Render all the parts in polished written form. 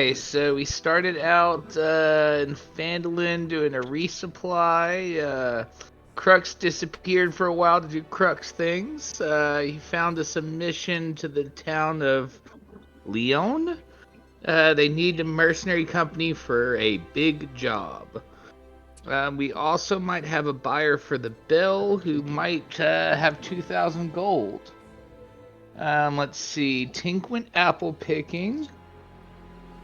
Okay, so we started out in Phandalin doing a resupply. Crux disappeared for a while to do Crux things. He found us a mission to the town of Leon. They need a mercenary company for a big job. We also might have a buyer for the bill who might have 2,000 gold. Let's see. Tink went apple picking.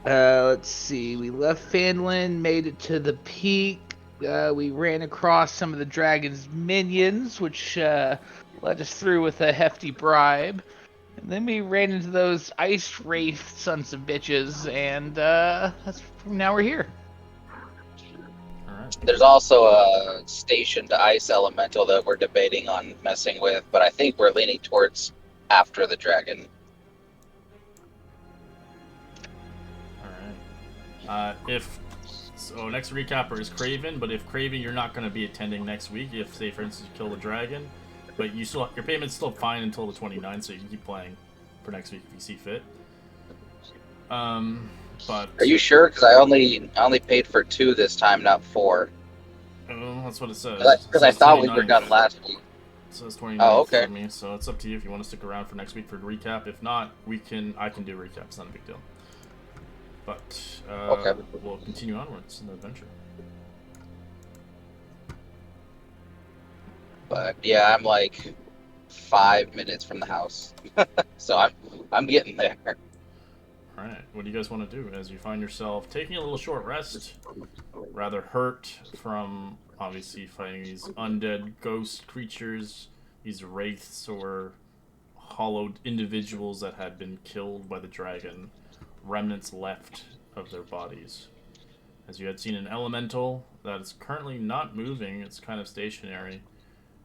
Let's see. We left Fanlin, made it to the peak. We ran across some of the dragon's minions, which led us through with a hefty bribe. And then we ran into those ice wraith sons of bitches, and now we're here. All right. There's also a stationed ice elemental that we're debating on messing with, but I think we're leaning towards after the dragon. All right. Next recapper is Craven, but if Craven, you're not going to be attending next week. If, say, for instance, you kill the dragon, but your payment's still fine until the 29th, so you can keep playing for next week if you see fit. But are you sure? Because I only paid for 2 this time, not 4. That's what it says. Because I thought we were done last week. It says 29th Oh, okay. for me, so it's up to you if you want to stick around for next week for the recap. If not, I can do a recap. It's not a big deal. But Okay. We'll continue onwards in the adventure. But yeah, I'm like 5 minutes from the house, so I'm getting there. All right, what do you guys want to do as you find yourself taking a little short rest, rather hurt from obviously fighting these undead ghost creatures, these wraiths or hollowed individuals that had been killed by the dragon, remnants left of their bodies. As you had seen an elemental that is currently not moving, it's kind of stationary,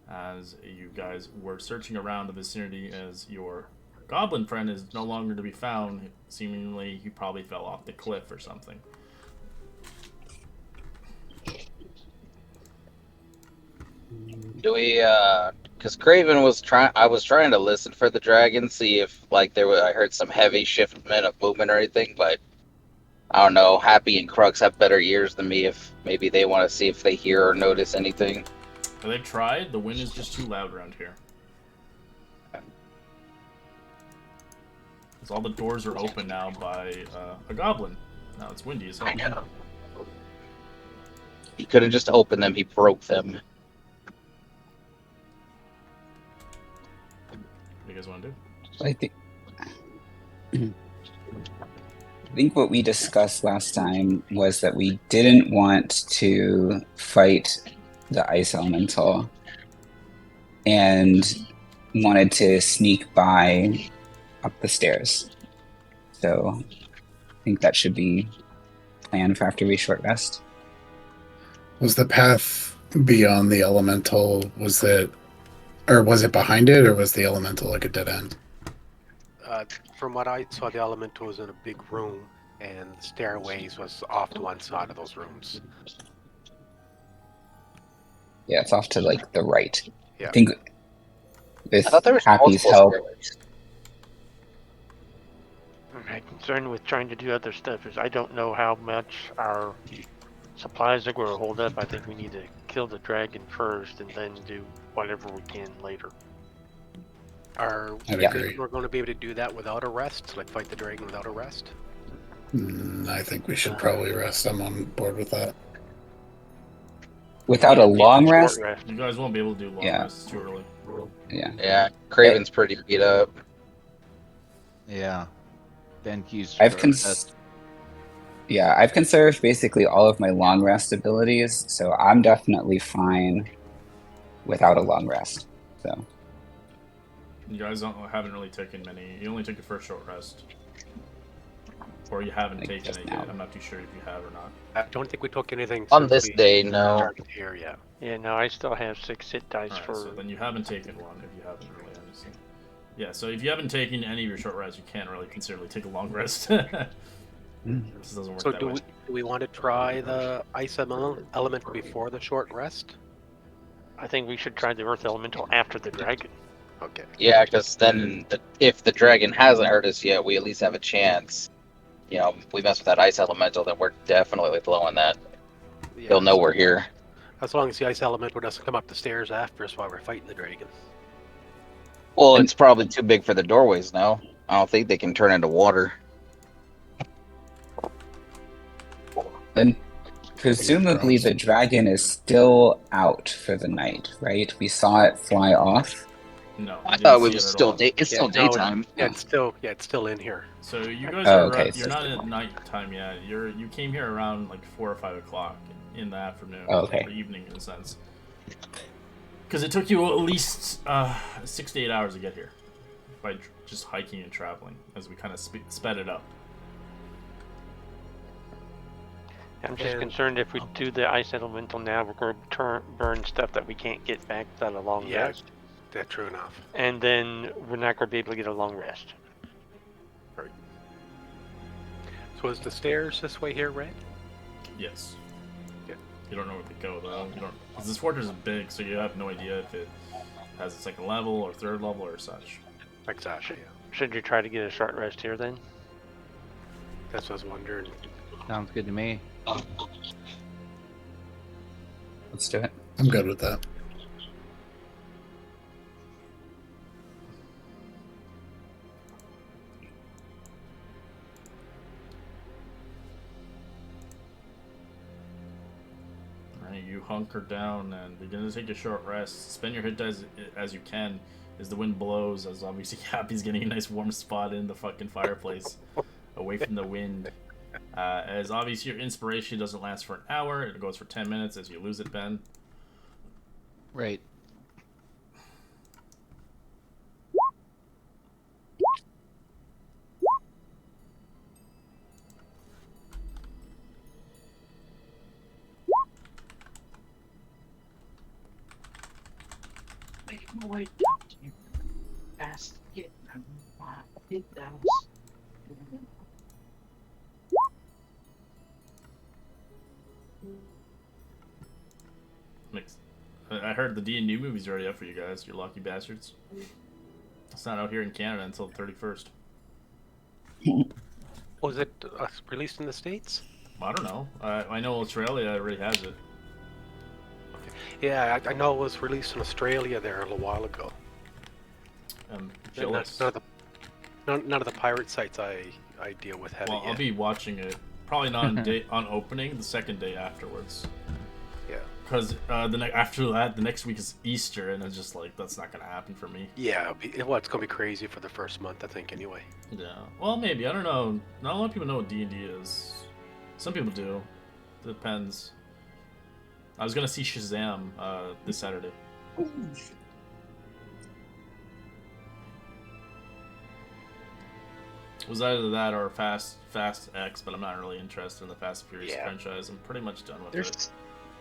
as you guys were searching around the vicinity as your goblin friend is no longer to be found. Seemingly, he probably fell off the cliff or something. Do we? Because Craven was trying. I was trying to listen for the dragon, see if like I heard some heavy shiftment of movement or anything, but I don't know. Happy and Crux have better ears than me. If maybe they want to see if they hear or notice anything. They've tried. The wind is just too loud around here. Because all the doors are open now by a goblin. Now it's windy as hell. I know. He couldn't just open them. He broke them. What do you guys want to do? I think what we discussed last time was that we didn't want to fight the ice elemental and wanted to sneak by up the stairs. So I think that should be planned for after we short rest. Was the path beyond the elemental, was it behind it, or was the elemental like a dead end? From what I saw, the elemental was in a big room, and the stairways was off to one side of those rooms. Yeah, it's off to like the right. Yeah. I think with I thought there was Happy's multiple help. stairways. My concern with trying to do other stuff is I don't know how much our supplies are going to hold up. I think we need to kill the dragon first and then do whatever we can later. I'd Yeah. agree. We're going to be able to do that without a rest? Like fight the dragon without a rest? I think we should probably rest. I'm on board with that. Without a long Short rest? You guys won't be able to do long Yeah. rests. It's too early. Yeah. Yeah, Craven's pretty beat up. Yeah. Ben Q's. I've conserved basically all of my long rest abilities, so I'm definitely fine without a long rest. So You guys haven't really taken many. You only took your first short rest. Or you haven't Like taken just it now. yet. I'm not too sure if you have or not. I don't think we took anything On since this we day, no. started here, yeah. Yeah, no, I still have 6 hit dice Alright, for. so then you haven't taken one if you haven't really, obviously. Yeah, so if you haven't taken any of your short rests, you can't really considerably take a long rest. This doesn't work So that do way. we want to try the ice element before the short rest? I think we should try the earth elemental after the dragon. Okay. Yeah, because then if the dragon hasn't hurt us yet, we at least have a chance. we mess with that ice elemental, then we're definitely blowing that. Yeah, He'll know we're here. as long as the ice elemental doesn't come up the stairs after us while we're fighting the dragon. Well, it's probably too big for the doorways now. I don't think they can turn into water. Then presumably the dragon is still out for the night, right? We saw it fly off. No, I you didn't thought see it was at still all. It's still No, daytime. it's still in here. So you guys Oh, are okay, you're so- not at nighttime yet. You came here around like 4 or 5 o'clock in the afternoon, Oh, okay. or evening in a sense. Because it took you at least 6 to 8 hours to get here by just hiking and traveling, as we kind of sped it up. I'm just And- concerned if we do the ice elemental now, we're going to burn stuff that we can't get back without a long Yeah. rest. That's true enough. And then we're not going to be able to get a long rest. So is the stairs this way here, Red? Yes. Okay. You don't know where to go though. You don't, because this fortress is big, so you have no idea if it has a second level or third level or such. Exactly. Yeah. Should you try to get a short rest here then? That's what I was wondering. Sounds good to me. Let's do it. I'm good with that. Right, you hunker down and begin to take a short rest. Spend your hit dice as you can as the wind blows, as obviously Happy's getting a nice warm spot in the fucking fireplace away from the wind. As obviously your inspiration doesn't last for an hour, it goes for 10 minutes as you lose it, Ben. Right. I heard the D&D movie's already up for you guys, you lucky bastards. It's not out here in Canada until the 31st. Was it released in the States? I don't know. I know Australia already has it. Yeah, I know it was released in Australia there a little while ago. Jealous. None of the pirate sites I deal with have Well, it yet. I'll be watching it. Probably not on opening, the second day afterwards. Yeah. Because after that, the next week is Easter, and it's just like, that's not going to happen for me. Yeah, it's gonna be crazy for the first month, I think. Anyway. Yeah. Well, maybe. I don't know. Not a lot of people know what D&D is. Some people do. Depends. I was going to see Shazam this Saturday. It was either that or Fast X, but I'm not really interested in the Fast and Furious Yeah. franchise. I'm pretty much done with There's, it.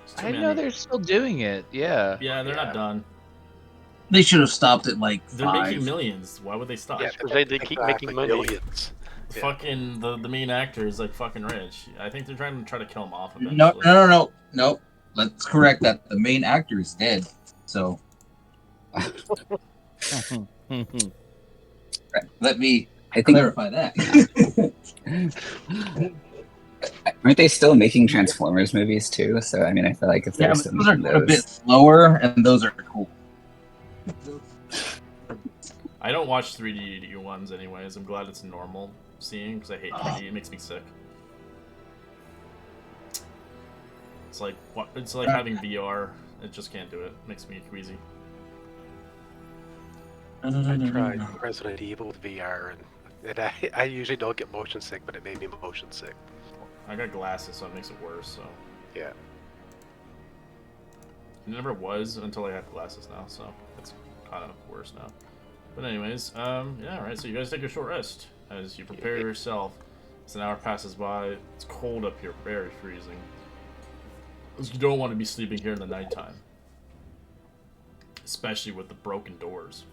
It's too I many. know they're still doing it. Yeah. Yeah, they're Yeah. not done. They should have stopped at like They're 5. making millions. Why would they stop? Yeah, Because they keep making money. Millions. Yeah. Fucking the main actor is like fucking rich. I think they're trying to kill him off eventually. No. Let's correct that. The main actor is dead. So let me I think clarify that. aren't they still making Transformers movies too? So I mean, I feel like if Yeah, they're but still those are making a bit slower, and those are cool. I don't watch 3D ones anyways. I'm glad it's normal seeing because I hate 3D. It makes me sick. It's like having VR. It just can't do it. Makes me queasy. I tried Resident Evil with VR, and I usually don't get motion sick, but it made me motion sick. I got glasses, so it makes it worse. So Yeah. it never was until I have glasses now. So it's kind of worse now. But anyways, yeah, all right. So you guys take a short rest as you prepare yourself. As an hour passes by, it's cold up here, very freezing. Because you don't want to be sleeping here in the nighttime, especially with the broken doors.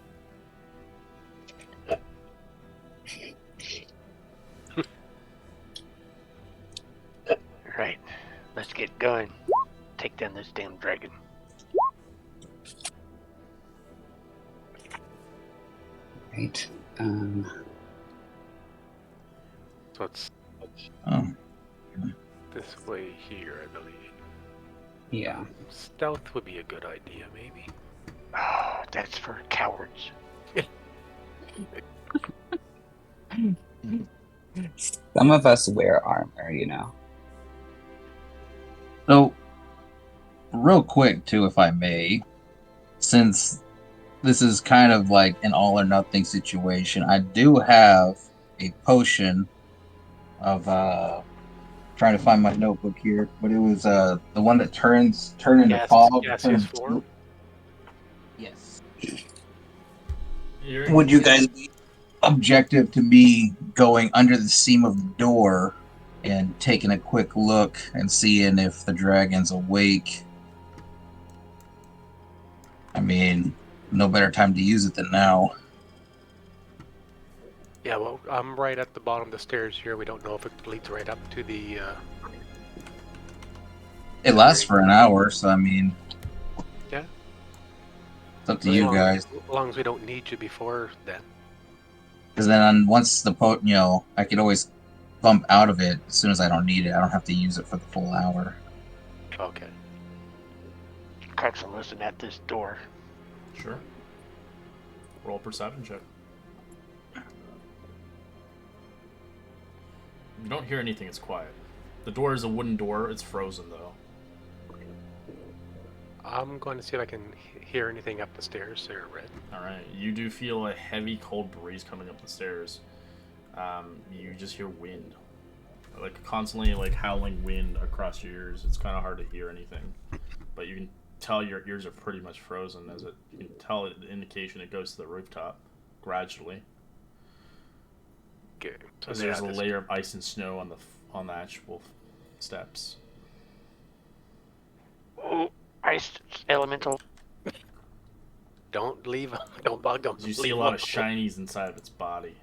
Right. Let's get going. Take down this damn dragon. Right. So it's Oh, This way here, I believe. Yeah. Stealth would be a good idea, maybe. Oh, that's for cowards. Some of us wear armor, you know. so real quick too, if I may, since this is kind of like an all or nothing situation, I do have a potion of trying to find my notebook here, but it was the one that turn into fog. Gaseous form. Yes. You're, Would you guys be objective to me going under the seam of the door and taking a quick look and seeing if the dragon's awake? I mean, no better time to use it than now. Yeah, well, I'm right at the bottom of the stairs here. We don't know if it leads right up to the. It lasts for an hour, so I mean, Yeah. it's up to you guys. As long as we don't need you before then. Because then once the I could always bump out of it as soon as I don't need it. I don't have to use it for the full hour. Okay. Crux will listen at this door. Sure. Roll perception check. You don't hear anything, it's quiet. The door is a wooden door, it's frozen though. I'm going to see if I can hear anything up the stairs there, Red. Alright, you do feel a heavy cold breeze coming up the stairs. You just hear wind. Like constantly like howling wind across your ears. It's kinda hard to hear anything. But you can tell your ears are pretty much frozen as you can tell the indication it goes to the rooftop gradually. Okay. So As there's a layer of ice and snow on the actual steps. Oh, ice elemental. Don't leave. Don't bug them. You see a lot of shinies inside of its body.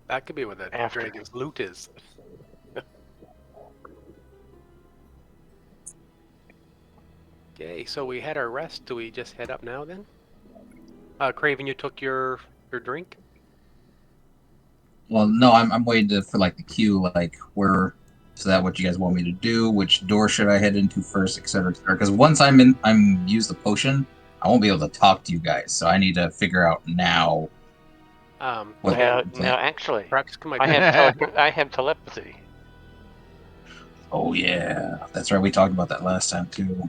That could be what that After. dragon's loot is. Okay, so we had our rest. Do we just head up now then? Craven, you took your drink? Well, no, I'm waiting for like the queue, like where is that what you guys want me to do? Which door should I head into first, etc. Because once I'm use the potion, I won't be able to talk to you guys. So I need to figure out now. What- Now, actually, Crux, come I have telepathy. Oh yeah, that's right. We talked about that last time too.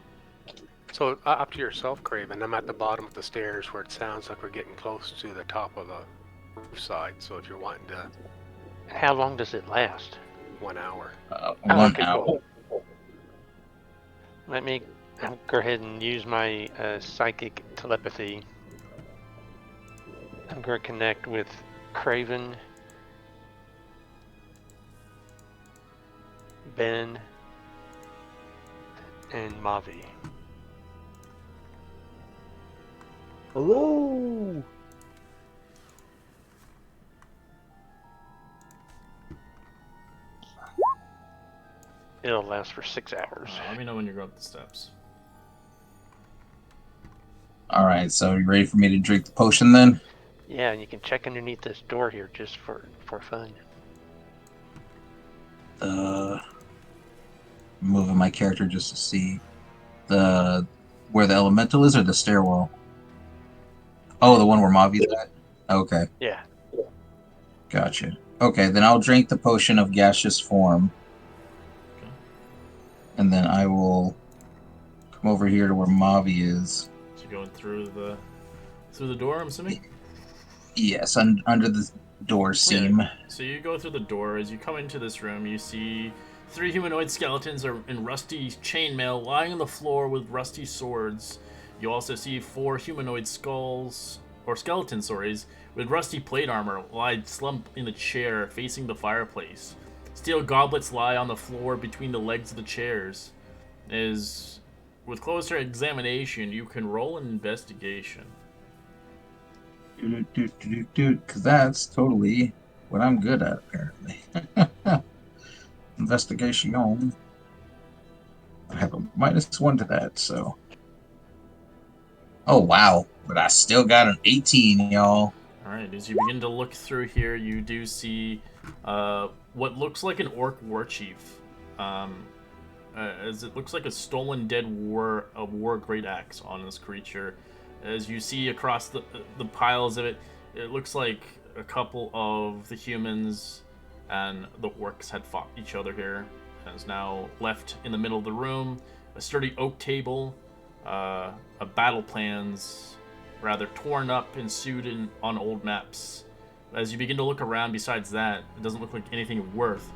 So up to yourself, Craven. I'm at the bottom of the stairs where it sounds like we're getting close to the top of the roof side. So if you're wanting to, How long does it last? 1 hour. 1 okay, hour. cool. Let me go ahead and use my psychic telepathy. I'm going to connect with Craven, Ben, and Mavi. Hello. It'll last for 6 hours. Let me know when you go up the steps. All right, so you ready for me to drink the potion then? Yeah, and you can check underneath this door here just for fun. Moving my character just to see where the elemental is, or the stairwell. Oh, the one where Mavi's at. Okay, Yeah. gotcha. Okay, then I'll drink the potion of gaseous form, Okay. and then I will come over here to where Mavi is. So you're going through the door, I'm assuming? Yes, under the door seam. Yeah. So you go through the door. As you come into this room, you see 3 humanoid skeletons are in rusty chainmail lying on the floor with rusty swords. You also see 4 humanoid skeletons, with rusty plate armor lie slumped in a chair facing the fireplace. Steel goblets lie on the floor between the legs of the chairs. With closer examination, you can roll an investigation. Because that's totally what I'm good at, apparently. Investigation. I have a -1 to that, so. Oh, wow. But I still got an 18, y'all. All Alright, as you begin to look through here, you do see what looks like an orc war chief. As it looks like a stolen dead war great axe on this creature. As you see across the piles of it, it looks like a couple of the humans and the orcs had fought each other here. And is now left in the middle of the room. A sturdy oak table, a battle plans, rather torn up and sewed on old maps. As you begin to look around, besides that, it doesn't look like anything of worth.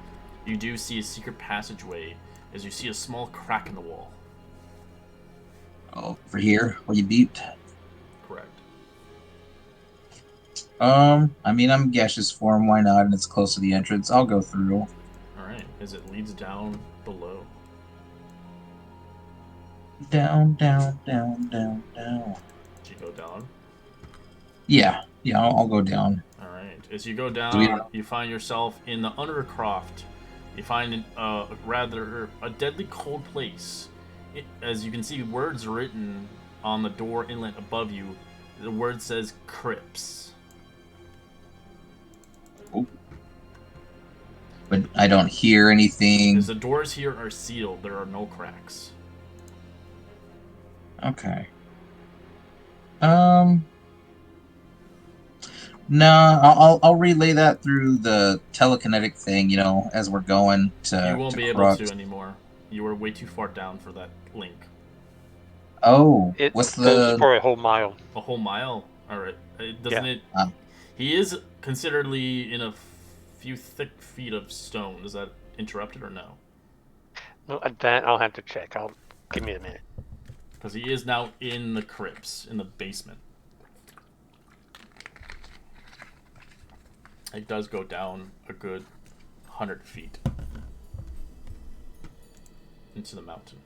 You do see a secret passageway, as you see a small crack in the wall. Over here, where you beeped. Correct. I mean, I'm gaseous form, why not? And it's close to the entrance. I'll go through. Alright, as it leads down below. Down, down, down, down, down. Do you go down? Yeah, I'll go down. Alright, as you go Do down, you find yourself in the Undercroft. You find rather a deadly cold place. As you can see, words written on the door inlet above you. The word says Crypts. But I don't hear anything. As the doors here are sealed, there are no cracks. Okay. No, I'll relay that through the telekinetic thing, as we're going to. You won't be able to anymore. You were way too far down for that link. Oh, It what's goes the? for a whole mile. A whole mile? Alright. Doesn't Yeah. it... He is considerably in a few thick feet of stone. Does that interrupt it or no? No, that I'll have to check. Give me a minute. Because he is now in the crypts, in the basement. It does go down a good 100 feet into the mountain.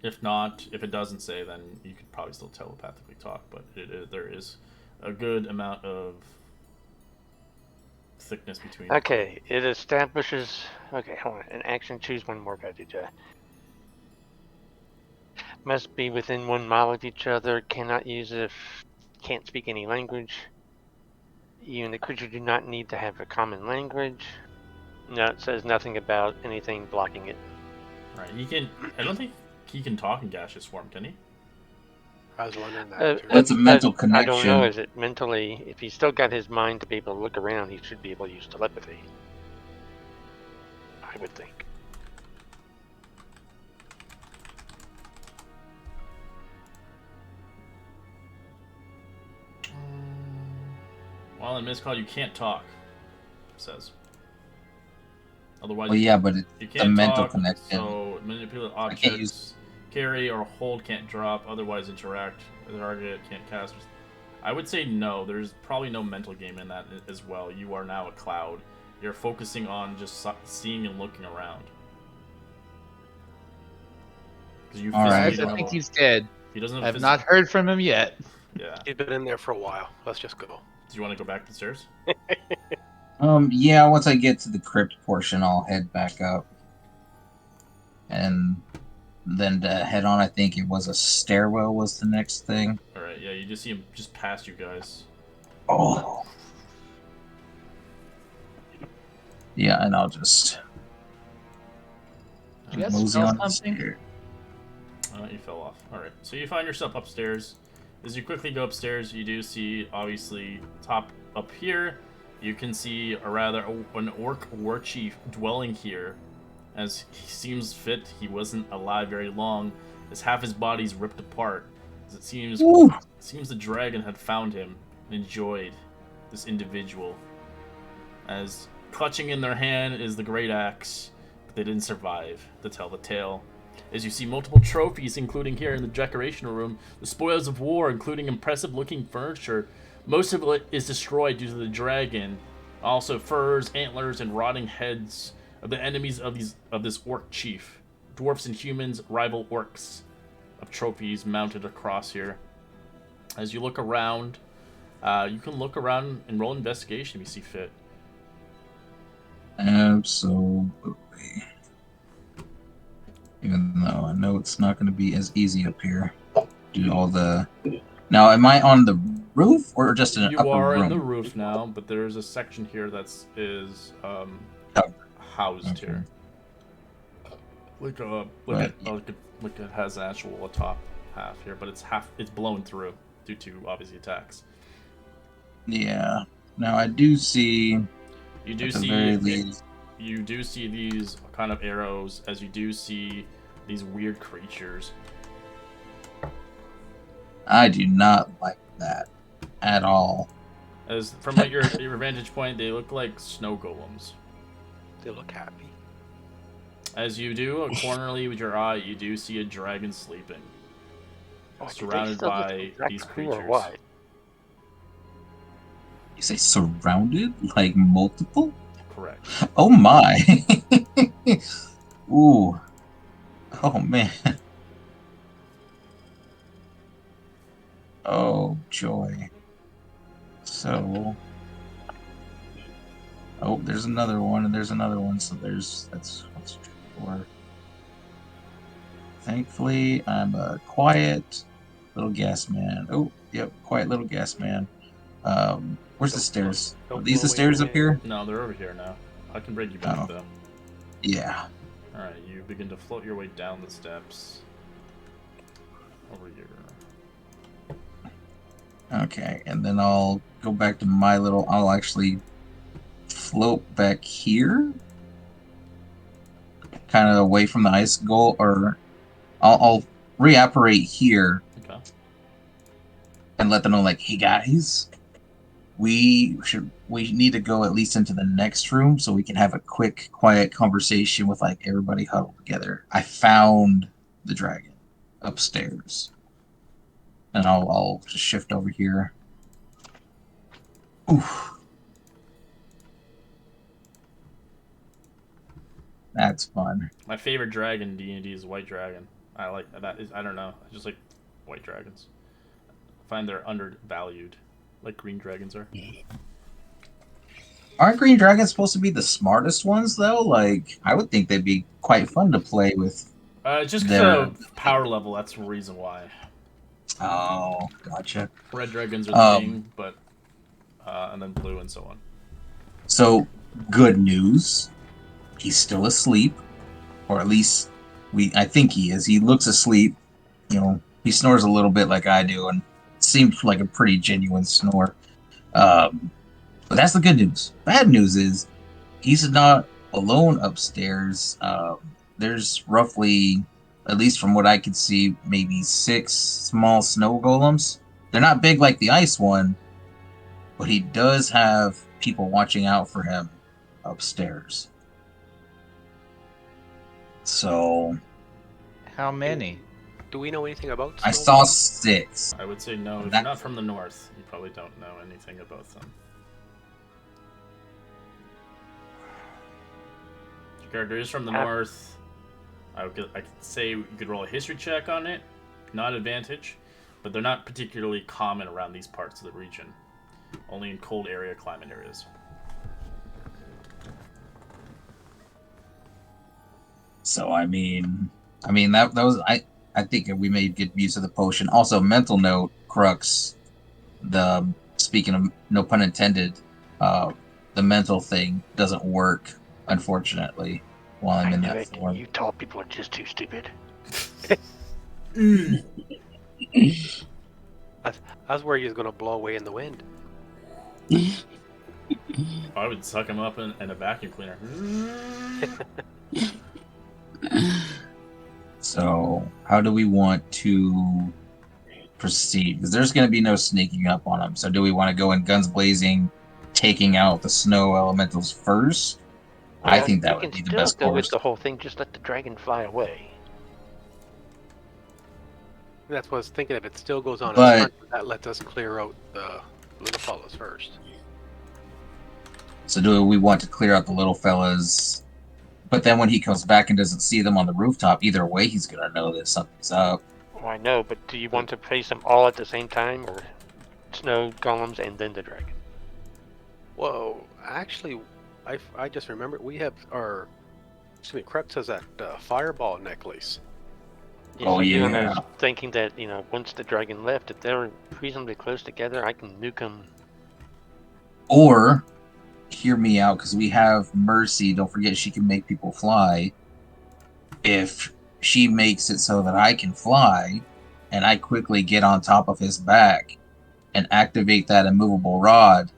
If not, if it doesn't say, then you could probably still telepathically talk, but there is a good amount of thickness between. Okay, it establishes. Okay, hold on. An action, choose one more passage. Must be within 1 mile of each other. Cannot use if can't speak any language. You and the creature do not need to have a common language. No, it says nothing about anything blocking it. Right, he can. I don't think he can talk in gaseous form, can he? I was wondering that too. That's a mental I don't know. connection. Is it mentally? If he's still got his mind to be able to look around, he should be able to use telepathy. I would think. While in miscall, you can't talk. It says. Otherwise, Well, yeah, but you it's can't a mental talk, connection. So manipulate can't objects, use- carry or hold can't drop. Otherwise, interact. The target can't cast. I would say no. There's probably no mental game in that as well. You are now a cloud. You're focusing on just seeing and looking around. Because you All right. physically I don't think have he's dead. He doesn't. I've not heard from him yet. Yeah. He's been in there for a while. Let's just go. Do you want to go back to the stairs? Yeah, once I get to the crypt portion, I'll head back up. And then to head on, I think it was a stairwell was the next thing. All right. Yeah. You just see him just past you guys. Oh. Yeah, and I'll just You guys mosey smell on the something? stair. You fell off. Alright, so you find yourself upstairs. As you quickly go upstairs, you do see, obviously, top up here, you can see an orc war chief dwelling here. As he seems fit, he wasn't alive very long, as half his body's ripped apart. As it seems the dragon had found him and enjoyed this individual. As clutching in their hand is the great axe, but they didn't survive to tell the tale. As you see multiple trophies, including here in the decoration room, the spoils of war, including impressive-looking furniture. Most of it is destroyed due to the dragon. Also, furs, antlers, and rotting heads of the enemies of this orc chief. Dwarfs and humans, rival orcs, of trophies mounted across here. As you look around, you can look around and roll investigation if you see fit. Absolutely. Even though I know it's not going to be as easy up here. do all the. Now, am I on the roof or just in an You upper are room? in the roof now, but there's a section here that's housed Okay. here. Like it has actual top half here, but it's blown through due to obviously attacks. Yeah. Now I do see. You do at the see very least. you do see these kind of arrows, as you do see these weird creatures. I do not like that at all. As from your vantage point, they look like snow golems. They look happy. As you do, cornerly with your eye, you do see a dragon sleeping, Oh, do they surrounded still look by exactly these or creatures. what? You say surrounded, like multiple? Correct. Oh my! Ooh. Oh man. Oh joy. So. Oh, there's another one, and there's another one. So that's 4. Thankfully, I'm a quiet little gas man. Oh, yep, quiet little gas man. Where's the stairs? Don't Are these the blow away stairs the up here? No, they're over here now. I can bring you back Oh. though. Yeah. Alright, you begin to float your way down the steps. Over here. Okay, and then I'll go back to my little. I'll actually float back here, kind of away from the ice goal, or I'll reoperate here Okay. and let them know, like, hey guys, we need to go at least into the next room so we can have a quick, quiet conversation with like everybody huddled together. I found the dragon upstairs, and I'll just shift over here. Oof. That's fun. My favorite dragon in D&D is White Dragon. I like that. I don't know. I just like white dragons. I find they're undervalued, like green dragons are. Aren't green dragons supposed to be the smartest ones though? Like, I would think they'd be quite fun to play with. Just They're- because of power level, that's the reason why. Oh, gotcha. Red dragons are the king, but and then blue and so on. So, good news. He's still asleep, or at least I think he is. He looks asleep. You know, he snores a little bit like I do, and seems like a pretty genuine snore. But that's the good news. Bad news is he's not alone upstairs. There's roughly, at least from what I could see, maybe 6 small snow golems. They're not big like the ice one, but he does have people watching out for him upstairs. So How many? Do we know anything about I snow? saw 6. I would say no. If That- you're not from the north, you probably don't know anything about them. If your character is from the north, I could say you could roll a history check on it, not advantage, but they're not particularly common around these parts of the region. Only in cold area climate areas. So I mean that was I think we made good use of the potion. Also, mental note, Crux. Speaking of no pun intended, the mental thing doesn't work, unfortunately, while I'm in I knew that it. form. You tall people are just too stupid. I was worried he was going to blow away in the wind. I would suck him up in a vacuum cleaner. So, how do we want to proceed? Because there's going to be no sneaking up on him. So, do we want to go in guns blazing, taking out the snow elementals first? I think that would be the best go course. with the whole thing. Just let the dragon fly away. That's what I was thinking. If it still goes on, But- that lets us clear out the little fellas first. So, do we want to clear out the little fellas? But then when he comes back and doesn't see them on the rooftop, either way, he's going to know that something's up. Well, I know, but do you want to face them all at the same time, or snow golems and then the dragon? Whoa, actually, I just remembered we have Crux has that fireball necklace. Yeah, Oh, my feeling yeah. is thinking that, once the dragon left, if they're reasonably close together, I can nuke them. Or, hear me out, because we have Mercy. Don't forget she can make people fly. If she makes it so that I can fly, and I quickly get on top of his back and activate that immovable rod,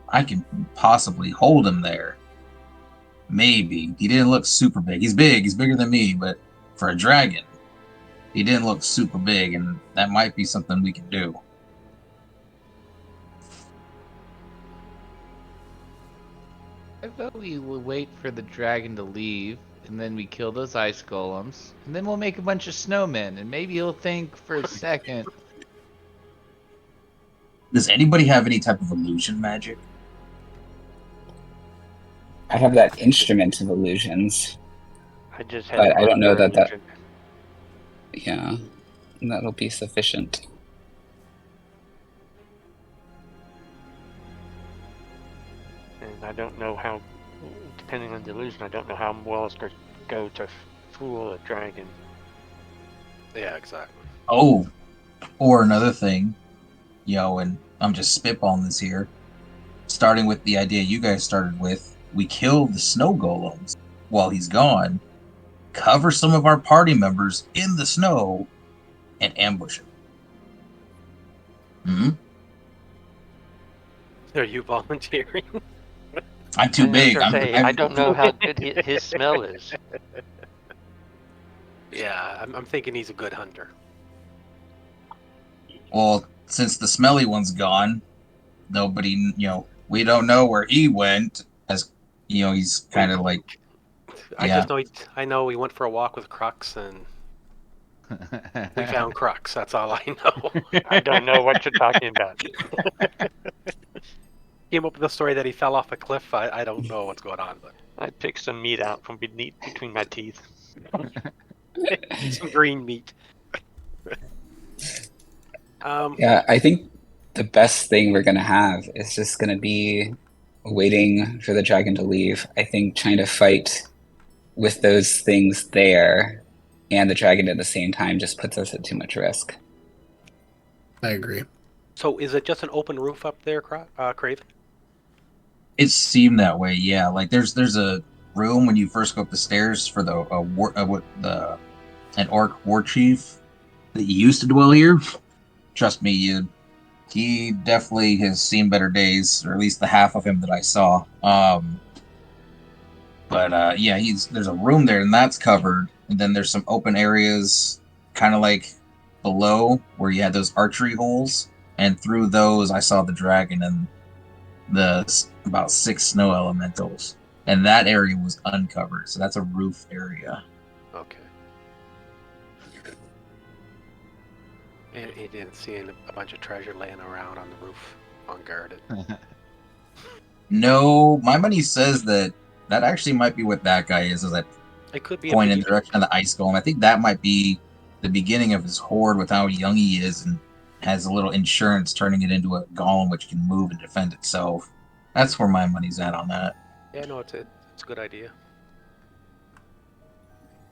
I can possibly hold him there. Maybe. He didn't look super big. He's big. He's bigger than me, but for a dragon, he didn't look super big, and that might be something we can do. I thought we would wait for the dragon to leave, and then we kill those ice golems, and then we'll make a bunch of snowmen, and maybe he'll think for a second. Does anybody have any type of illusion magic? I have that instrument of illusions. I just had But I don't know Armor that illusion. Yeah, that'll be sufficient. And I don't know how, depending on the illusion, I don't know how well it's going to go to fool a dragon. Yeah, exactly. Oh, or another thing, and I'm just spitballing this here, starting with the idea you guys started with, we kill the snow golems while he's gone, cover some of our party members in the snow, and ambush him. Hmm? Are you volunteering? I'm too big. I don't know how good his smell is. Yeah, I'm thinking he's a good hunter. Well, since the smelly one's gone, nobody, we don't know where he went. As he's kind of like, I yeah. just know I know we went for a walk with Crux and we found Crux. That's all I know. I don't know what you're talking about. Came up with the story that he fell off a cliff. I don't know what's going on, but I picked some meat out from between my teeth. some green meat. Yeah, I think the best thing we're gonna have is just gonna be waiting for the dragon to leave. I think trying to fight with those things there and the dragon at the same time just puts us at too much risk. I agree. So is it just an open roof up there, Craven? It seemed that way, yeah. Like there's a room when you first go up the stairs for an orc war chief that used to dwell here. Trust me, he definitely has seen better days, or at least the half of him that I saw. But yeah, there's a room there, and that's covered. And then there's some open areas, kind of like below, where you had those archery holes. And through those, I saw the dragon and about 6 snow elementals. And that area was uncovered, so that's a roof area. Okay. And he didn't see a bunch of treasure laying around on the roof, unguarded. No, my money says that actually might be what that guy is that It could be point in the direction of the ice golem. I think that might be the beginning of his horde with how young he is and has a little insurance turning it into a golem which can move and defend itself. That's where my money's at on that. Yeah, no, it's a good idea.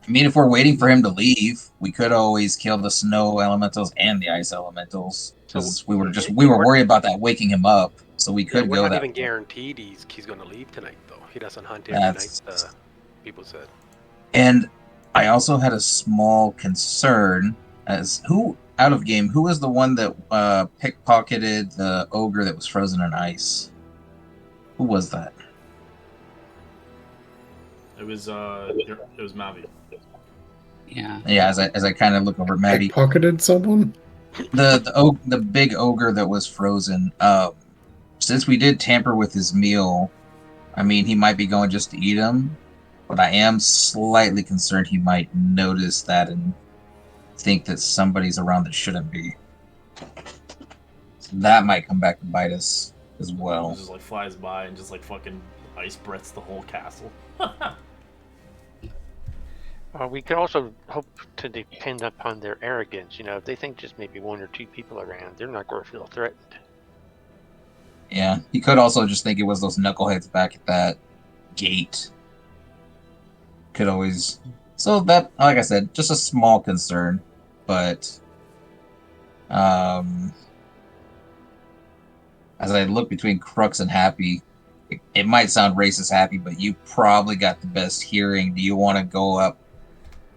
I mean, if we're waiting for him to leave, we could always kill the snow elementals and the ice elementals. Because we were worried about that waking him up, so we could we're go not that even way. guaranteed he's going to leave tonight, though. He doesn't hunt every night, people said. And I also had a small concern who was the one that pickpocketed the ogre that was frozen in ice? Who was that? It was Mavi. Yeah. Yeah, as I kind of look over at Maddie, Pickpocketed someone? the big ogre that was frozen. Since we did tamper with his meal, I mean, he might be going just to eat him, but I am slightly concerned he might notice that and think that somebody's around that shouldn't be. So that might come back to bite us as well. He just like flies by and just like fucking ice breaths the whole castle. We could also hope to depend upon their arrogance. If they think just maybe 1 or 2 people around, they're not going to feel threatened. Yeah, he could also just think it was those knuckleheads back at that gate. Could always. So that, like I said, just a small concern. but as I look between Crux and Happy, it might sound racist, Happy, but you probably got the best hearing. Do you want to go up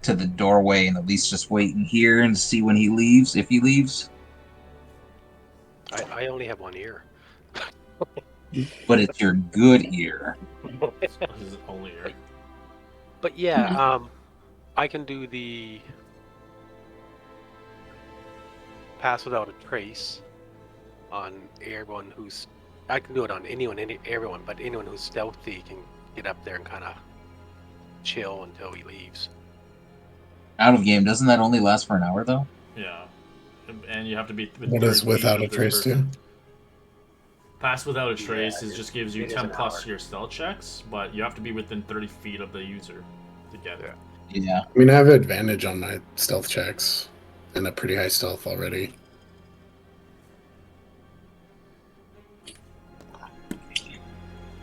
to the doorway and at least just wait in here and see when he leaves, if he leaves? I only have one ear. But it's your good ear. This is only here. But yeah, I can do the pass without a trace on everyone who's. I can do it on everyone, but anyone who's stealthy can get up there and kind of chill until he leaves. Out of game, doesn't that only last for an hour though? Yeah. And you have to be within What does 30 feet without a of this trace do? person. Pass without a trace Yeah, just gives you it is 10 an plus hour. to your stealth checks, but you have to be within 30 feet of the user to get it. Yeah. I mean, I have advantage on my stealth checks and a pretty high stealth already.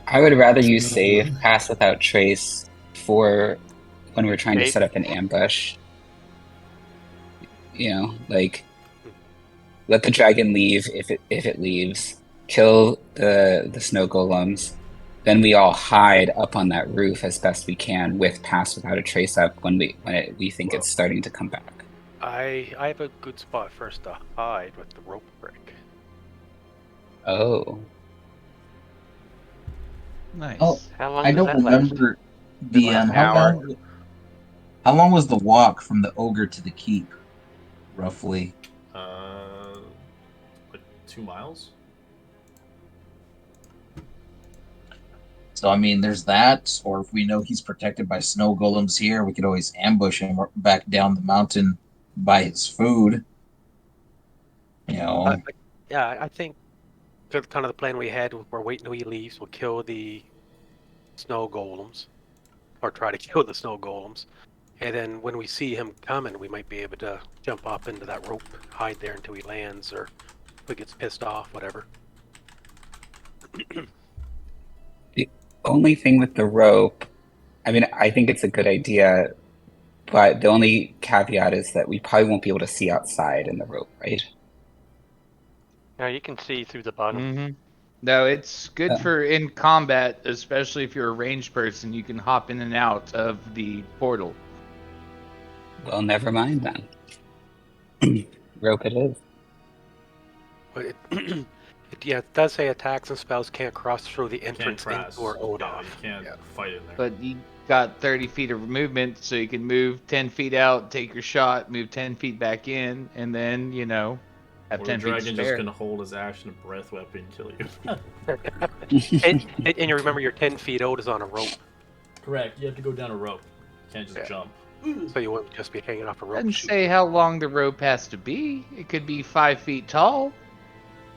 I would rather you save Pass Without Trace for when we're trying to Gabe? set up an ambush. You know, like let the dragon leave if it leaves. Kill the snow golems. Then we all hide up on that roof as best we can with Pass Without a Trace up when we think it's starting to come back. I have a good spot first to hide with the rope break. Oh. Nice. Oh, How long I does don't that last? remember the Like an how hour. long. How long was the walk from the ogre to the keep, roughly? Like 2 miles? So I mean, there's that. Or if we know he's protected by snow golems here, we could always ambush him back down the mountain by his food. You know, Yeah, I think the kind of the plan we had. We're waiting till he leaves. We'll kill the snow golems, or try to kill the snow golems, and then when we see him coming, we might be able to jump up into that rope, hide there until he lands, or if he gets pissed off, whatever. Only thing with the rope, I mean, I think it's a good idea, but the only caveat is that we probably won't be able to see outside in the rope, right? No, you can see through the bottom. Mm-hmm. No, it's good for in combat, especially if you're a ranged person. You can hop in and out of the portal. Well, never mind then. Rope it is. But it does say attacks and spells can't cross through the Can't entrance press. into or out Yeah, of. you can't Yeah. fight in there. But you got 30 feet of movement, so you can move 10 feet out, take your shot, move 10 feet back in, and then, have Or the 10 feet to dragon just spare. gonna hold his action and breath weapon and kill you. And you remember your 10 feet out is on a rope, Correct. You have to go down a rope. You can't just Yeah. jump. so you wouldn't just be hanging off a rope. Doesn't shooting. say how long the rope has to be. It could be 5 feet tall.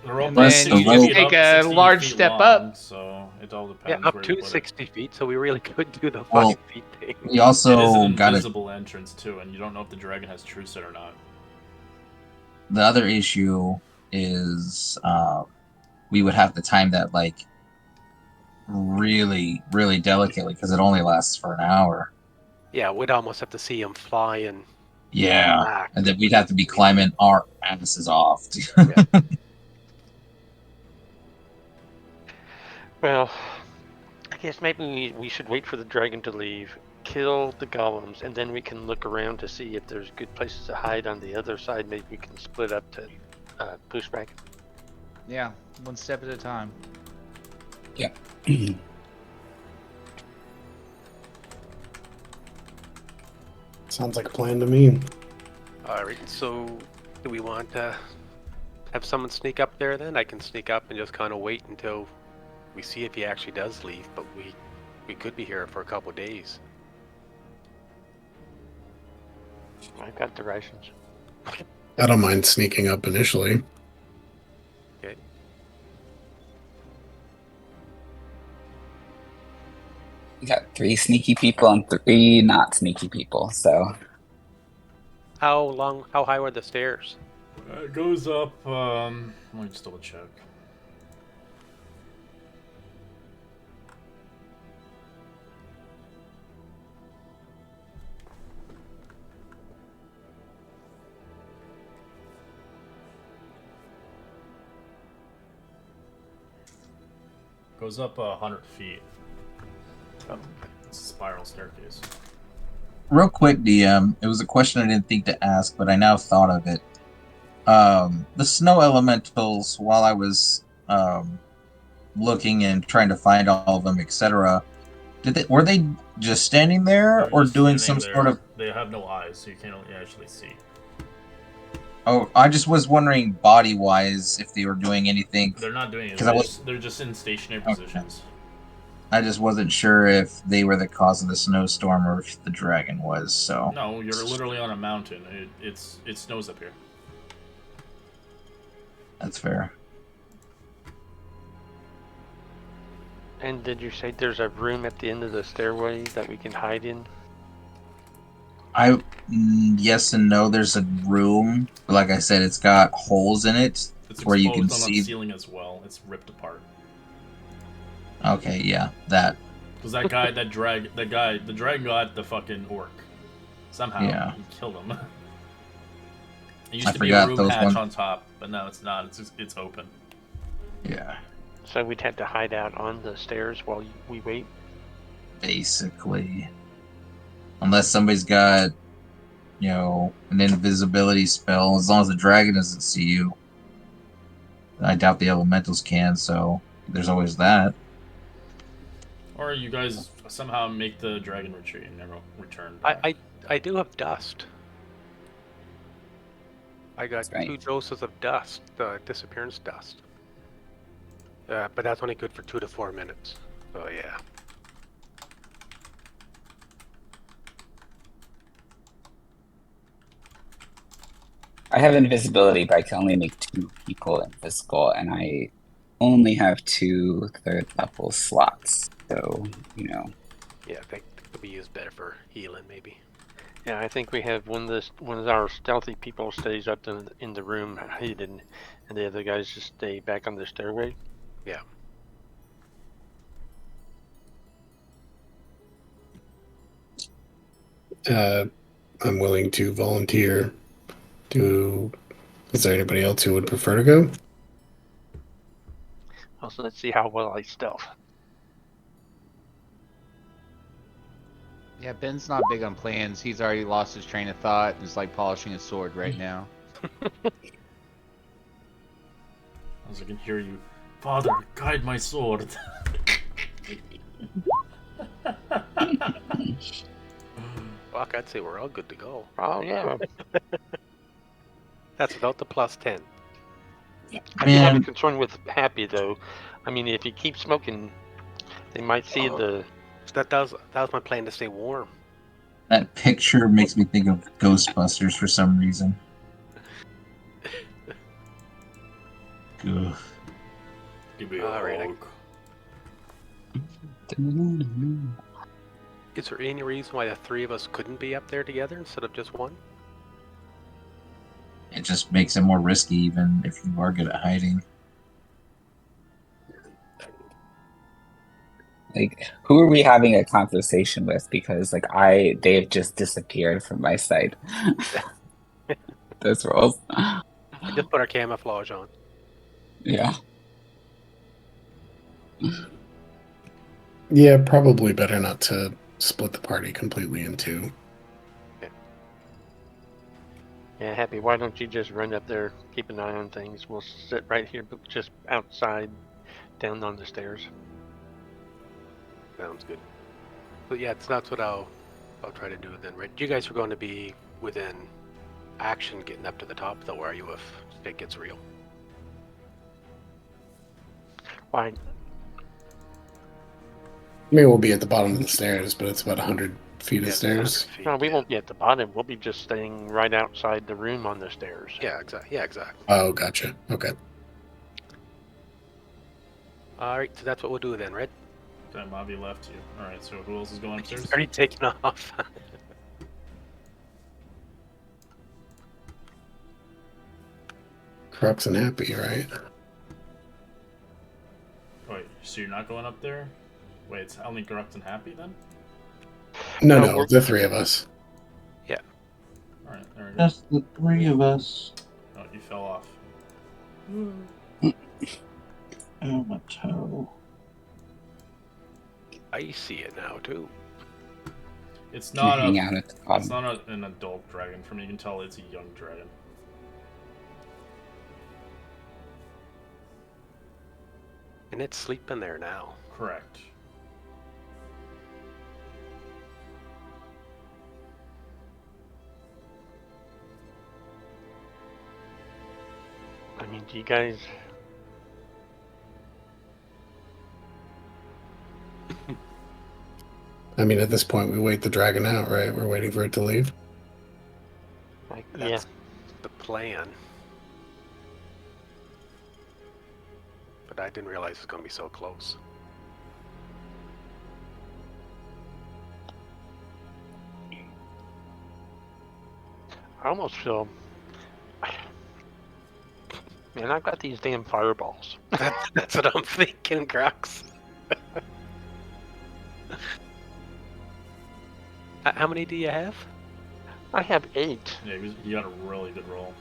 The rope And is then 60 you just feet take up, a 60 large feet step long, up. So it all Yeah, depends up where you to put 60 feet, so we really could do the Well, 5 feet thing. we it. also It is an got to. invisible entrance too, and you don't know if the dragon has true set or not. The other issue is we would have to time that like really, really delicately because it only lasts for an hour. Yeah, we'd almost have to see him flying Yeah, back. and then we'd have to be climbing our asses off. Well, I guess maybe we should wait for the dragon to leave, kill the golems, and then we can look around to see if there's good places to hide on the other side. Maybe we can split up to push back. Yeah, one step at a time. Sounds like a plan to me. Alright, so do we want to have someone sneak up there then? I can sneak up and just kind of wait until we see if he actually does leave, but we could be here for a couple days. I've got the rations. I don't mind sneaking up initially. Okay. We got 3 sneaky people and 3 not sneaky people, so How high were the stairs? It goes up. Let me just double check. goes up 100 feet. It's a spiral staircase. Real quick, DM, it was a question I didn't think to ask, but I now thought of it. The snow elementals, while I was looking and trying to find all of them, etc., were they just standing there They're or just doing standing some there. sort of? They have no eyes, so you can't actually see. Oh, I just was wondering body-wise if they were doing anything. They're not doing it. 'Cause They're just in stationary Okay. positions. I just wasn't sure if they were the cause of the snowstorm or if the dragon was. So No, you're literally on a mountain. It snows up here. that's fair. And did you say there's a room at the end of the stairway that we can hide in? Yes and no. There's a room, but like I said, it's got holes in it It's where exposed you can on see. the ceiling as well. It's ripped apart. Okay, yeah, that. Because that guy, the dragon got the fucking orc. Somehow, Yeah. he killed him. It used I to be a forgot room those hatch ones. on top, but now it's not. It's open. Yeah, So we'd have to hide out on the stairs while we wait? basically. Unless somebody's got, an invisibility spell, as long as the dragon doesn't see you. I doubt the elementals can, so there's always that. Or you guys somehow make the dragon retreat and never return. I do have dust. I got Right. 2 doses of dust, disappearance dust. But that's only good for 2 to 4 minutes. So yeah. I have invisibility, but I can only make 2 people invisible, and I only have 2 third level slots. So, Yeah, I think it could be used better for healing, maybe. Yeah, I think we have one of our stealthy people stays up in the room hidden, and the other guys just stay back on the stairway. Yeah. I'm willing to volunteer. Is there anybody else who would prefer to go? Also, let's see how well I stealth. Yeah, Ben's not big on plans. He's already lost his train of thought and is like polishing his sword right now. As I can hear you, Father, guide my sword. Fuck, I'd say we're all good to go. Oh yeah. That's without the +10. I do have a Man. concern with Happy though. I mean, if you keep smoking, they might see the. So that was my plan, to stay warm. That picture makes me think of Ghostbusters for some reason. Ugh. Give me All right, hug. Is there any reason why the 3 of us couldn't be up there together instead of just one? It just makes it more risky, even if you are good at hiding. like, who are we having a conversation with? Because, they've just disappeared from my sight. Those roles. Just put our camouflage on. Yeah. Yeah, probably better not to split the party completely in 2. Yeah, Happy. Why don't you just run up there, keep an eye on things? We'll sit right here, but just outside, down on the stairs. Sounds good. But yeah, that's what I'll try to do then, right? You guys are going to be within action getting up to the top, though, are you, if it gets real? Why? I mean, we'll be at the bottom of the stairs, but it's about 100 feet of Yeah, stairs. 100 feet, No, we yeah. won't be at the bottom. We'll be just staying right outside the room on the stairs. Yeah, exactly. Oh, gotcha. Okay. All right, so that's what we'll do then, right? Damn, Bobby left you. Alright, so who else is going upstairs? He's already taken off. Crux and Happy, right? Wait, so you're not going up there? Wait, it's only Grux and Happy then? No, No, no, we're- the 3 of us. Alright, there we go. Just the 3 of us. Oh, you fell off. Oh, my toe. I see it now too. It's Can not hang out at the it's bottom. not an adult dragon. From you can tell it's a young dragon. And it's sleeping there now. Correct. I mean, do you guys? I mean, at this point, we wait the dragon out, right? We're waiting for it to leave. Like, That's the plan. But I didn't realize it was going to be so close. I almost feel. Man, I've got these damn fireballs. That's what I'm thinking, Crux. How many do you have? I have 8. Yeah, you got a really good roll.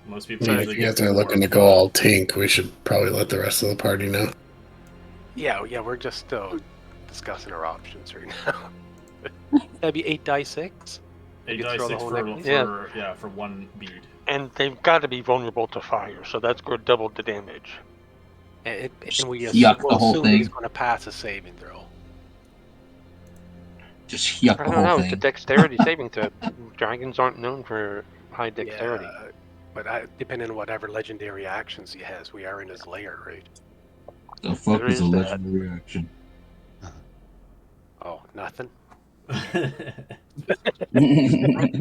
Most I people mean, if usually you guys get are 4 looking or to go 5. all tink, we should probably let the rest of the party know. Yeah, we're just still discussing our options right now. That'd be 8 die 6. 8 You dice throw the 6 whole for, necklace? for 1 bead. And they've got to be vulnerable to fire, so that's going to double the damage. And we Yuck we'll the whole assume he's thing. going to pass a saving throw. Just yuck I the don't whole know. It's a thing. dexterity saving throw. Dragons aren't known for high dexterity. Yeah, but depending on whatever legendary actions he has, we are in his lair, right? The fuck There is a is that. legendary action? Oh, nothing. The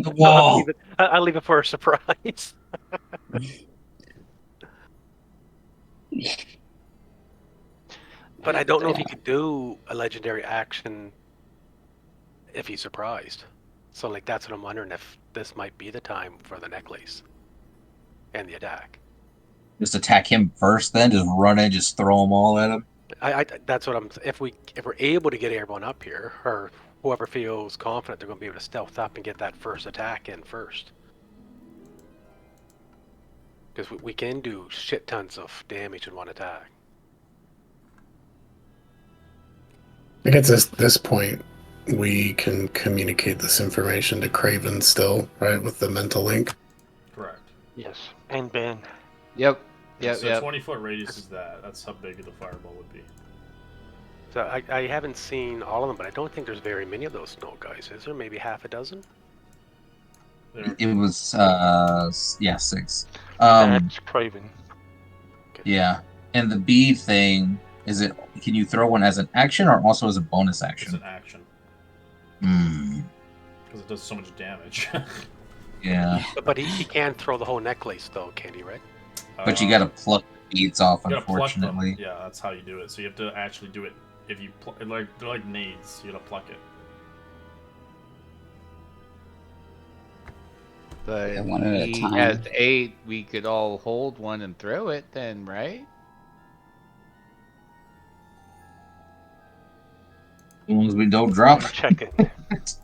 I'll wall. leave, I'll leave it for a surprise. But I don't know if he could do a legendary action if he's surprised. So, like, that's what I'm wondering, if this might be the time for the necklace and the attack. Just attack him first, then just run in, just throw them all at him. That's what I'm. If we're able to get everyone up here, or whoever feels confident they're going to be able to stealth up and get that first attack in first, because we can do shit tons of damage in one attack. I think at this point, we can communicate this information to Craven still, right, with the mental link. Correct. Yes, and Ben. Yep. Yeah, Yep. so Yep. 20-foot radius is that. That's how big the fireball would be. So I haven't seen all of them, but I don't think there's very many of those snow guys. Is there? Maybe half a dozen? There. It was 6. That's Craven. Yeah. And the bead thing, can you throw one as an action or also as a bonus It's action? an action. Because it does so much damage. Yeah. But he can throw the whole necklace, though, can he? Right? But you gotta pluck the beads off, You gotta pluck them. unfortunately. Yeah, that's how you do it. So you have to actually do it. If you they're like nades. You gotta pluck it. But Yeah, one at a he time. has 8. We could all hold one and throw it then, right? As long as we don't drop it. Check it.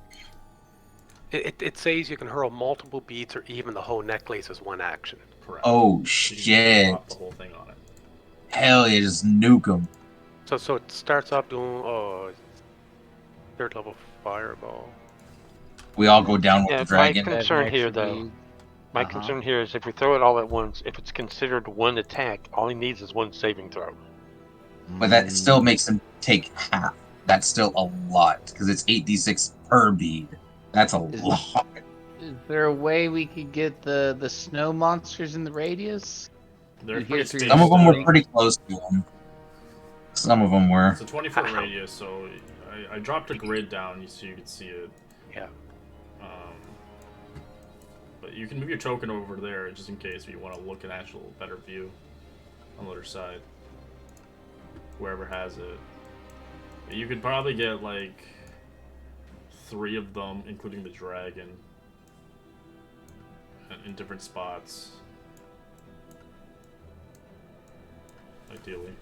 It says you can hurl multiple beads or even the whole necklace as one action. Correct. Oh, So you can shit. drop the whole thing on it. Hell yeah, just nuke them. So it starts off doing third level fireball. We all go down with Yeah, the dragon. my concern An here, extra though. bead. My Uh-huh. concern here is if we throw it all at once, if it's considered one attack, all he needs is one saving throw. But that still makes him take half. That's still a lot, because it's 8d6 per bead. That's a Is- lot. Is there a way we could get the snow monsters in the radius? They're You pretty hear through spaced Some of them were out. pretty close to him. Some of them were. It's a 20-foot radius, so I dropped a grid down so you could see it. Yeah. But you can move your token over there just in case if you want to look an actual better view on the other side. Whoever has it. But you could probably get like 3 of them, including the dragon, in different spots. Ideally.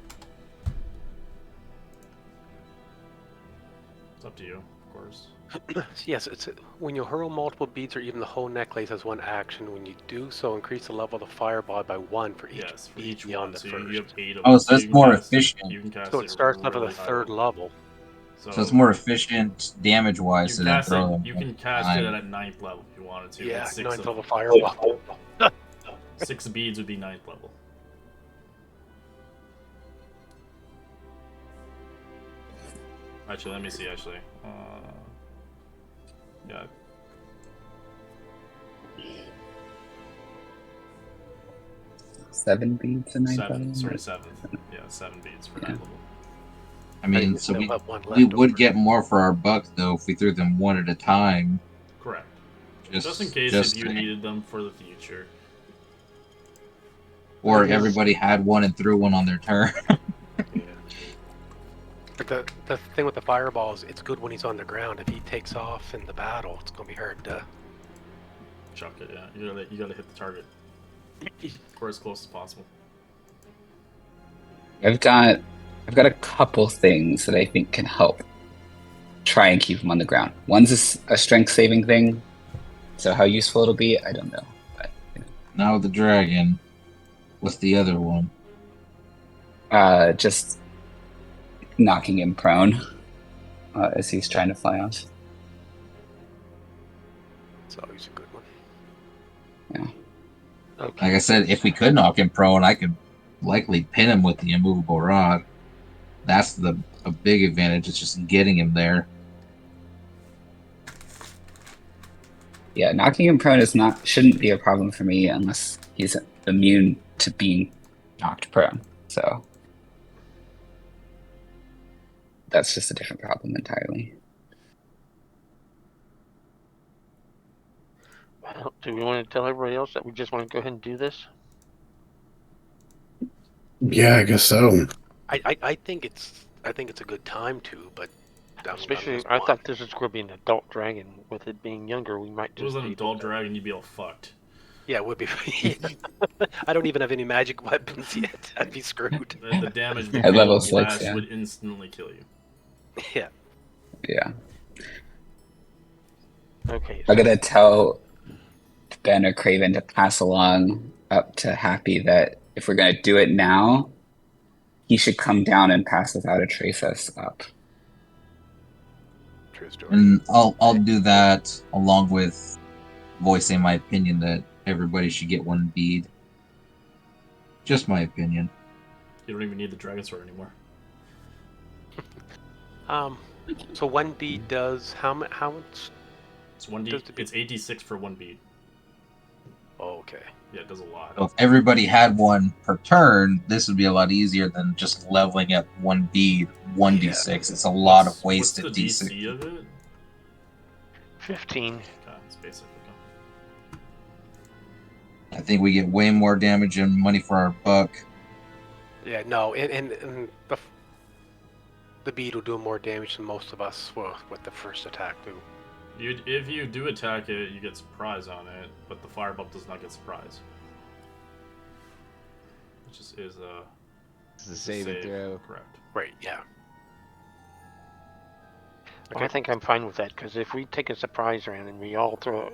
It's up to you. of course. Yes, it's when you hurl multiple beads or even the whole necklace as one action. When you do so, increase the level of the fireball by 1 for each Yes, for bead each beyond one. the So first. you have 8 of Oh, them. so that's you more can cast efficient. You can cast So it starts off at really the high 3rd level. So it's more efficient damage wise You to then cast throw it. them. You can cast it at 9th level if you wanted to. Yeah, It's 6 9th of level them. fireball. 6 beads would be 9th level. Actually, let me see. Actually, yeah. 7 beads a 9th 7. level? Sorry, 7. Yeah, 7 beads for 9th level. I mean, you so still have one we left would over. get more for our buck though if we threw them one at a time. Correct. Just in case if you needed them for the future. Or everybody had one and threw one on their turn. Yeah. But the thing with the fireball is it's good when he's on the ground. If he takes off in the battle, it's gonna be hard to Chuck it, yeah. You gotta hit the target. Or as close as possible. I've got a couple things that I think can help try and keep him on the ground. One's a strength saving thing, so how useful it'll be, I don't know. But Now the dragon. What's the other one? just knocking him prone as he's trying to fly off. It's always a good one. Yeah. Okay. Like I said, if we could knock him prone, I could likely pin him with the immovable rod. That's a big advantage. It's just getting him there. Yeah, knocking him prone shouldn't be a problem for me unless he's immune to being knocked prone. So that's just a different problem entirely. Well, do we want to tell everybody else that we just want to go ahead and do this? Yeah, I guess so. I think it's a good time to, but Especially, I thought this was going to be an adult dragon. With it being younger, we might If it was just an be adult dragon, you'd be all fucked. Yeah, it would be. I don't even have any magic weapons yet. I'd be screwed. The damage At level of 6, blast yeah. would instantly kill you. Yeah. Yeah. okay. I'm gonna tell Ben or Craven to pass along up to Happy that if we're gonna do it now, he should come down and pass without a trace us up. True story. And I'll do that along with voicing my opinion that everybody should get one bead. Just my opinion. You don't even need the dragon sword anymore. So one bead does how much? It's 1d. Does the bead- It's 86 for 1 bead. Oh, okay. Yeah, it does a lot. So if everybody had one per turn, this would be a lot easier than just leveling up one bead, 1d6. It's a lot of wasted What's the d6. DC of it? 15. Okay, it's basic. Okay. I think we get way more damage and money for our buck. Yeah, no, and the bead will do more damage than most of us will with the first attack do. If you do attack it, you get surprise on it, but the fireball does not get surprise. It just is a. It's a saving throw. Correct. Right. Yeah. Well, I think I'm fine with that, because if we take a surprise round and we all throw,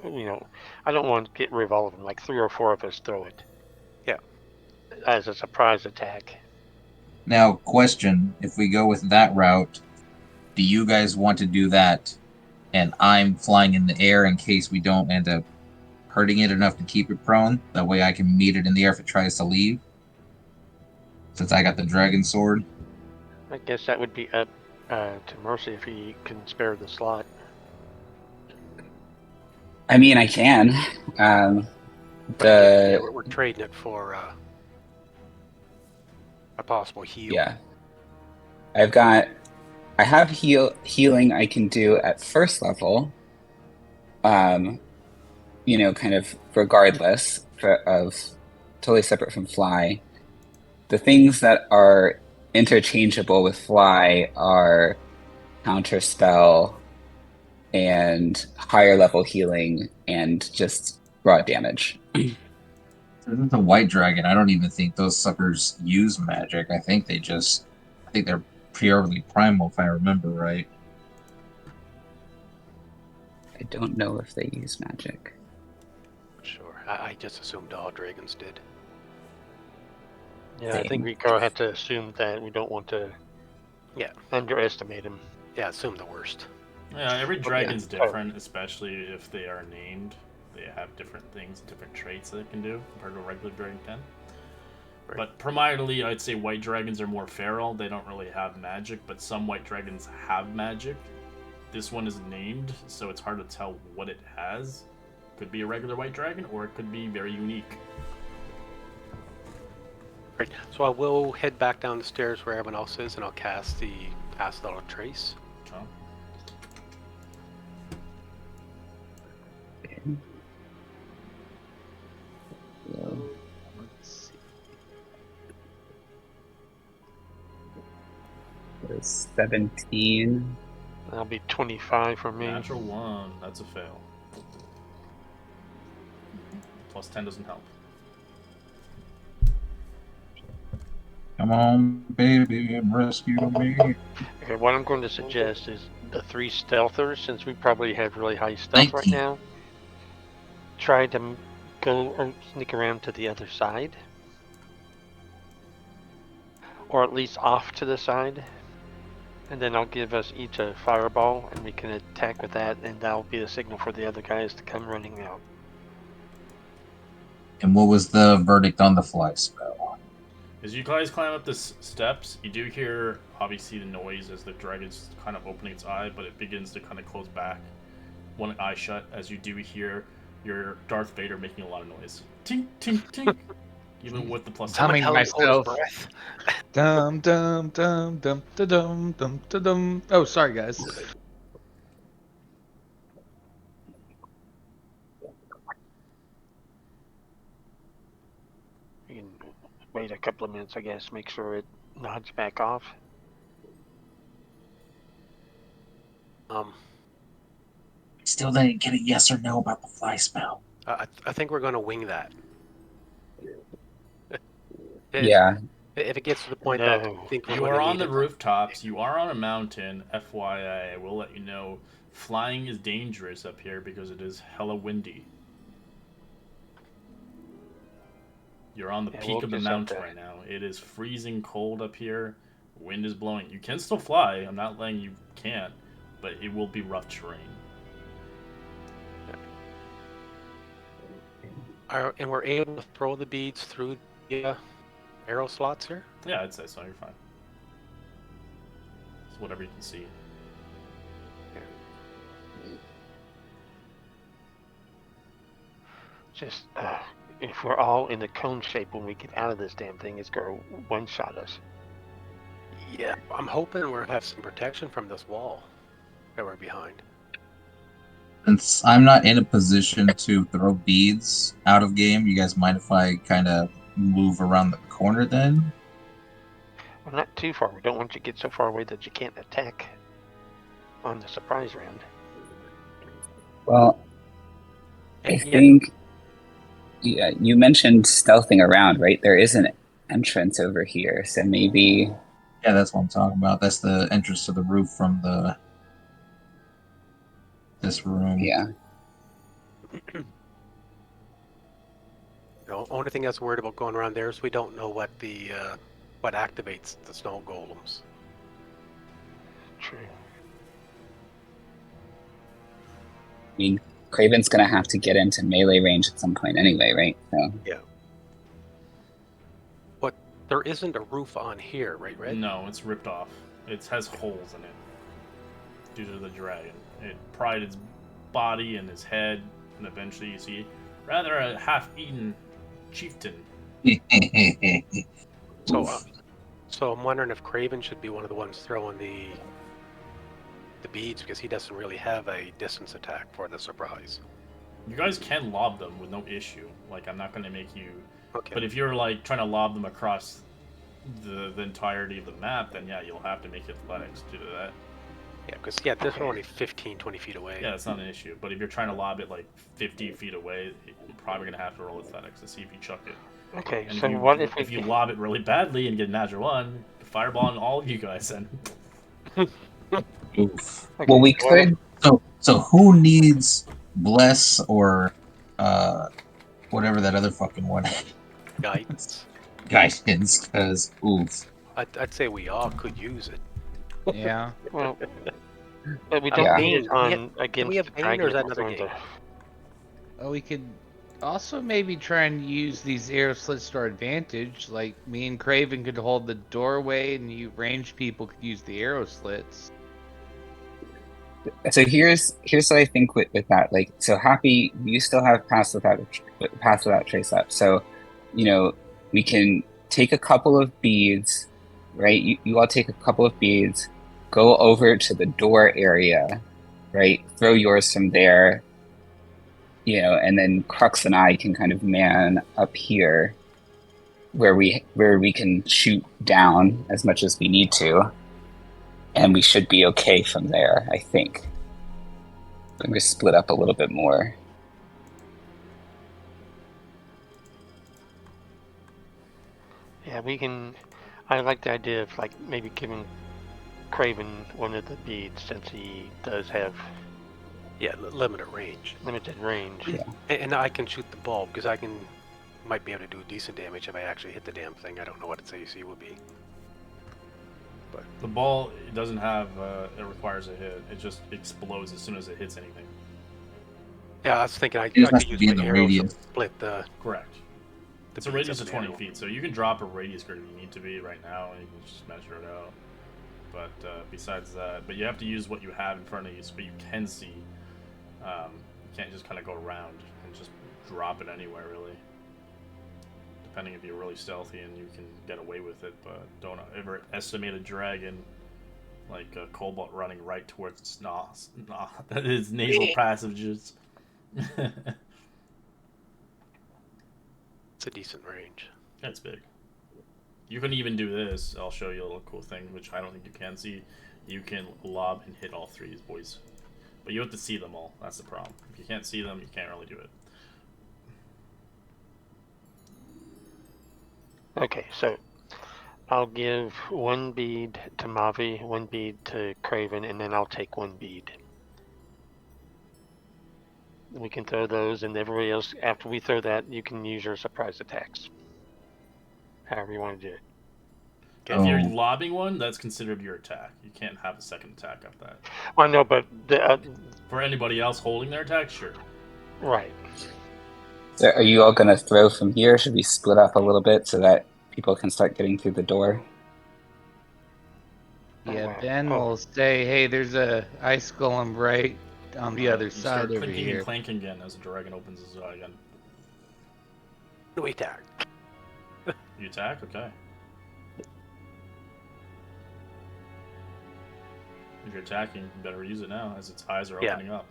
I don't want to get rid of all of them. Like 3 or 4 of us throw it. Yeah. As a surprise attack. Now, question, if we go with that route, do you guys want to do that and I'm flying in the air in case we don't end up hurting it enough to keep it prone? That way I can meet it in the air if it tries to leave. Since I got the dragon sword. I guess that would be up to Mercy if he can spare the slot. I mean, I can. Yeah, we're trading it for a possible heal. Yeah. I have healing I can do at first level. Kind of regardless of totally separate from fly. The things that are interchangeable with fly are counter spell and higher level healing and just raw damage. This is a white dragon. I don't even think those suckers use magic. I think they're purely primal, if I remember right. I don't know if they use magic. Sure. I just assumed all dragons did. Yeah, I think Same. we kind of have to assume that we don't want to Yeah. underestimate him. Yeah, assume the worst. Yeah, every dragon's yeah. different, especially if they are named. They have different things, different traits that they can do compared to a regular dragon can. Right. But primarily, I'd say white dragons are more feral. They don't really have magic, but some white dragons have magic. This one is named, so it's hard to tell what it has. Could be a regular white dragon, or it could be very unique. Great. So I will head back down the stairs where everyone else is, and I'll cast the Pass Without a Trace. So, So, Let's see. it was 17. That'll be 25 for me. natural 1, that's a fail. Plus 10 doesn't help. Come on, baby, and rescue me. Okay, what I'm going to suggest is the 3 stealthers, since we probably have really high stealth Thank right you. now, try to go or sneak around to the other side. Or at least off to the side. And then I'll give us each a fireball, and we can attack with that, and that'll be the signal for the other guys to come running out. And what was the verdict on the fly spell? As you guys climb up the steps, you do hear, obviously, the noise as the dragon's kind of opening its eye, but it begins to kind of close back. One eye shut, as you do hear your Darth Vader making a lot of noise. Tink, tink, tink. Even with the plus Humming Someone tell him to hold his myself. breath. Dum dum dum dum da dum dum da dum. Oh, sorry guys. We can wait a couple of minutes, I guess, make sure it nods back off. Still didn't get a yes or no about the fly spell. I think we're going to wing that. Yeah, If it gets to the point that I No. think we're You gonna are on need the it. rooftops. You are on a mountain. FYI, I will let you know. Flying is dangerous up here because it is hella windy. You're on the Yeah, peak we'll of the just have mountain to- right now. It is freezing cold up here. Wind is blowing. You can still fly. I'm not letting you can't, but it will be rough terrain. And we're able to throw the beads through the arrow slots here? Yeah, I'd say so. You're fine. It's whatever you can see. Just, if we're all in the cone shape when we get out of this damn thing, it's going to one-shot us. Yeah. I'm hoping we'll have some protection from this wall that we're behind. Since I'm not in a position to throw beads out of game, you guys mind if I kind of move around the corner then? Well, not too far. We don't want you to get so far away that you can't attack on the surprise round. well, I Yeah. think yeah, you mentioned stealthing around, right? There is an entrance over here, so maybe Yeah, that's what I'm talking about. That's the entrance to the roof from this room. yeah. The only thing that's worried about going around there is we don't know what what activates the snow golems. True. I mean, Craven's gonna have to get into melee range at some point anyway, right? So But there isn't a roof on here, right, Red? No, it's ripped off. It has holes in it due to the dragon. It pried its body and his head, and eventually you see rather a half-eaten chieftain. So I'm wondering if Craven should be one of the ones throwing the beads because he doesn't really have a distance attack for the surprise. You guys can lob them with no issue. Like, I'm not going to make you... Okay. But if you're, like, trying to lob them across the entirety of the map, then yeah, you'll have to make athletics to do that. Yeah, because this one only 15, 20 feet away. Yeah, it's not an issue. But if you're trying to lob it, like, 50 feet away, you're probably going to have to roll athletics to see if you chuck it. Okay, And so you, what if if you lob it really badly and get a natural one, fireball on all of you guys then. Oof. Okay, well, we what if- could So who needs bless or whatever that other fucking one Guidance. guidance? Because oof. I'd say we all could use it. Yeah. Well, but we don't Yeah. need it Bane. on against we have the Bane, dragon. or is that if we're another throwing game? Oh, we could also maybe try and use these arrow slits to our advantage. Like me and Craven could hold the doorway, and you ranged people could use the arrow slits. So here's what I think with that. Like, so Happy, you still have pass without trace up. So, you know, we can take a couple of beads, right? You all take a couple of beads, go over to the door area, right? Throw yours from there, you know, and then Crux and I can kind of man up here, where we can shoot down as much as we need to, and we should be okay from there, I think. I'm going to split up a little bit more. Yeah, we can. I like the idea of like maybe giving Craven one of the beads since he does have Yeah, limited range. limited range. Yeah. And I can shoot the bulb because might be able to do decent damage if I actually hit the damn thing. I don't know what its AC will be. The ball it doesn't have it requires a hit. It just explodes as soon as it hits anything. Yeah, I was thinking I just has could to use be my in the arrows to radius. split the. Correct. It's a beads radius up of in the 20 arrow. feet, so you can drop a radius grid if you need to be right now, and you can just measure it out. But besides that, but you have to use what you have in front of you, so you can see. You can't just kind of go around and just drop it anywhere, really. Depending if you're really stealthy and you can get away with it, but don't ever estimate a dragon like a Cobalt running right towards its his nasal passages. It's a decent range. That's big. You can even do this. I'll show you a little cool thing, which I don't think you can see. You can lob and hit all three of these boys. But you have to see them all. That's the problem. If you can't see them, you can't really do it. Okay, so I'll give one bead to Mavi, one bead to Craven, and then I'll take one bead. We can throw those, and everybody else, after we throw that, you can use your surprise attacks. However you want to do it. If you're lobbing one, that's considered your attack. You can't have a second attack after that. Well, no, but For anybody else holding their attack, sure. right. So are you all going to throw from here? Should we split up a little bit so that people can start getting through the door? Yeah, Ben will say, "Hey, there's a ice golem right on the other You side start over clinking here." and clanking again as the dragon opens his eye again. No attack. You attack? Okay. If you're attacking, you better use it now, as its eyes are Yeah. opening up.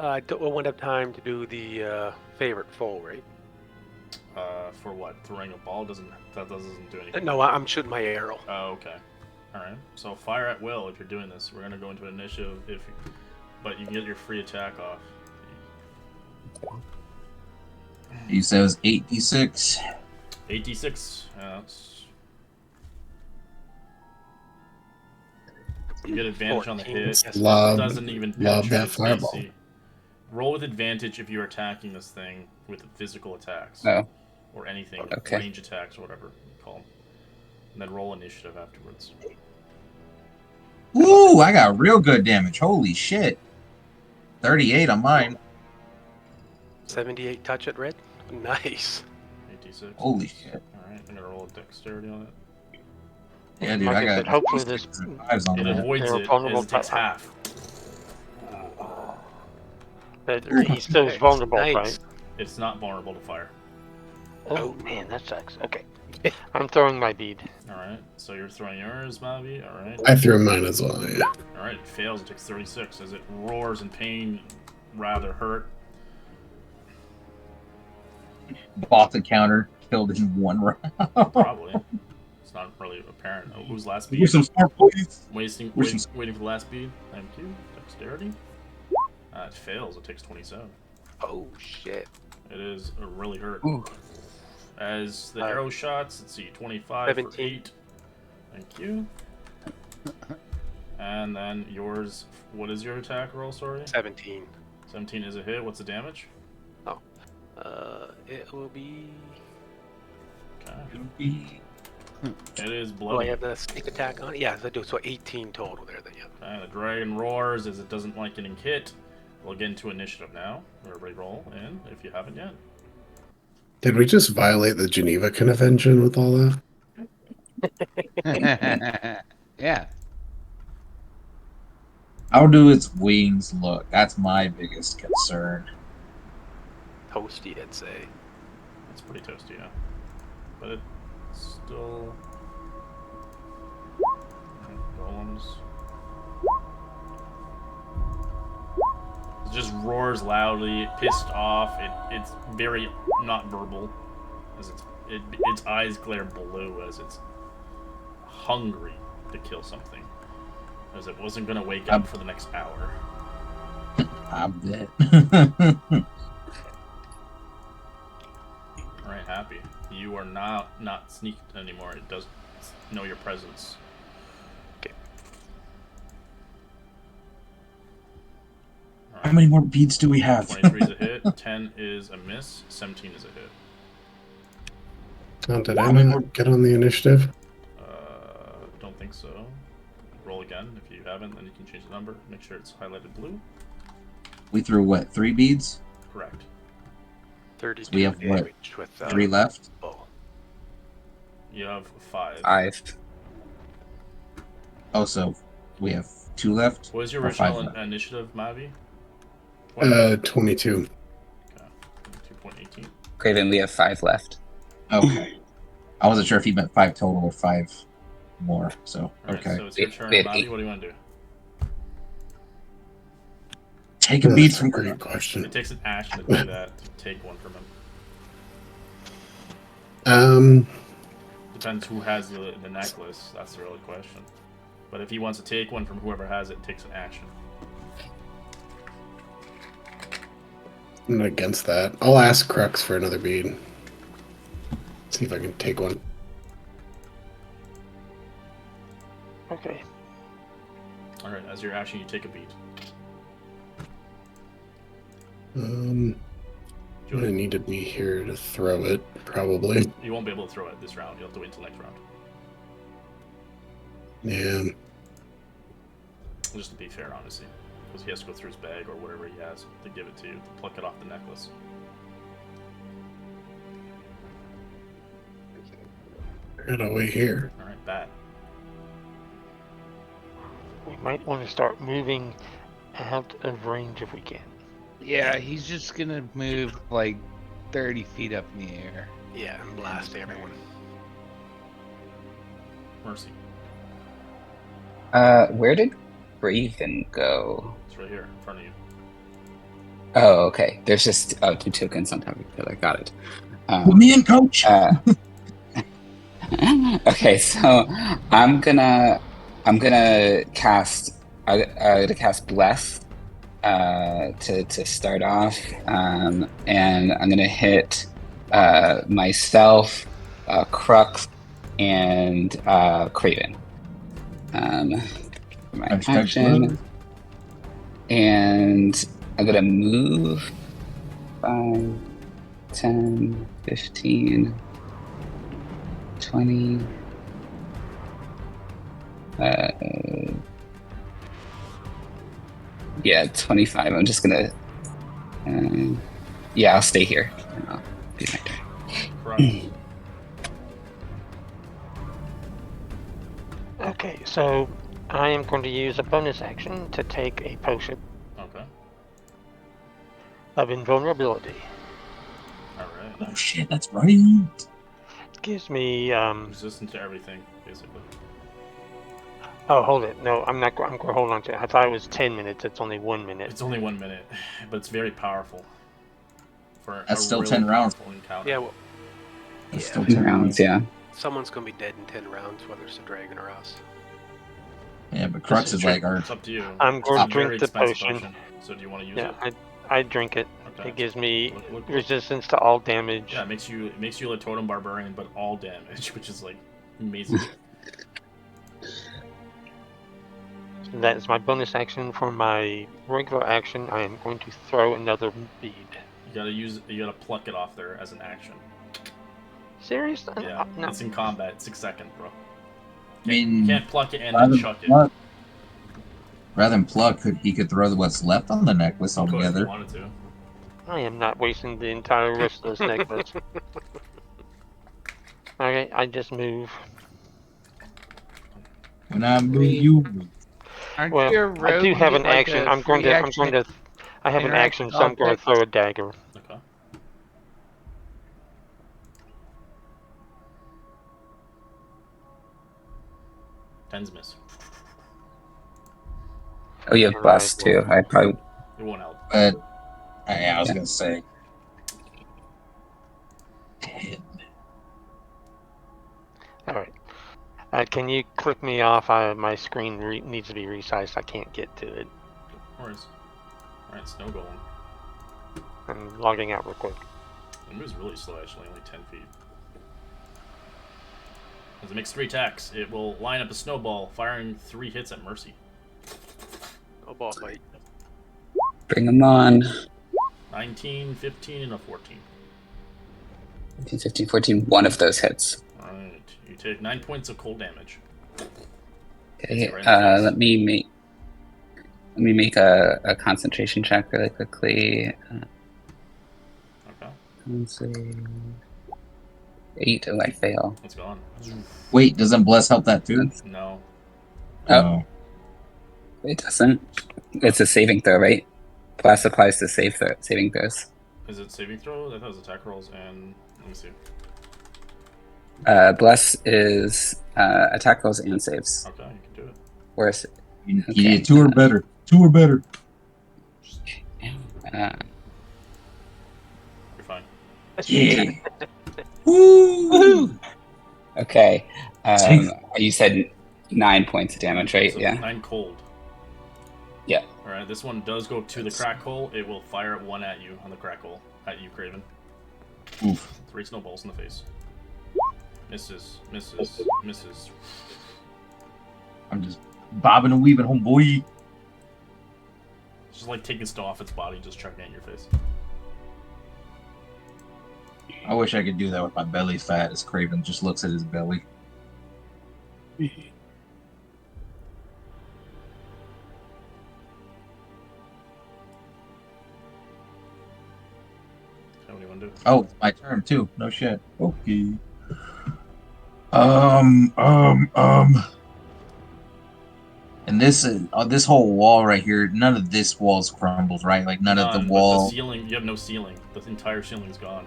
I won't have time to do the favorite foe, right? For what? Throwing a ball doesn't do anything. No, I'm shooting my arrow. Oh, okay. All right. So fire at will if you're doing this. We're gonna go into initiative but you can get your free attack off. You said it was 8d6. 8d6. That's... You get advantage on the 14. hit. Yes. Love, Doesn't even love penetrate that its fireball. AC. Roll with advantage if you're attacking this thing with physical attacks. Oh. Or anything. Okay. Range attacks or whatever you call them. And then roll initiative afterwards. Ooh, I got real good damage. Holy shit. 38 on mine. 78 touch at red. Nice. 86. Holy shit. Alright, I'm gonna roll a dexterity on it. Yeah, dude, Like I I got said, hopefully this 5s on It that. avoids they're it vulnerable as it takes to- half. But he still is vulnerable, Nice. right? It's not vulnerable to fire. Oh man, that sucks. Okay, I'm throwing my bead. Alright, so you're throwing yours, Mavi. Alright. I threw mine as well. Yeah. Alright, it fails. It takes 36 as it roars in pain, rather hurt. Bought the counter, killed in one round. Probably. It's not really apparent. Oh, who's last bead? Here's some smart please. Waiting Where's for the last bead. Thank you. Dexterity. It fails. It takes 27. Oh shit. It is really hurt. Ooh. As the arrow shots, let's see, 25 for 17. 8. Thank you. And then yours, what is your attack roll, sorry? 17. 17 is a hit. What's the damage? It will be. Okay. It is Oh, I bloody. have the sneak attack on it? Yeah, I do. So 18 total there then, yeah. Okay, the dragon roars as it doesn't like getting hit. We'll get into initiative now. Everybody roll in if you haven't yet. Did we just violate the Geneva Convention with all that? Yeah. How do its wings look? That's my biggest concern. Toasty, I'd say. It's pretty toasty, yeah. But it's still... Golems. It just roars loudly, pissed off. It's very not verbal, as its eyes glare blue as it's hungry to kill something, as it wasn't gonna wake up for the next hour. I'm dead. All right, Happy. You are not sneaked anymore. It doesn't know your presence. Okay. All How many more beads do we have? 23 is a hit. 10 is a miss. 17 is a hit. Oh, did I not get on the initiative? Don't think so. Roll again. If you haven't, then you can change the number. Make sure it's highlighted blue. We threw what? 3 beads? Correct. 32 we have what, damage with 3 left? bow. You have 5. 5. Oh, so we have 2 left? What was your Or 5 original left? initiative, Mavi? 22. Okay. 2.18. Craven, we have 5 left. Okay. I wasn't sure if he meant 5 total or 5 more, so, Alright, okay. so it's your turn, We have Mavi. 8. What do you want to do? Take a bead That's a from great It question. takes an action to do that, to take one from him. Depends who has the necklace. That's the real question. But if he wants to take one from whoever has it, it takes an action. I'm not against that. I'll ask Crux for another bead. See if I can take one. Okay. Alright, as your action, you take a beat. I'm gonna need to be here to throw it, probably. You won't be able to throw it this round. You'll have to wait until next round. Yeah. Just to be fair, honestly. Because he has to go through his bag or whatever he has to give it to you, to pluck it off the necklace. Gotta wait here. Alright, bat. We might want to start moving out of range if we can. Yeah, he's just gonna move like 30 feet up in the air. Yeah, and blast everyone. Mercy. Where did Raven go? It's right here, in front of you. Oh, okay. There's just 2 tokens on top of each other. Got it. Put me in, coach! Okay, so I'm gonna cast Bless to start off, and I'm gonna hit myself, Crux, and Craven. My action, and I'm gonna move 5, 10, 15, 20. Yeah, 25. I'm just gonna. Yeah, I'll stay here. And I'll do my turn. Correct. Okay, so I am going to use a bonus action to take a potion Okay. of invulnerability. Alright. Oh shit, that's right! Gives me Resistant to everything, basically. Oh, hold it. No, I'm not. I'm going to hold on to it. I thought it was 10 minutes. It's only 1 minute. It's only 1 minute, but it's very powerful. For That's a still really 10 rounds. powerful encounter. Yeah, well, That's Yeah. still 10 10 rounds, yeah. someone's gonna be dead in 10 rounds, whether it's a dragon or us. Yeah, but Crux is like our. It's up to you. I'm It's going a to very drink the expensive potion. So do you want to use Yeah, it? I drink it. Okay. It gives me Look. resistance to all damage. Yeah, it makes you a totem barbarian, but all damage, which is like amazing. That is my bonus action. For my regular action, I am going to throw another bead. You gotta pluck it off there as an action. Serious? Yeah, No. it's in combat. 6 seconds, bro. I mean, You can't pluck it and rather then than chuck it. pluck, rather than pluck, he could throw what's left on the necklace You could if you altogether. wanted to. I am not wasting the entire rest of this necklace. Okay, I just move. When I move, you move. Aren't Well, you a I rogue? do You have get an like action. a free action I have an interact action, with so I'm going to objects? throw a dagger. Okay. Tens miss. Oh, you have And bust too. I probably It won't help. But I was Yeah. gonna say 10. All right. Can you click me off? My screen needs to be resized. I can't get to it. No worries. Alright, Snow Golem. I'm logging out real quick. It moves really slow, actually, only 10 feet. As it makes 3 attacks, it will line up a snowball, firing 3 hits at Mercy. Oh, ball fight. bring them on. 19, 15, and a 14. 15, 15, 14. One of those hits. Alright, you take 9 points of cold damage. Okay. Right in the face. Let me make a concentration check really quickly. Okay, Let's see. 8. Oh, I fail. it's gone. Wait, doesn't bless help that too? That's- No. Oh. It doesn't. It's a saving throw, right? Blast applies to saving throws. Is it saving throw? I thought it was attack rolls and... Let me see. Bless is attack rolls and saves. Okay, you can do it. Whereas You Okay. need 2 or better. 2 or better. uh, You're fine. Yeah. Woo! okay, Save. you said 9 points of damage, right? So Yeah. 9 cold. Yeah. Alright, this one does go to the crack hole. It will fire at 1 at you on the crack hole. At you, Craven. Oof. 3 snowballs in the face. Misses, misses, misses. I'm just bobbing and weaving, homeboy. It's just like taking snow off its body, just chucking it in your face. I wish I could do that with my belly fat as Craven just looks at his belly. How do you want to do? Oh, it's my turn too. No shit. Okay. And this whole wall right here, none of this wall's crumbles, right? Like none of the But wall. the ceiling, you have no ceiling. The entire ceiling's gone.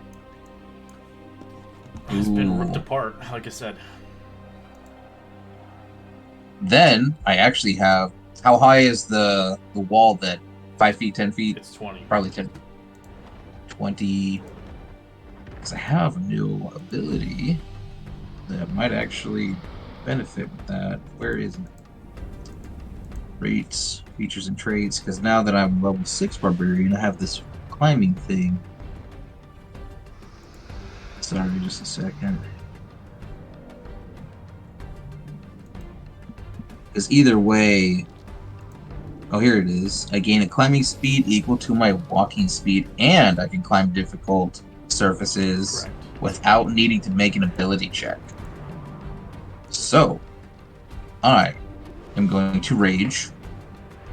It's been ripped Ooh. apart, like I said. Then I actually have. How high is the wall then? 5 feet, 10 feet? It's 20. Probably 10. 20. Because I have a new ability that might actually benefit with that. Where is it? Rates, features, and traits. Because now that I'm level 6 barbarian, I have this climbing thing. Sorry, just a second. Because either way, oh, here it is. I gain a climbing speed equal to my walking speed, and I can climb difficult surfaces Correct. without needing to make an ability check. So, I am going to rage,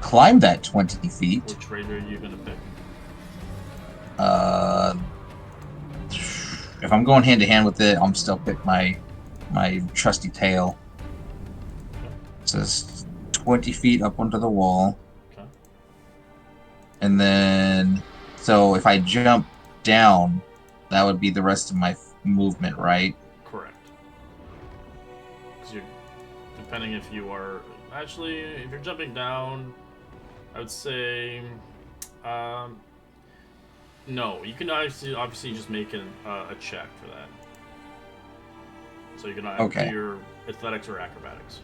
climb that 20 feet. Which raid are you gonna pick? If I'm going hand to hand with it, I'm still pick my trusty tail. So it's 20 feet up onto the wall. Okay. And then, so if I jump down, that would be the rest of my movement, right? Correct. Because you're depending if you are actually if you're jumping down, I would say, no. You can obviously just make a check for that. So you can either Okay. do your athletics or acrobatics.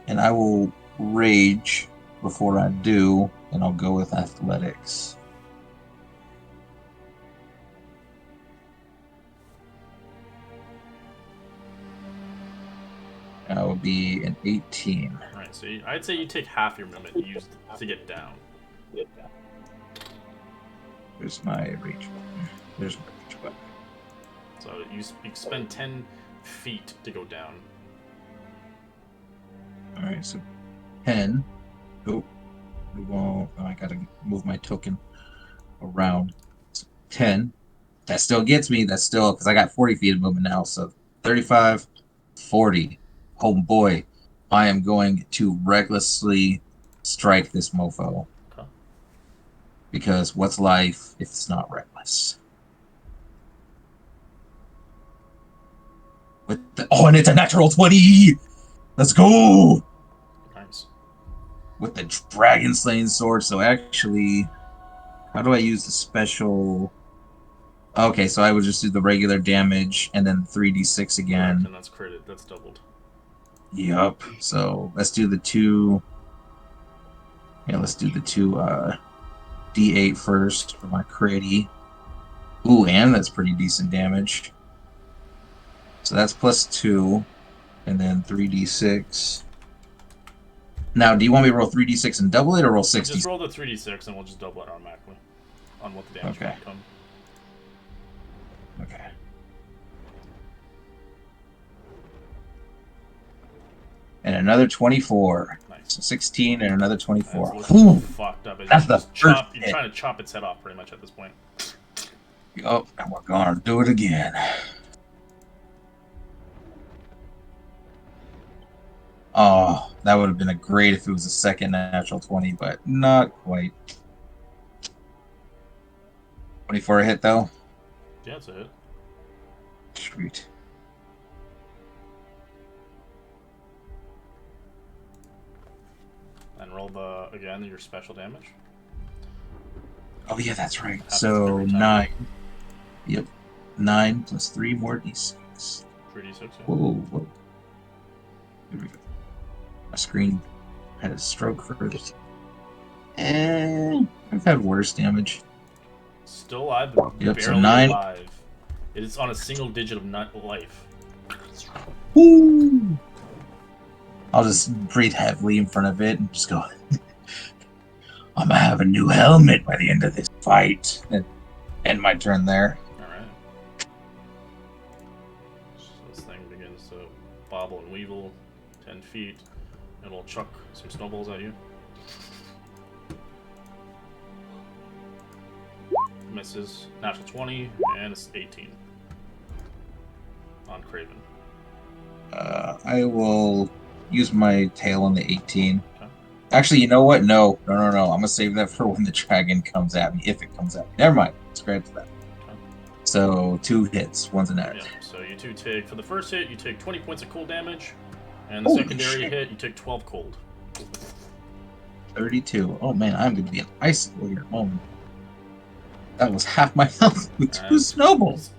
And I will rage before I do, and I'll go with athletics. That would be an 18. Alright, so I'd say you take half your movement used to get down. There's my reach. There's my reach button. So you spend 10 feet to go down. Alright, so 10. Oh, well, I gotta move my token around. So 10. That still gets me. That's still, because I got 40 feet of movement now. So 35, 40. Oh boy. I am going to recklessly strike this mofo. Okay. Because what's life if it's not reckless? And it's a natural 20! Let's go! Nice. With the dragon slaying sword. So actually, how do I use the special? Okay, so I would just do the regular damage and then 3d6 again. And that's critted. That's doubled. Yup. So let's do the two. Yeah, let's do the two d8 first for my critty. Ooh, and that's pretty decent damage. So that's +2, and then 3d6. Now, do you want me to roll 3d6 and double it, or roll 60? Just roll the 3d6 and we'll just double it automatically on what the damage might come. Okay. And another 24. Nice. So 16 and another 24. That's Whew. fucked up. That's the first You're hit. trying to chop its head off pretty much at this point. Oh, and we're gonna do it again. Oh, that would have been a great if it was a second natural 20, but not quite. 24 a hit, though? Yeah, that's a hit. Sweet. And roll again your special damage. Oh, yeah, that's right. Happens So, every time. 9. Yep. 9 plus 3 more d6. 3d6, yeah. Whoa, whoa. Here we go. My screen had a stroke first. And I've had worse damage. Still alive, but Yep, so barely 9. alive. It is on a single digit of life. Woo! I'll just breathe heavily in front of it and just go, I'm gonna have a new helmet by the end of this fight. And end my turn there. Alright. So this thing begins to bobble and weevil 10 feet, and it'll chuck some snowballs at you. Misses. Natural 20, and it's 18. On Craven. I will use my tail on the 18. Okay. Actually, you know what? No. I'm gonna save that for when the dragon comes at me, if it comes at me. Never mind. Scratch that. Okay. So 2 hits, one's an edge. Yeah, so you two take, for the first hit, you take 20 points of cold damage, and the Holy secondary shit. hit, you take 12 cold. 32. Oh man, I'm gonna be an icicle here. Oh, that was half my health with 2 And- snowballs.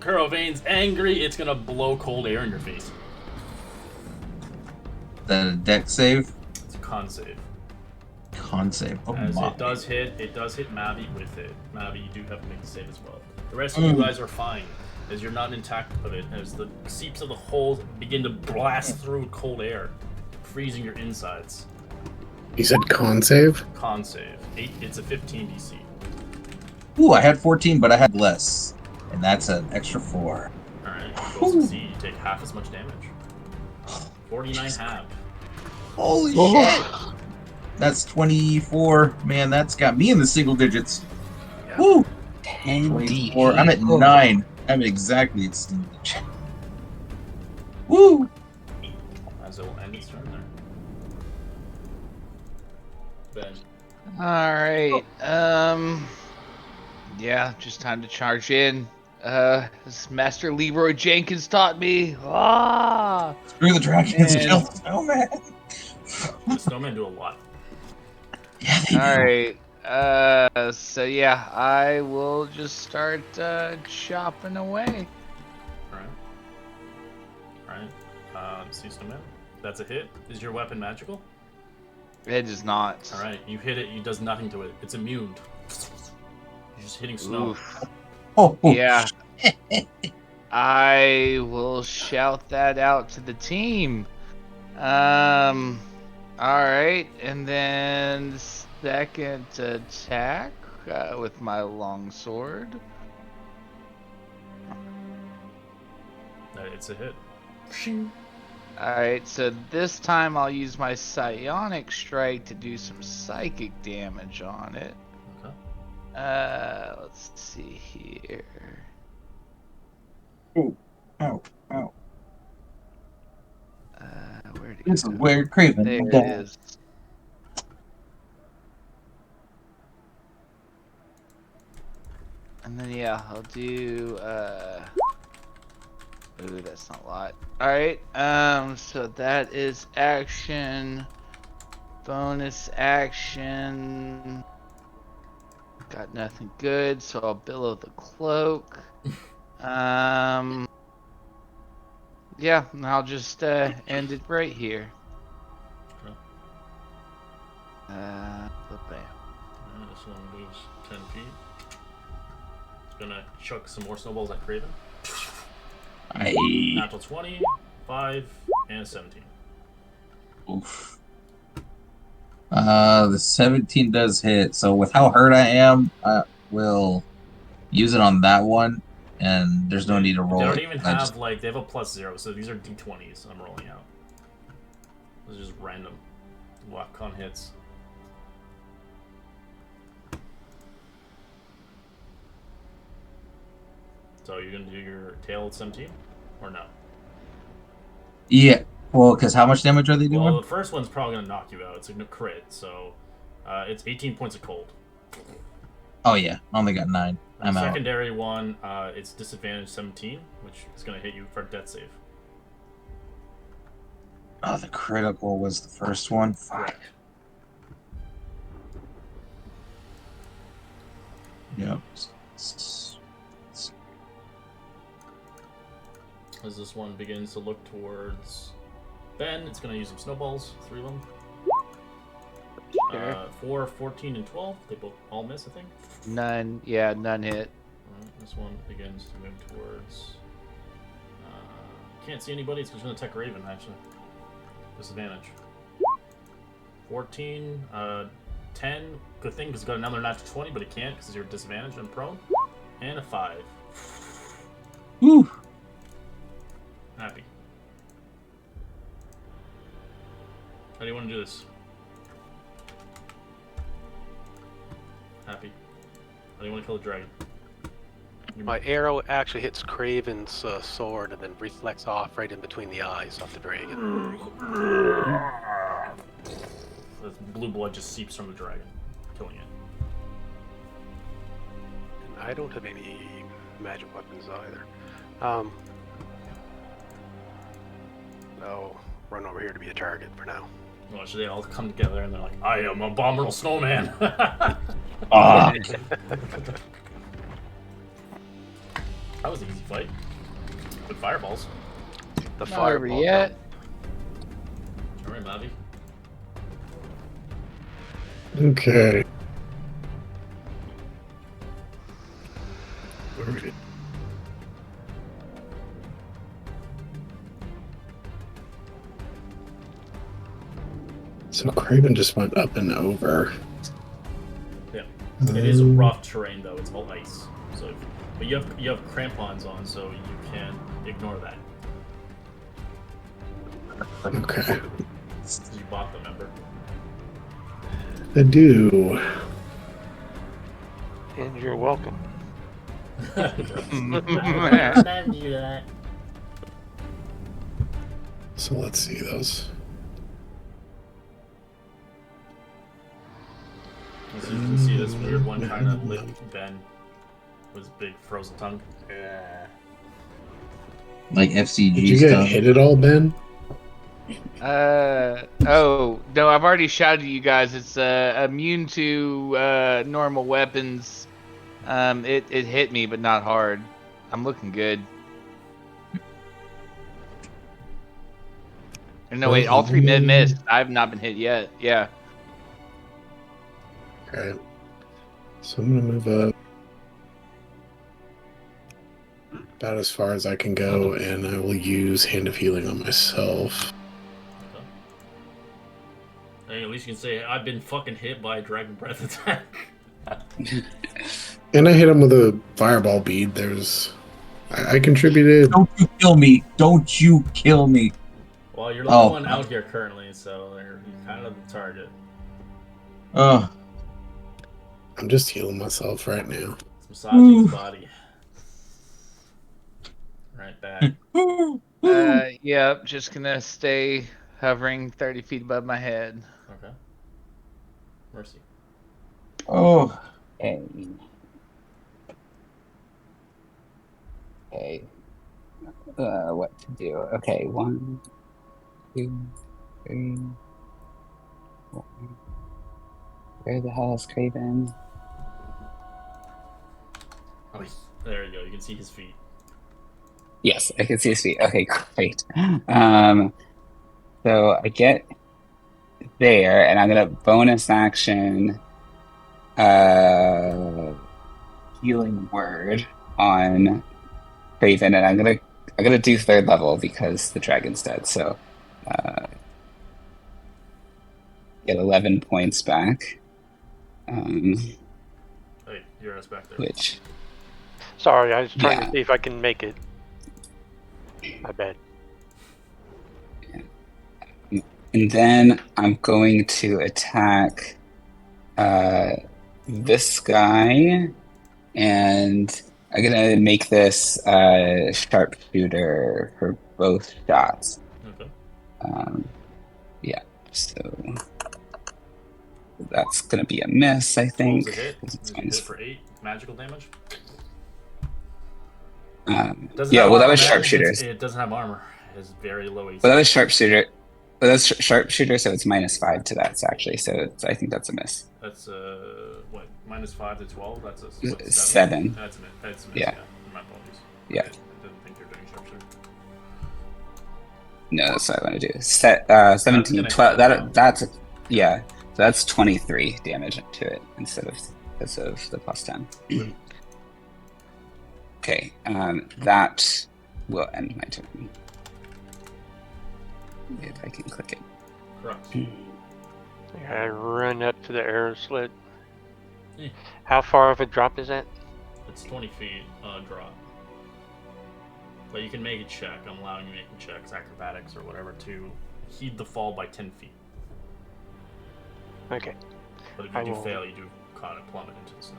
Curlvane's angry, it's gonna blow cold air in your face. Is that a deck save? It's a con save. Con save. Oh As my. it does hit Mavi with it. Mavi, you do have to make a save as well. The rest of you guys are fine, as you're not intact of it, as the seeps of the holes begin to blast through cold air, freezing your insides. He said con save? Con save. It's a 15 DC. Ooh, I had 14, but I had less. And that's an extra 4. Alright, you both succeed. You take half as much damage. 49 half. Holy shit! That's 24. Man, that's got me in the single digits. Woo! 10 24. I'm at 9. I'm exactly at single digits. Woo! As it will end its turn there. Ben. Alright, yeah, just time to charge in. As Master Leroy Jenkins taught me. Ah! Screw the dragons, Man. kill the snowman. The snowmen do a lot. Yeah, they do. Alright, so yeah, I will just start chopping away. Alright. See snowman. That's a hit. Is your weapon magical? It is not. Alright, you hit it, it does nothing to it. It's immune. You're just hitting snow. Oof. Oh, Yeah. I will shout that out to the team. All right, and then second attack with my longsword. It's a hit. Alright, so this time I'll use my psionic strike to do some psychic damage on it. Okay. Let's see here. Ow, ow. Where'd it This is go? where Craven There it died. is. And then yeah, I'll do ooh, that's not a lot. Alright, so that is action. Bonus action. Got nothing good, so I'll billow the cloak. Yeah, and I'll just end it right here. Okay. Bam. This one moves 10 feet. It's gonna chuck some more snowballs at Craven. Natural 20, 5, and 17. Oof. The 17 does hit. So with how hurt I am, I will use it on that one, and there's no need to roll They don't it. even I have just- like they have a +0, so these are d20s. I'm rolling out. This is just random. Lock con hits. So you're gonna do your tail at 17, or no? Yeah. Well, because how much damage are they doing? Well, the first one's probably gonna knock you out. It's a crit, so it's 18 points of cold. Oh yeah, I only got 9. I'm The out. secondary one, it's disadvantage 17, which is gonna hit you for a death save. Oh, the critical was the first one. Fuck. Correct. Yep. As this one begins to look towards Ben, it's going to use some snowballs, 3 of them. Sure. 4, 14, and 12. They both all miss, I think. None hit. Alright, this one begins to move towards... can't see anybody, it's just going to attack Raven, actually. Disadvantage. 14, 10. Good thing, because it's got another natural 20, but it can't, because you're disadvantaged and prone. And a 5. Whew. Happy. How do you want to do this? Happy. How do you want to kill the dragon? My arrow actually hits Craven's sword and then reflects off right in between the eyes of the dragon. The blue blood just seeps from the dragon, killing it. And I don't have any magic weapons either. I'll run over here to be a target for now. Watch, they all come together and they're like, I am Abominable Snowman! Ah. That was an easy fight. Good fireballs. The Not over fireball. yet. Alright, Mavi. Okay. Alright. So Craven just went up and over. Yeah. It is rough terrain though, it's all ice. So but you have crampons on, so you can ignore that. Okay. You bought them, remember? I do. And you're welcome. So let's see those. As you can see, this weird one trying to lick Ben with his big frozen tongue. Like FCG Did you get stuff. hit at all, Ben? Oh no, I've already shouted at you guys. It's immune to normal weapons. It hit me, but not hard. I'm looking good. No, wait, all 3 missed. I have not been hit yet. Yeah. Okay. So I'm gonna move up about as far as I can go, and I will use Hand of Healing on myself. Okay. Hey, at least you can say I've been fucking hit by a dragon breath attack. And I hit him with a fireball bead. I contributed. Don't you kill me! Don't you kill me! Well, you're the only one out here currently, so you're kind of the target. Oh, I'm just healing myself right now. It's massaging his body. Right back. Yep, just gonna stay hovering 30 feet above my head. Okay. Mercy. oh. Okay. Okay. What to do? Okay, 1, 2, 3, 4. Where the hell is Craven? Oh, there you go. You can see his feet. Yes, I can see his feet. Okay, great. So I get there, and I'm gonna bonus action healing word on Craven, and I'm gonna do 3rd level because the dragon's dead. So get 11 points back. Hey, you're us back there. Which Sorry, I was trying Yeah. to see if I can make it. My bad. And then I'm going to attack this guy, and I'm gonna make this sharpshooter for both shots. Okay. Yeah, so that's gonna be a miss, I What think. was a hit? It's Did you hit minus- for 8 magical damage? yeah, have well, that armor, was man. sharpshooters. It doesn't have armor. It has very low AC. Well, that was sharpshooter. Well, that's sharpshooter, so it's -5 to that, actually. So I think that's a miss. That's what, -5 to 12? That's a what, 7. That's a miss. That's a miss. Yeah. My apologies. Yeah. I didn't think you were doing sharpshooter. No, that's what I want to do. 17, gonna 12. hit. That's a, yeah. So that's 23 damage to it instead of because of the +10. Okay, that will end my turn. If I can click it. Correct. I run up to the arrow slit. Yeah. How far of a drop is that? It's 20 feet drop. But you can make a check. I'm allowing you making checks, acrobatics or whatever, to heed the fall by 10 feet. Okay. But if you I do will- fail, you do kind of plummet into the snow.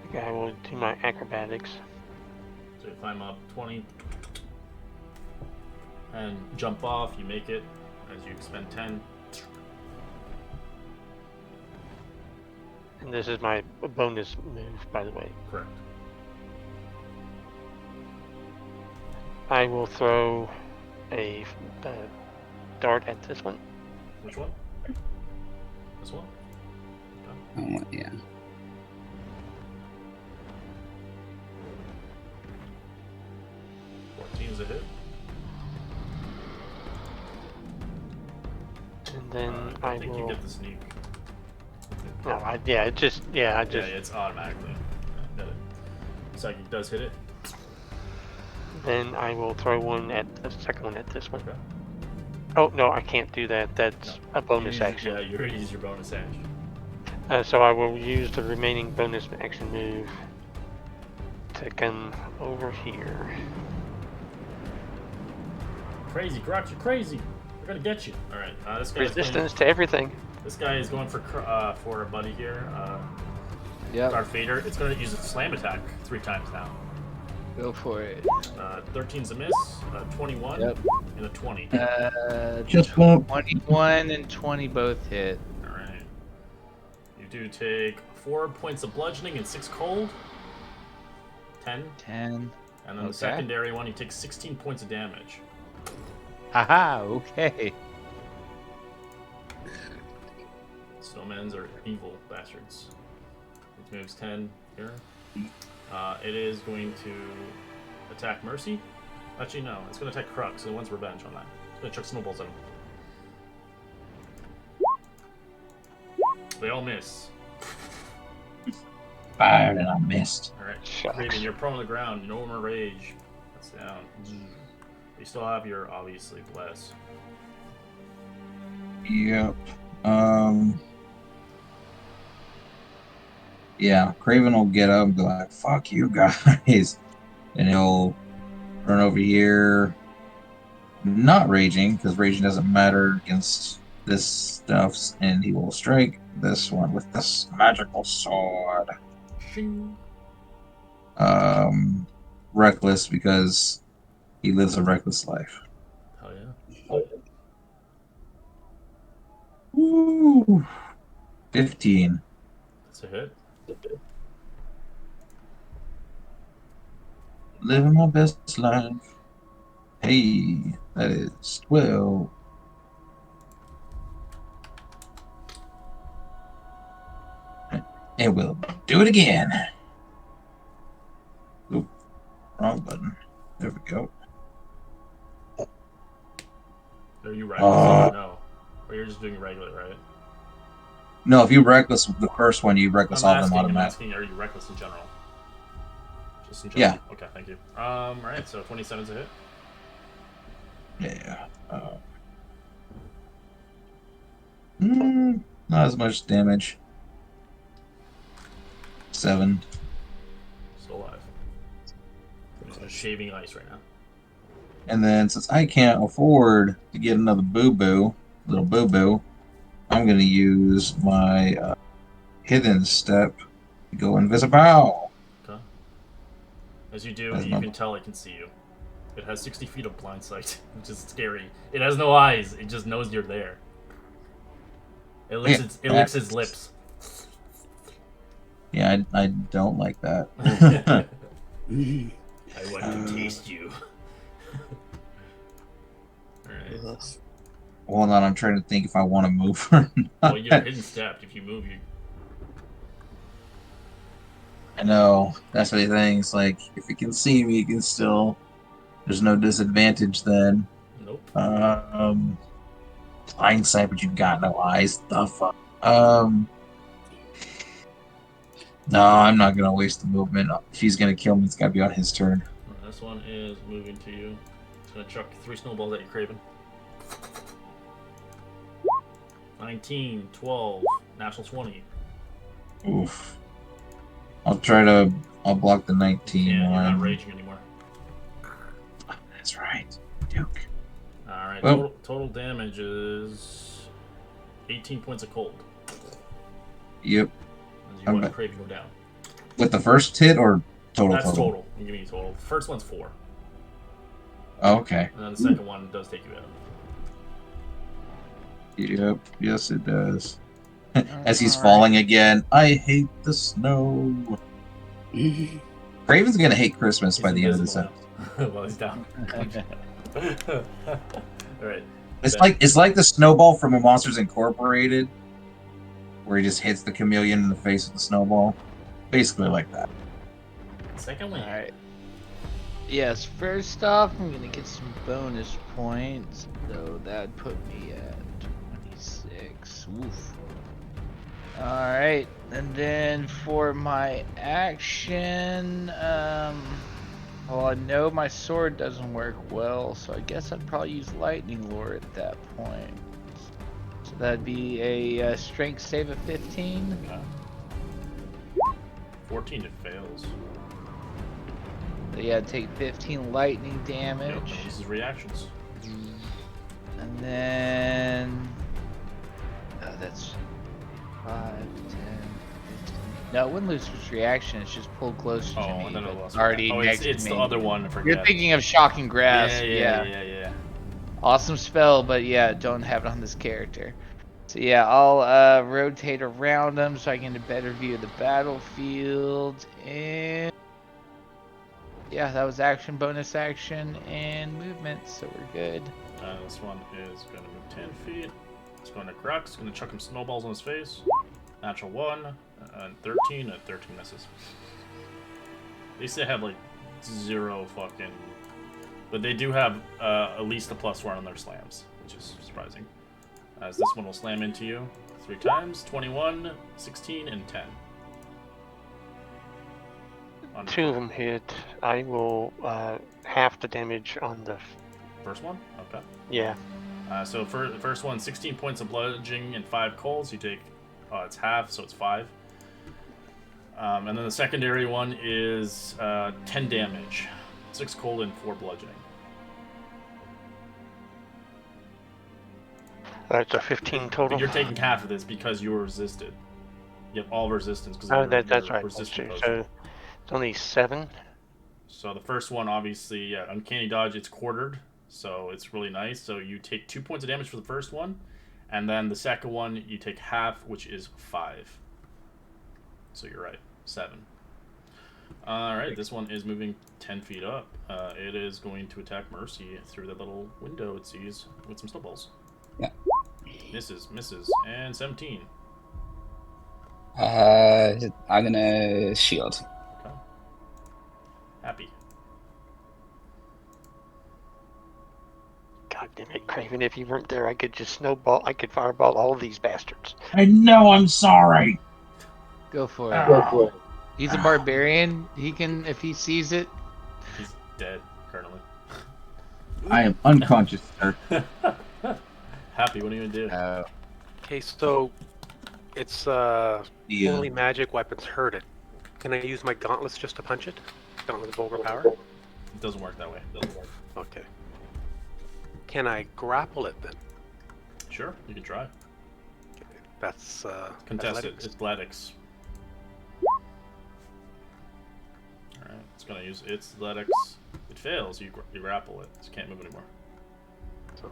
Okay, I will do my acrobatics. So you climb up 20 and jump off. You make it as you expend 10. And this is my bonus move, by the way. Correct. I will throw a dart at this one. Which one? This one? Yeah. 14 is a hit. And then I think you will. get the sneak. No, I just. Yeah, it's automatically. Yeah, got it. Psychic does hit it. Then I will throw one at the second one at this one. Okay. Oh no, I can't do that. That's a bonus action. Yeah, you already used your bonus action. So I will use the remaining bonus action move to come over here. Crazy, Grox, you're crazy. We're gonna get you. All right, this guy. Resistance to everything. This guy is going for a buddy here. Yep, Darth Vader. It's gonna use a slam attack 3 times now. go for it. 13's a miss. 21 Yep. and a 20. Just won't. 21 and 20 both hit. All right. You do take 4 points of bludgeoning and 6 cold. 10. 10. And then Okay. the secondary one, you take 16 points of damage. Haha, okay. Snowmans are evil bastards. It moves 10 here. It is going to attack Mercy. Actually, no. It's going to attack Crux, so it wants revenge on that. It's going to chuck snowballs at him. They all miss. Fired and I missed. Alright. Shucks. Raven, you're prone on the ground. No more rage. That's down. You still have your, obviously, bless. Yep. Yeah, Craven will get up and be like, "Fuck you guys," and he'll run over here. Not raging, because raging doesn't matter against this stuff, and he will strike this one with this magical sword. Shing. Reckless because he lives a reckless life. Hell yeah. Woo! 15. That's a hit. Living my best life. Hey, that is 12. And we'll do it again. Oop, wrong button. There we go. Are you reckless or no? Or you're just doing regular, right? No, if you reckless the first one, you reckless all them I'm automatically. asking, are you reckless in general? Just in general? Yeah. Okay, thank you. Alright, so 27's a hit. Yeah. Not as much damage. 7. Still alive. He's just shaving ice right now. And then since I can't afford to get another little boo-boo, I'm going to use my hidden step to go invisible. Okay. As you do, That's you my- can tell it can see you. It has 60 feet of blind sight, which is scary. It has no eyes, it just knows you're there. It licks its lips. Yeah, I don't like that. I want to taste you. Alright. Hold on, I'm trying to think if I want to move or not. Well, you're hidden stepped. If you move, you. I know. That's what he thinks. Like, if he can see me, he can still. There's no disadvantage then. Nope. Blind sight, but you've got no eyes. The fuck. No, I'm not gonna waste the movement. If he's gonna kill me, it's gotta be on his turn. This one is moving to you. It's gonna chuck 3 snowballs at you, Craven. 19, 12, natural 20. Oof. I'll block the 19 Yeah, you're one. not raging anymore. That's right. Duke. Alright, Well- total damage is 18 points of cold. Yep. As you watch Okay. Craven go down. With the first hit or total? That's total. I'm giving you total. The first one's 4. Oh, okay. And then the second one does take you out. Yep. Yes, it does. As he's falling again. I hate the snow. Craven's gonna hate Christmas by the end of this episode. Well, he's down. Alright. It's like the snowball from Monsters Incorporated, where he just hits the chameleon in the face with the snowball. Basically like that. Second one. Alright. Yes, first off, I'm gonna get some bonus points. So that'd put me at 26. Oof. Alright, and then for my action, well, I know my sword doesn't work well, so I guess I'd probably use Lightning Lure at that point. So that'd be a strength save of 15. Okay. 14, it fails. So yeah, take 15 lightning Yep, damage. this is reactions. And then... Oh, that's 5, 10, 15... No, it wouldn't lose its reaction, it's just pulled closer to Oh, me. and then but it lost. already Oh, next it's to the me. other one. I forget. You're thinking of Shocking Grasp, Yeah. Awesome spell, but yeah, don't have it on this character. So yeah, I'll rotate around them so I can get a better view of the battlefield. And yeah, that was action, bonus action, and movement, so we're good. This one is going to move 10 feet. It's going to Crux. It's going to chuck him snowballs on his face. Natural 1, and 13, and 13 misses. At least they have like 0 fucking... But they do have at least a +1 on their slams, which is surprising. As this one will slam into you 3 times. 21, 16, and 10. 2 of them hit. I will half the damage on the First one? Okay. yeah. So for the first one, 16 points of bludgeoning and 5 coals. You take, it's half, so it's 5. And then the secondary one is 10 damage, 6 cold and 4 bludgeoning. That's a 15 total. You're taking half of this because you were resisted. You have all resistance because Oh, that's right. That's resistant true. potion. So it's only 7. So the first one, obviously, Uncanny Dodge, it's quartered, so it's really nice. So you take 2 points of damage for the first one, and then the second one, you take half, which is 5. So you're right, 7. Alright, this one is moving 10 feet up. It is going to attack Mercy through the little window it sees with some snowballs. Yeah. Misses, and 17. I'm gonna shield. Okay. Happy. God damn it, Craven! If you weren't there, I could just I could fireball all of these bastards. I know, I'm sorry. Go for it. He's a barbarian. He can, if he sees it. He's dead, currently. I am unconscious, sir. Happy, what are you gonna do? Okay, so it's only magic weapons hurt it. Can I use my gauntlets just to punch it? Gauntlet of Vulgar Power? It doesn't work that way. Okay. Can I grapple it then? Sure, you can try. That's Contested. athletics. Athletics. Alright, it's gonna use its athletics. It fails, you grapple it. It can't move anymore. So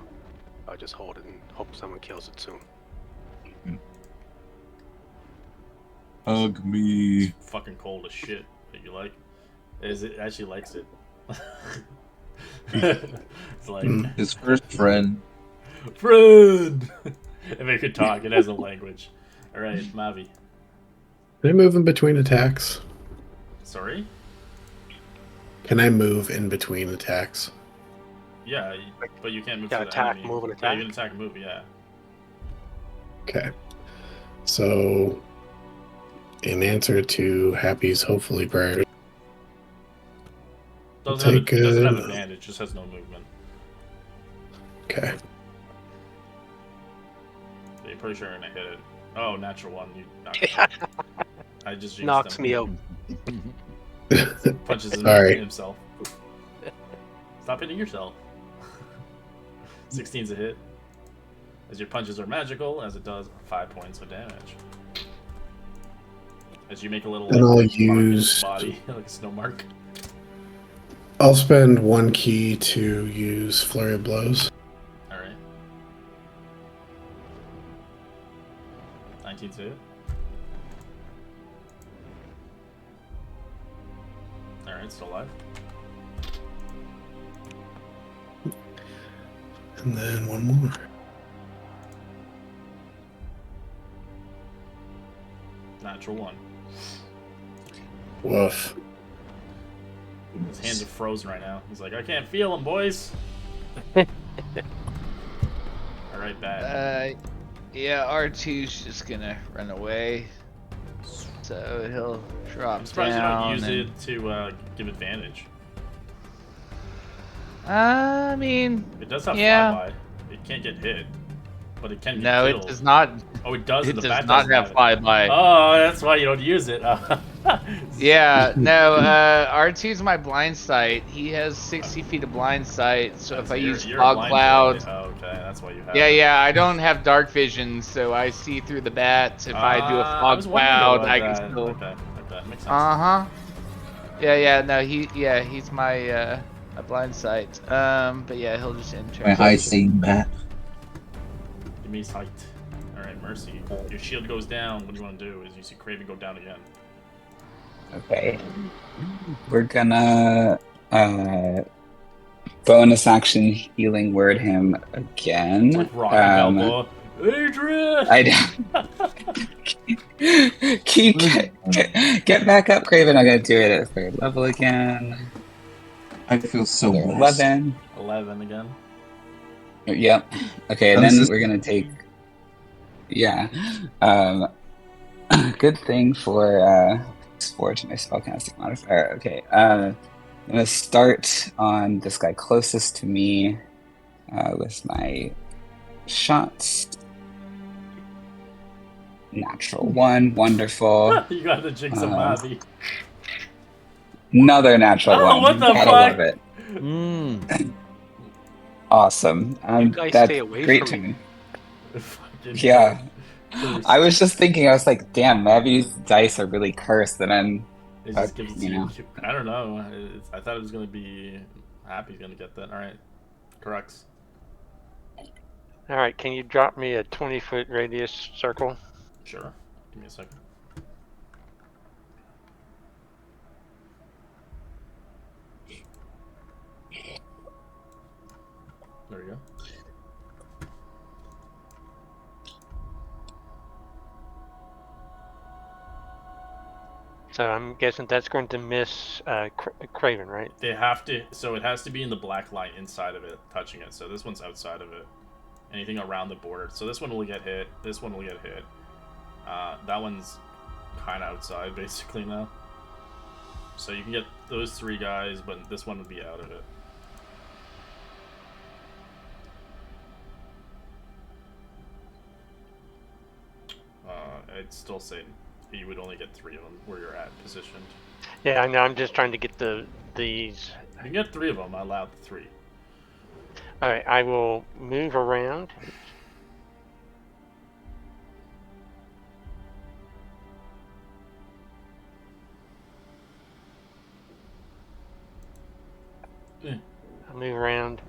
I'll just hold it and hope someone kills it soon. Hug me. It's fucking cold as shit that you like. It actually likes it. It's like His first friend. friend. If it could talk, it has a language. Alright, Mavi. Can I move in between attacks? Sorry? Can I move in between attacks? Yeah, but you can't move Yeah, to the attack, enemy. move, and Yeah, attack. you can attack and move, yeah. Okay. So, in answer to Happy's hopefully prayer, It doesn't have Take advantage, just has no movement. okay. But you're pretty sure you're gonna hit it. Oh, natural one. You knocked it out. I just jinxed Knocks him. me out. Punches Sorry. himself. Stop hitting yourself. 16's a hit. As your punches are magical, as it does 5 points of damage. As you make a little And I'll mark in his use- body, like a snow mark. I'll spend 1 key to use Flurry of Blows. Alright. 19's a hit. Alright, still alive. And then 1 more. Natural one. Woof. His hands are frozen right now. He's like, I can't feel them, boys. Alright, bad. Yeah, R2's just gonna run away. So he'll drop I'm surprised down. you don't use it to give advantage. I mean, It does have Yeah. flyby. It can't get hit, but it can get no, killed. it does not. Oh, it does. It in the does bat not doesn't have it. flyby. Oh, that's why you don't use it. Yeah, no, R2's my blind sight. He has 60 feet of blind sight, so if I use you're fog blind cloud. to it. Oh, okay, that's why you have Yeah, it. yeah, I don't have dark vision, so I see through the bats. If I do a I fog was wondering cloud, about I can that. still. Okay, makes sense. Uh-huh. Yeah, no, he's my my blind sight. But yeah, he'll just enter. My high seeing bat. Give me his height. Alright, Mercy. Your shield goes down. What you want to do is you see Craven go down again. Okay. We're gonna bonus action healing word him again. It's like Rocky Balboa. Adrian! Get back up, Craven. I'm gonna do it at 3rd level again. I feel so Third blessed. 11. 11 again. Yep. Okay, and This then is- we're gonna take. Yeah. Good thing for Forge my spellcasting modifier. Okay. I'm gonna start on this guy closest to me with my shots. Natural 1, wonderful. You got the jinx of Mavi. Another natural Oh, 1. what the Gotta fuck? love it. Mm. Awesome. You guys That's stay away great from to me. me. Fucking Yeah. cursed. I was just thinking, I was like, damn, Mavi's dice are really cursed, and then It just gives it to you you. know. I don't know. I thought it was gonna be Happy's gonna get that. All right, corrects. All right, can you drop me a 20-foot radius circle? Sure. Give me a second. There you go. So I'm guessing that's going to miss Craven, right? They have to. So it has to be in the black light inside of it, touching it. So this one's outside of it. Anything around the border. So this one will get hit. This one will get hit. That one's kind of outside, basically, now. So you can get those 3 guys, but this one would be out of it. I'd still say you would only get 3 of them where you're at positioned. Yeah, I know. I'm just trying to get these. You can get 3 of them. I allowed 3. All right, I will move around. Yeah. I'll move around,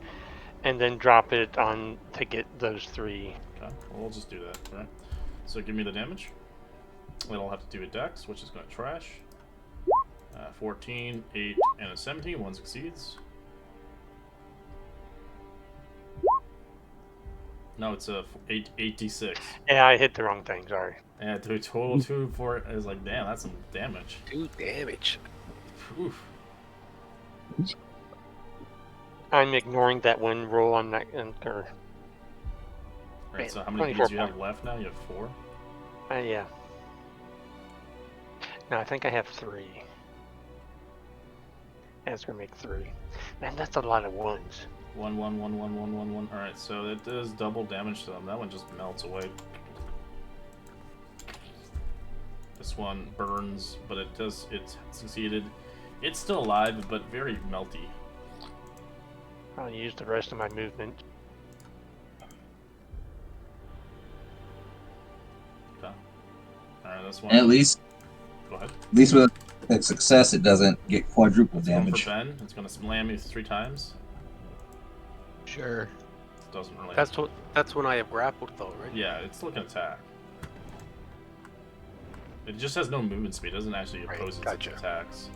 and then drop it on to get those 3. Okay, well, we'll just do that, right? So give me the damage. It'll have to do a dex, which is going to trash. 14, 8, and a 17. 1 succeeds. No, it's a 86. Yeah, I hit the wrong thing. Sorry. Yeah, dude, total 2 for it. I was like, damn, that's some damage. 2 damage. Oof. I'm ignoring that one roll on that. Or, Alright, so how many 24 beads do you have left now? You have 4? yeah. No, I think I have 3. That's gonna make 3. Man, that's a lot of 1s. 1, 1, 1, 1, 1, 1, 1. Alright, so it does double damage to them. That one just melts away. This one burns, but it succeeded. It's still alive, but very melty. I'll use the rest of my movement. Okay. Alright, this one. At least Go ahead. with a success, it doesn't get quadruple It's going damage. for Ben. It's going to slam you 3 times. Sure. Doesn't really. That's when I have grappled though, right? Yeah, it's still gonna attack. It just has no movement speed. It doesn't actually Right, oppose its gotcha. attacks.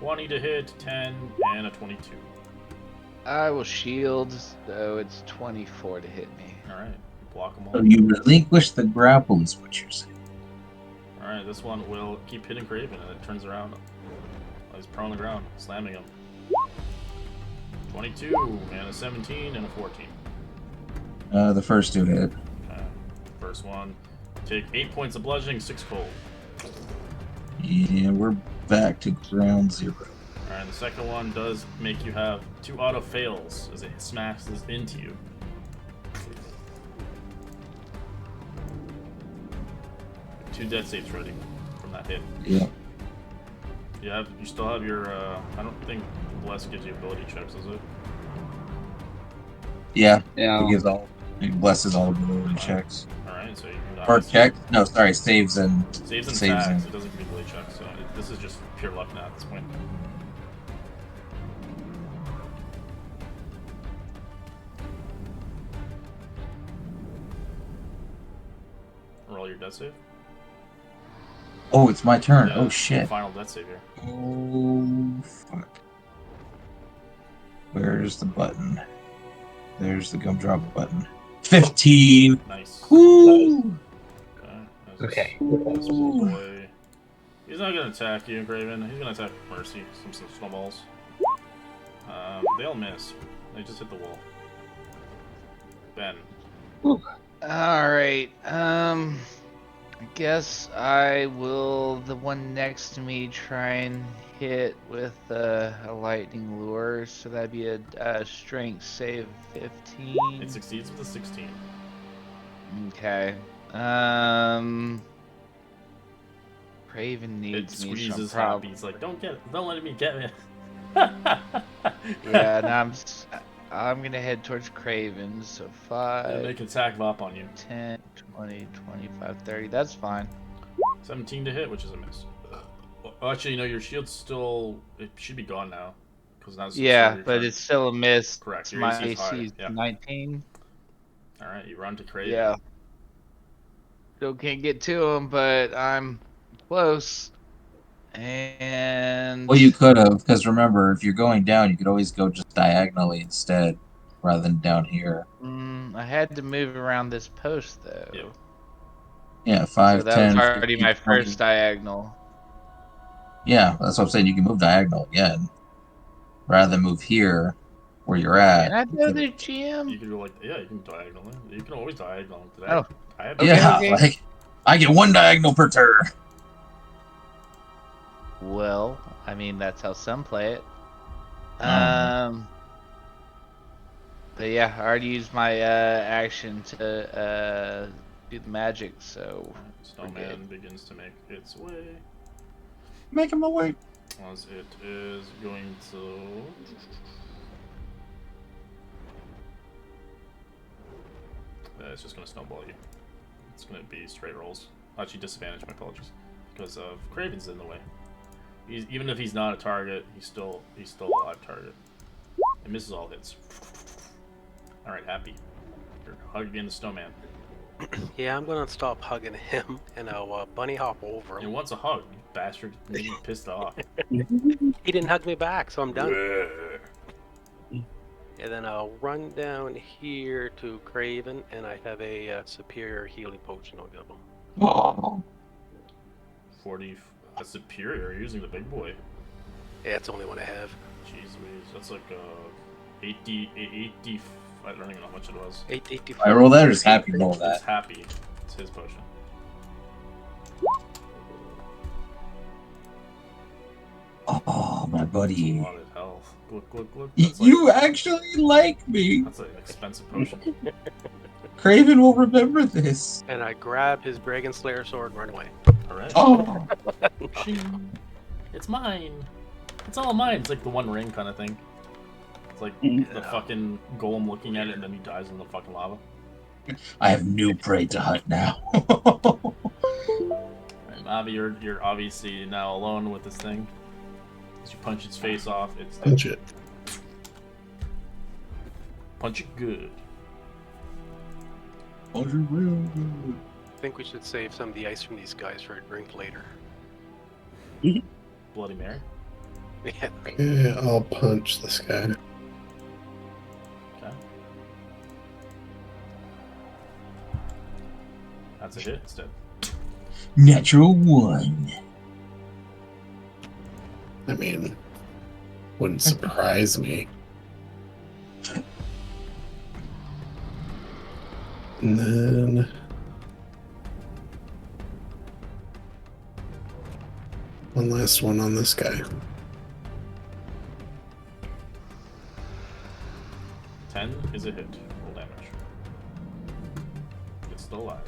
20 to hit, 10, and a 22. I will shield, so it's 24 to hit me. Alright, block them So all. you relinquish the grapple, is what you're saying. Alright, this one will keep hitting Craven, and it turns around. He's prone on the ground, slamming him. 22, and a 17, and a 14. The first 2 hit. Okay. First one, take 8 points of bludgeoning, 6 cold. Yeah, we're back to ground 0. Alright, the second one does make you have 2 auto fails as it smashes into you. Two death saves ready from that hit. Yeah. You still have your I don't think Bless gives you ability checks, does it? Yeah. Yeah. It blesses all ability checks. Alright, so you can Or check? No, sorry, saves and saves and saves attacks. and- It doesn't give you ability checks, so this is just pure luck now at this point. Roll your death save. Oh, it's my turn. Yeah, Oh shit. Final death save here. Oh fuck. Where's the button? There's the gumdrop button. 15. Nice. Woo! Okay. This boy. He's not gonna attack you, Graven. He's gonna attack Mercy. Some snowballs. They all miss. They just hit the wall. Ben. Alright, I guess I will, the one next to me, try and hit with a lightning lure. So that'd be a strength save 15. It succeeds with a 16. Okay. Craven It needs me. So squeezes I'm happy. It's like, don't let me get me. Yeah, now I'm gonna head towards Craven. So And 5, make attack Vop on you. 10, 20, 25, 30. That's fine. 17 to hit, which is a miss. Well, actually, your shield's still. It should be gone now. Because now Yeah, but it's still a miss. Correct. Your Your my AC is high. AC is Yeah. 19. Alright, you run to Craven. Yeah. Still can't get to him, but I'm close. And Well, you could have, because remember, if you're going down, you could always go just diagonally instead, rather than down here. I had to move around this post though. Yeah. Yeah, 5, So that 10, was already 15, my 20. first diagonal. Yeah, that's what I'm saying. You can move diagonal again, rather than move here, where you're at. Can I go there, You GM? can go like, yeah, you can diagonally. You can always diagonal into that. Oh. I have Okay, Yeah, okay. like I get one diagonal per turn. Well, I mean that's how some play it. Oh. But yeah, I already used my action to do the magic, so Snowman begins to make its way. Make him awake. As it is going to. It's just going to snowball you. It's going to be straight rolls. Actually, disadvantage, my apologies. Because of Craven's in the way. Even if he's not a target, he's still a live target. It misses all hits. Alright, Happy. You're hugging the snowman. Yeah, I'm gonna stop hugging him and I'll bunny hop over He him. wants a hug, you bastard. You're getting pissed off. He didn't hug me back, so I'm done. Bleh. And then I'll run down here to Craven, and I have a superior healing potion I'll give him. Oh. 40. That's superior. You're using the big boy. Yeah, it's the only one I have. Jeez Louise. That's like 80. I don't even know how much it was. 884. I roll that or just happy roll It's that? Happy. It's his potion. Oh, my A buddy. lot of health. Look. That's You actually like me. That's an expensive potion. Craven will remember this. And I grab his Dragon Slayer sword and run away. Alright. Oh. It's mine. It's all mine. It's like the One Ring kind of thing. It's like the fucking golem looking at it and then he dies in the fucking lava. I have new prey to hunt now. And Avi, you're obviously now alone with this thing. As you punch its face off, it's dead. Punch it. Punch it good. I think we should save some of the ice from these guys for a drink later. Bloody Mary. Yeah. Yeah, I'll punch this guy. Okay. That's a hit instead. Natural 1. I mean, wouldn't surprise me. And then one last one on this guy. 10 is a hit. Full damage. It's still alive.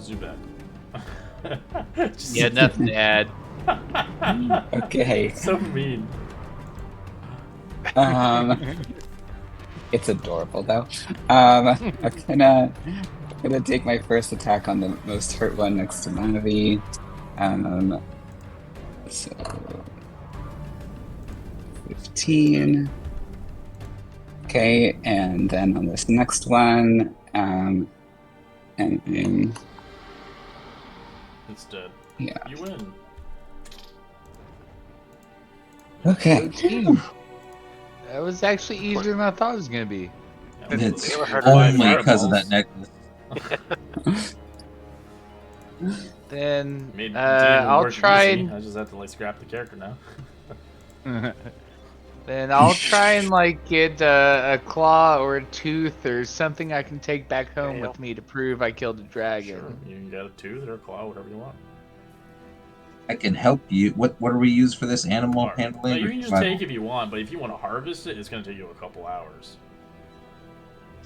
Zubat. Yeah, nothing to add. Okay. So mean. It's adorable though. I'm gonna take my first attack on the most hurt one next to Navi. So 15. Okay, and then on this next one, and It's dead. yeah. You win. Okay. That was actually easier than I thought it was gonna be. Yeah, It's They were hard only fireballs. because of that necklace. Then Made I'll work try easy. and I just have to like scrap the character now. Then I'll try and like get a claw or a tooth or something I can take back home Tail. with me to prove I killed a dragon. Sure, you can get a tooth or a claw, whatever you want. I can help you. What do we use for this animal Or- handling? No, you or can just survival? take if you want, but if you want to harvest it, it's going to take you a couple hours.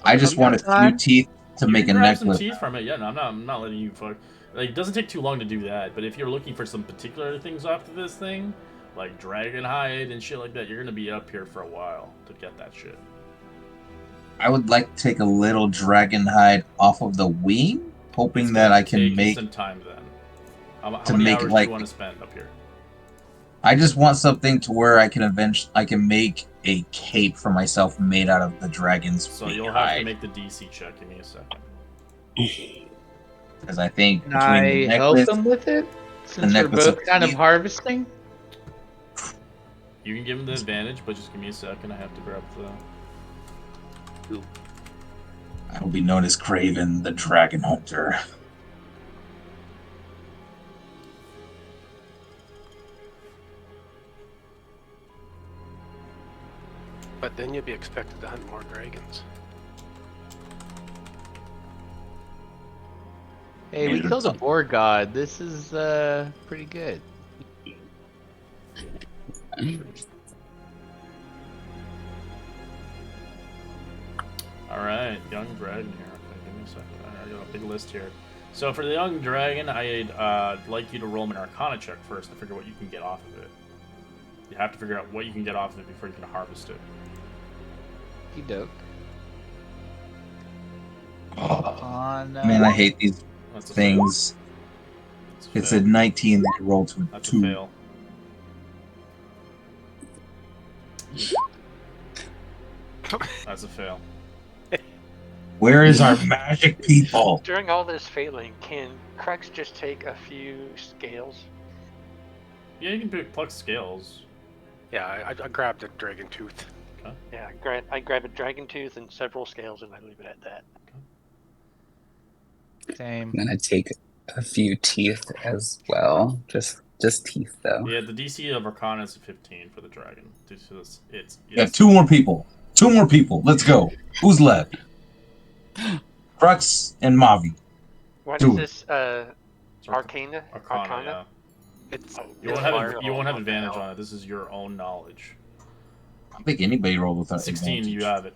I just You want a got time? few teeth to You make can a grab some necklace. teeth from it. Yeah, no, I'm not letting you fuck. Like, it doesn't take too long to do that. But if you're looking for some particular things after this thing, like dragon hide and shit like that, you're gonna be up here for a while to get that shit. I would like to take a little dragon hide off of the wing, hoping It's that gonna I can take you make. some time then. How to many make it hours do like- you want to spend up here? I just want something to where I can make a cape for myself made out of the dragon's So wing you'll have to hide. make the DC check. Give me a second. Because I think Can between the I help necklace, them with it? Since we're necklace both of kind of teeth. harvesting? You can give him the advantage, but just give me a second. I have to grab the. I will be known as Craven, the Dragon Hunter. But then you'll be expected to hunt more dragons. Hey, we killed a boar god. This is pretty good. All right, young dragon here. Okay, give me a second. I got a big list here. So for the young dragon, I'd like you to roll an Arcana check first to figure what you can get off of it. You have to figure out what you can get off of it before you can harvest it. He dope. Oh, On man, I hate these That's a things. Fail. That's It's a 19 that you rolled to a That's a 2. fail. That's a fail. Where is our magic people? During all this failing, can Crux just take a few scales? Yeah, you can pluck scales. Yeah, I grabbed a dragon tooth. Yeah, I grab a dragon tooth and several scales, and I leave it at that. Same. I'm gonna take a few teeth as well. Just teeth though. Yeah, the DC of Arcana is 15 for the dragon. It's We have 2 more people. 2 more people. Let's go. Who's left? Crux and Mavi. What Do is it. this? Arcana? Arcana. Yeah. It's You it's won't fire. have advantage on it. This is your own knowledge. I don't think anybody rolled with that. 16, you have it.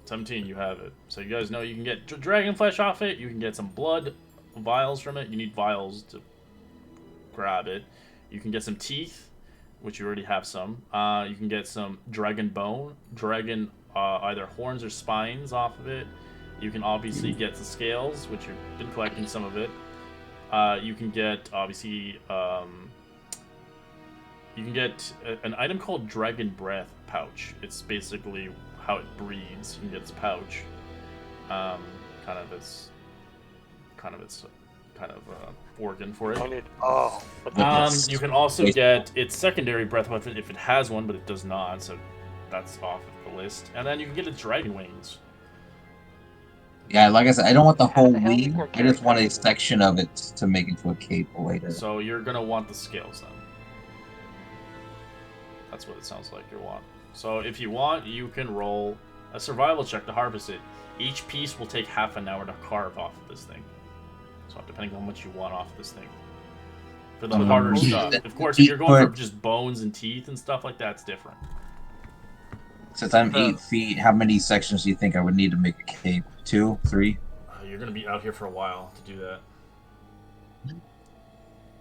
17, you have it. So you guys know you can get dragon flesh off it. You can get some blood vials from it. You need vials to grab it. You can get some teeth, which you already have some. You can get some dragon bone, dragon either horns or spines off of it. You can obviously get the scales, which you've been collecting some of it. You can get obviously you can get an item called Dragon Breath Pouch. It's basically how it breathes. You can get its pouch, kind of its organ for it. You can also get its secondary breath weapon if it has one, but it does not, so that's off of the list. And then you can get its dragon wings. Yeah, like I said, I don't want the How whole the hell do you wing. work I just want a dragon? section of it to make into a cape later. So you're gonna want the scales then. That's what it sounds like you want. So if you want, you can roll a survival check to harvest it. Each piece will take half an hour to carve off of this thing. So depending on how much you want off of this thing. For the harder stuff. Of course, if you're going for just bones and teeth and stuff like that, it's different. Since I'm 8 feet, how many sections do you think I would need to make a cape? 2, 3? You're gonna be out here for a while to do that.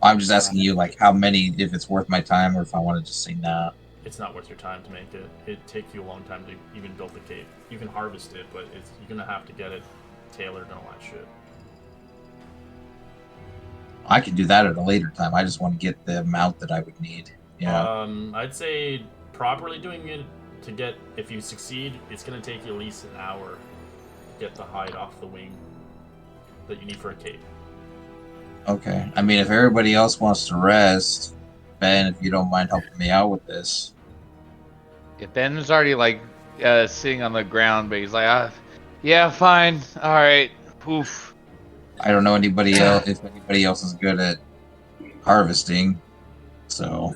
I'm just asking you, like, how many, if it's worth my time, or if I want to just say nah. It's not worth your time to make it. It'd take you a long time to even build the cape. You can harvest it, but you're gonna have to get it tailored and all that shit. I could do that at a later time. I just want to get the amount that I would need. Yeah. I'd say properly doing it to get, if you succeed, it's gonna take you at least an hour to get the hide off the wing that you need for a cape. Okay. I mean, if everybody else wants to rest, Ben, if you don't mind helping me out with this. Yeah, Ben was already like sitting on the ground, but he's like, yeah, fine, all right, poof. I don't know anybody else if anybody else is good at harvesting. So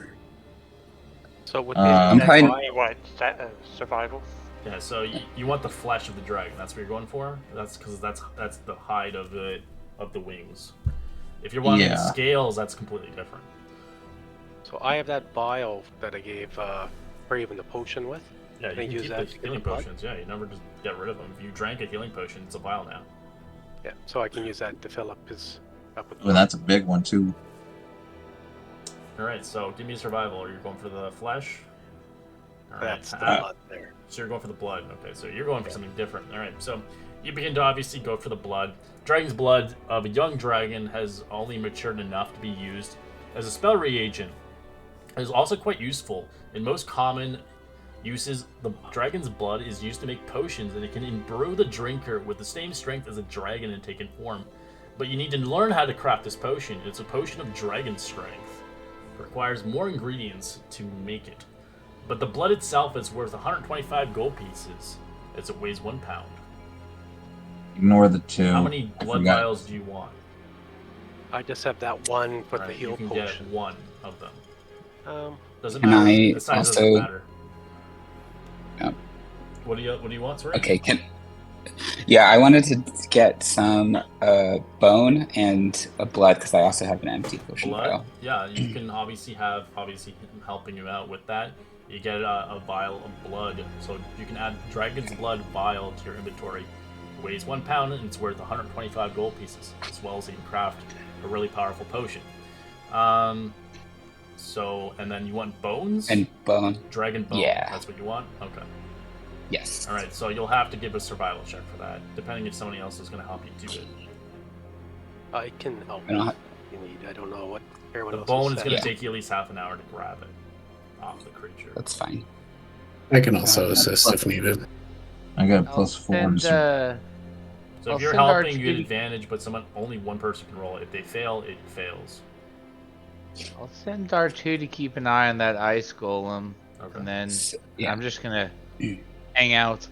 So would I'm that fine. buy What? Survival? Yeah, so you want the flesh of the dragon. That's what you're going for. That's because that's the hide of the wings. If you're wanting Yeah. scales, that's completely different. So I have that vial that I gave Craven the potion with. Yeah, Can I you can use keep that the to get healing the blood? potions. Yeah, you never just get rid of them. If you drank a healing potion, it's a vial now. Yeah, so I can use that to fill up his with Well, that's a big one too. All right, so give me a survival. Are you going for the flesh? All right. That's the blood there. So you're going for the blood. Okay, so you're going for something different. All right, so you begin to obviously go for the blood. Dragon's blood of a young dragon has only matured enough to be used as a spell reagent. It is also quite useful. In most common uses, the dragon's blood is used to make potions, and it can imbue the drinker with the same strength as a dragon in taken form. But you need to learn how to craft this potion. It's a potion of dragon strength. It requires more ingredients to make it. But the blood itself is worth 125 gold pieces, as it weighs 1 pound. Ignore the 2. How many I blood forgot. vials do you want? I just have that one for the Alright, heal you can potion. get one of them. Doesn't Can matter. I The size also- doesn't matter. Oh. What do you want, sorry? Okay, yeah, I wanted to get some bone and a blood because I also have an empty potion Blood? vial. Yeah, you can obviously have him helping you out with that. You get a vial of blood, so you can add dragon's blood vial to your inventory. It weighs 1 pound and it's worth 125 gold pieces, as well as you can craft a really powerful potion. So, and then you want bones? And bone. Dragon bone. Yeah. That's what you want? Okay. Yes. Alright, so you'll have to give a survival check for that, depending if somebody else is going to help you do it. I can help I don't if have- you need. I don't know what everyone The else bone has is said. going to Yeah. take you at least half an hour to grab it off the creature. That's fine. I can also assist if needed. I got a I'll plus 4. send, So I'll if you're send our helping, you get two- advantage, but only one person can roll it. If they fail, it fails. I'll send R2 to keep an eye on that ice golem, Okay. and then Yeah. I'm just gonna hang out.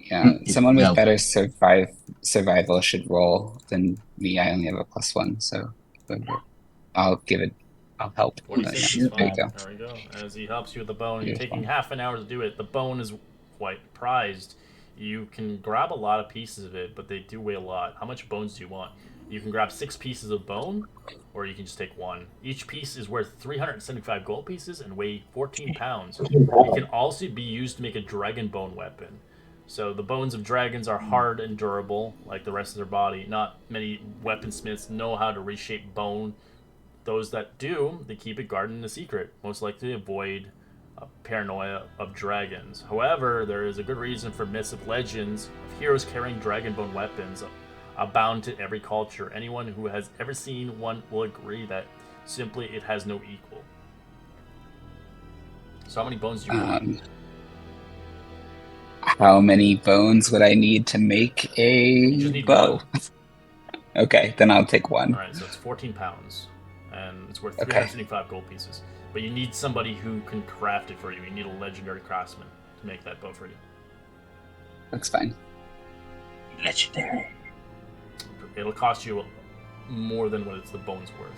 Yeah, If someone with no. better survival should roll than me. I only have a +1, so I'll give it. I'll help. 46 is There you fine. go. There we go. As he helps you with the bone, you're Beautiful. taking half an hour to do it. The bone is quite prized. You can grab a lot of pieces of it, but they do weigh a lot. How much bones do you want? You can grab 6 pieces of bone, or you can just take 1. Each piece is worth 375 gold pieces and weigh 14 pounds. It can also be used to make a dragon bone weapon. So the bones of dragons are hard and durable, like the rest of their body. Not many weaponsmiths know how to reshape bone. Those that do, they keep it guarded in a secret, most likely to avoid paranoia of dragons. However, there is a good reason for myths of legends of heroes carrying dragon bone weapons abound to every culture. Anyone who has ever seen one will agree that simply it has no equal. So how many bones do you need? How many bones would I need to make You just a need bow? Okay, then I'll take 1. Alright, so it's 14 pounds. And it's worth Okay. 375 gold pieces. But you need somebody who can craft it for you. You need a legendary craftsman to make that bow for you. That's fine. Legendary. It'll cost you more than what it's the bones worth.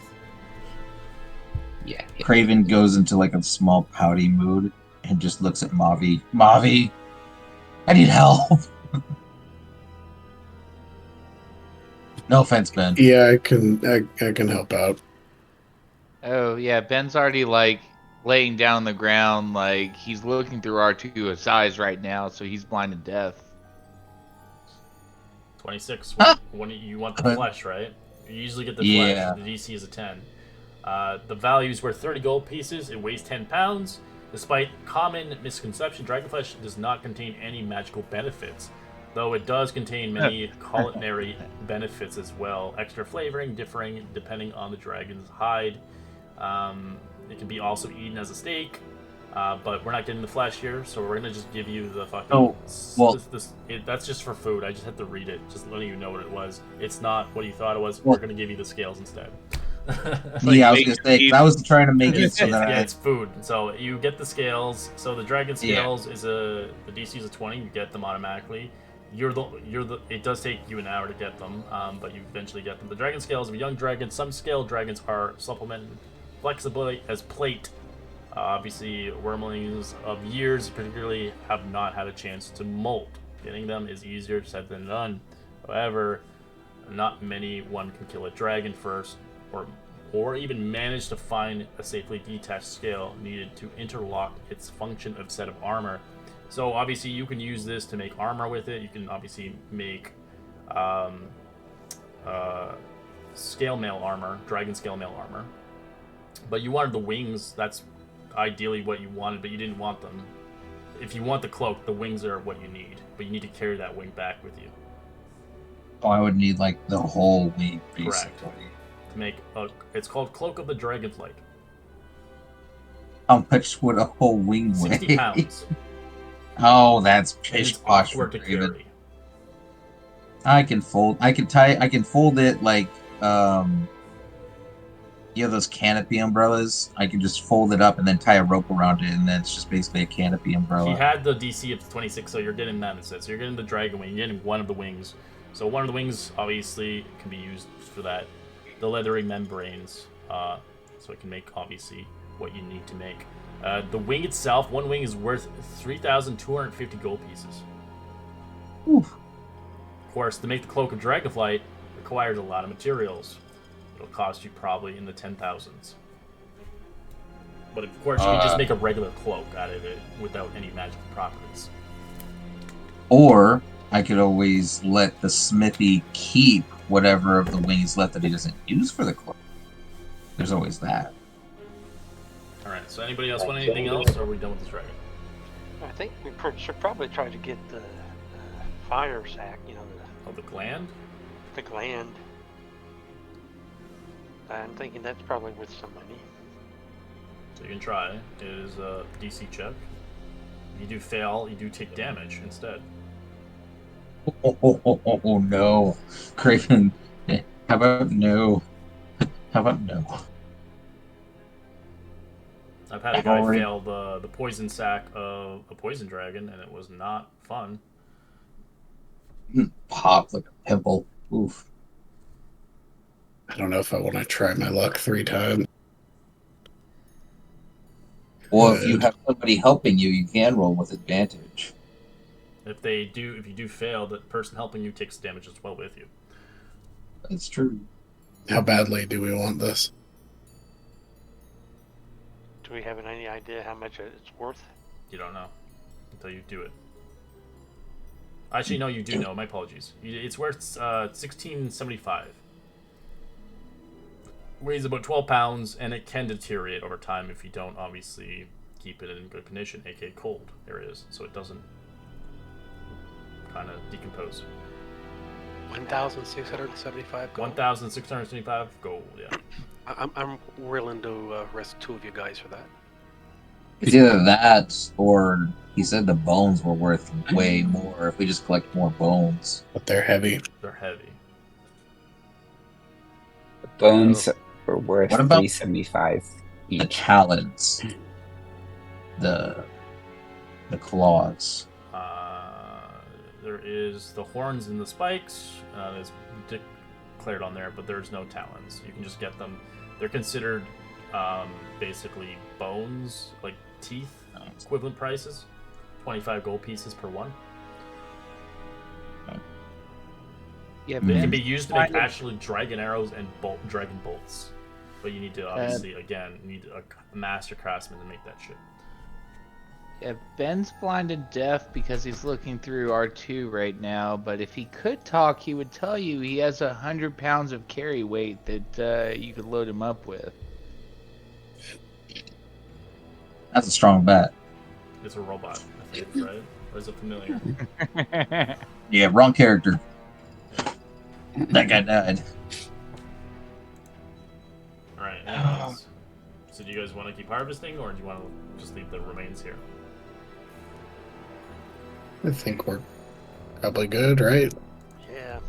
Yeah. Craven goes into like a small pouty mood and just looks at Mavi. Mavi, I need help. No offense, Ben. Yeah, I can help out. Oh yeah, Ben's already like laying down on the ground, like he's looking through R2's eyes right now, so he's blind to death. 26. Huh? When you want the Good. flesh, right? You usually get the Yeah. flesh. The DC is a 10. The value is worth 30 gold pieces. It weighs 10 pounds. Despite common misconception, dragonflesh does not contain any magical benefits, though it does contain many culinary benefits as well. Extra flavoring, differing depending on the dragon's hide. It can be also eaten as a steak, but we're not getting the flesh here, so we're gonna just give you the fucking. Oh, well- That's just for food. I just had to read it, just letting you know what it was. It's not what you thought it was. We're gonna give you the scales instead. Yeah, I was gonna say 'cause I was trying to make it so that yeah, I. it's food. So you get the scales. So the dragon Yeah. scales is the DC is a 20. You get them automatically. It does take you an hour to get them, but you eventually get them. The dragon scales of a young dragon. Some scale dragons are supplemented flexibility as plate. Obviously, wormlings of years particularly have not had a chance to molt. Getting them is easier said than done. However, not many one can kill a dragon first, or even manage to find a safely detached scale needed to interlock its function of set of armor. So obviously you can use this to make armor with it. You can obviously make scale mail armor, dragon scale mail armor. But you wanted the wings, that's ideally what you wanted, but you didn't want them. If you want the cloak, the wings are what you need, but you need to carry that wing back with you. Oh, I would need like the whole wing, Correct. basically. To make it's called Cloak of the Dragonflight. How much would a whole wing weigh? 60 pounds. Oh, that's And pish it's posh for awkward to Graven. carry. I can fold it like you know those canopy umbrellas? I can just fold it up and then tie a rope around it, and then it's just basically a canopy umbrella. He had the DC of 26, so you're getting that instead. So you're getting the dragon wing, you're getting one of the wings. So one of the wings obviously can be used for that. The leathery membranes, so it can make obviously what you need to make. The wing itself, one wing is worth 3,250 gold pieces. Oof. Of course, to make the Cloak of Dragonflight requires a lot of materials. It'll cost you probably in the 10,000s. But of course, you can just make a regular cloak out of it without any magical properties. Or I could always let the smithy keep whatever of the wings left that he doesn't use for the cloak. There's always that. Alright, so anybody else want anything else, or are we done with this dragon? I think we should probably try to get the fire sack, Oh, the gland? the gland. I'm thinking that's probably worth some money. So you can try. It is a DC check. If you do fail, you do take damage instead. Oh no. Craven. How about no? How about no? I've had a guy fail the poison sack of a poison dragon, and it was not fun. Pop like a pimple. Oof. I don't know if I want to try my luck 3 times. Well, if you have somebody helping you, you can roll with advantage. If you do fail, the person helping you takes damage as well with you. That's true. How badly do we want this? Do we have any idea how much it's worth? You don't know until you do it. Actually, no, you do know. My apologies. It's worth 1675. Weighs about 12 pounds, and it can deteriorate over time if you don't obviously keep it in good condition, aka cold areas, so it doesn't kind of decompose. 1,675 gold. 1,675 gold, yeah. I'm willing to risk 2 of you guys for that. It's either that, or he said the bones were worth way more if we just collect more bones. But they're heavy. They're heavy. The bones are worth What about 375 The each. talons, the claws. There is the horns and the spikes. It's declared on there, but there's no talons. You can just get them. They're considered basically bones, like teeth, equivalent prices. 25 gold pieces per one. Yeah, They Ben, can be used to make actually dragon arrows and dragon bolts. But you need to obviously, again, need a master craftsman to make that shit. yeah, Ben's blind and deaf because he's looking through R2 right now. But if he could talk, he would tell you he has 100 pounds of carry weight that you could load him up with. That's a strong bet. It's a robot, I think, right? Or is it familiar? Yeah, wrong character. That guy died. Alright, anyways. So do you guys want to keep harvesting, or do you want to just leave the remains here? I think we're probably good, right? Yeah.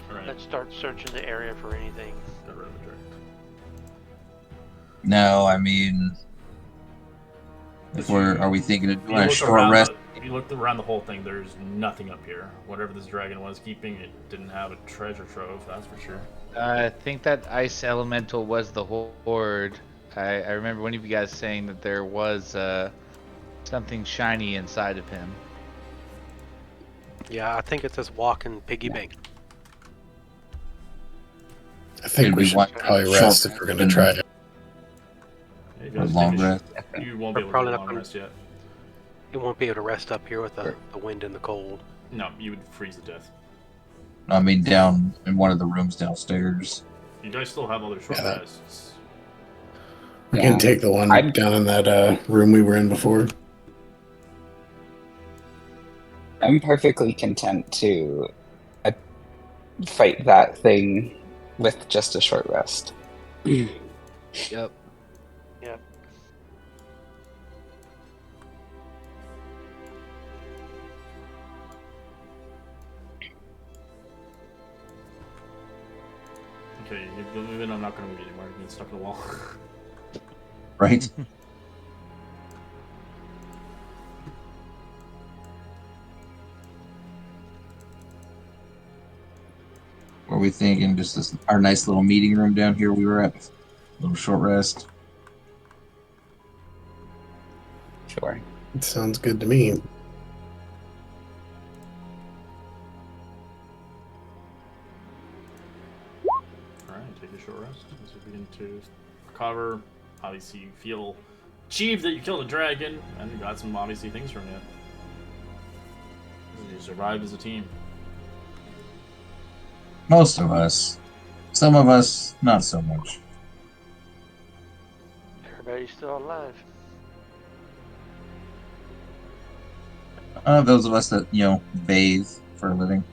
Alright, Let's start searching the area for anything. get rid of the dragon. No, I mean, are we thinking of doing a short rest? If you look around the whole thing, there's nothing up here. Whatever this dragon was keeping, it didn't have a treasure trove, that's for sure. I think that ice elemental was the horde. I remember one of you guys saying that there was something shiny inside of him. Yeah, I think it's this walking piggy bank. I think It'd we be should one probably short rest if we're gonna try it. Yeah, you A guys long take a rest. You won't We're be able to probably do a not long gonna- rest yet. You won't be able to rest up here with the wind and the cold. No, you would freeze to death. I mean, down in one of the rooms downstairs. You guys still have other short Yeah, that- rests. We Yeah. can take the one I'd- down in that room we were in before. I'm perfectly content to fight that thing with just a short rest. Yep. Okay, you'll move in. I'm not going to move you anymore. You're getting stuck in the wall. Right? Were we thinking just this, our nice little meeting room down here we were at? A little short rest. Sure. It sounds good to me. Alright, take a short rest as you begin to recover. Obviously, you feel achieved that you killed a dragon, and you got some obviously things from it. You survived as a team. Most of us. Some of us, not so much. Everybody's still alive. Those of us that, bathe for a living.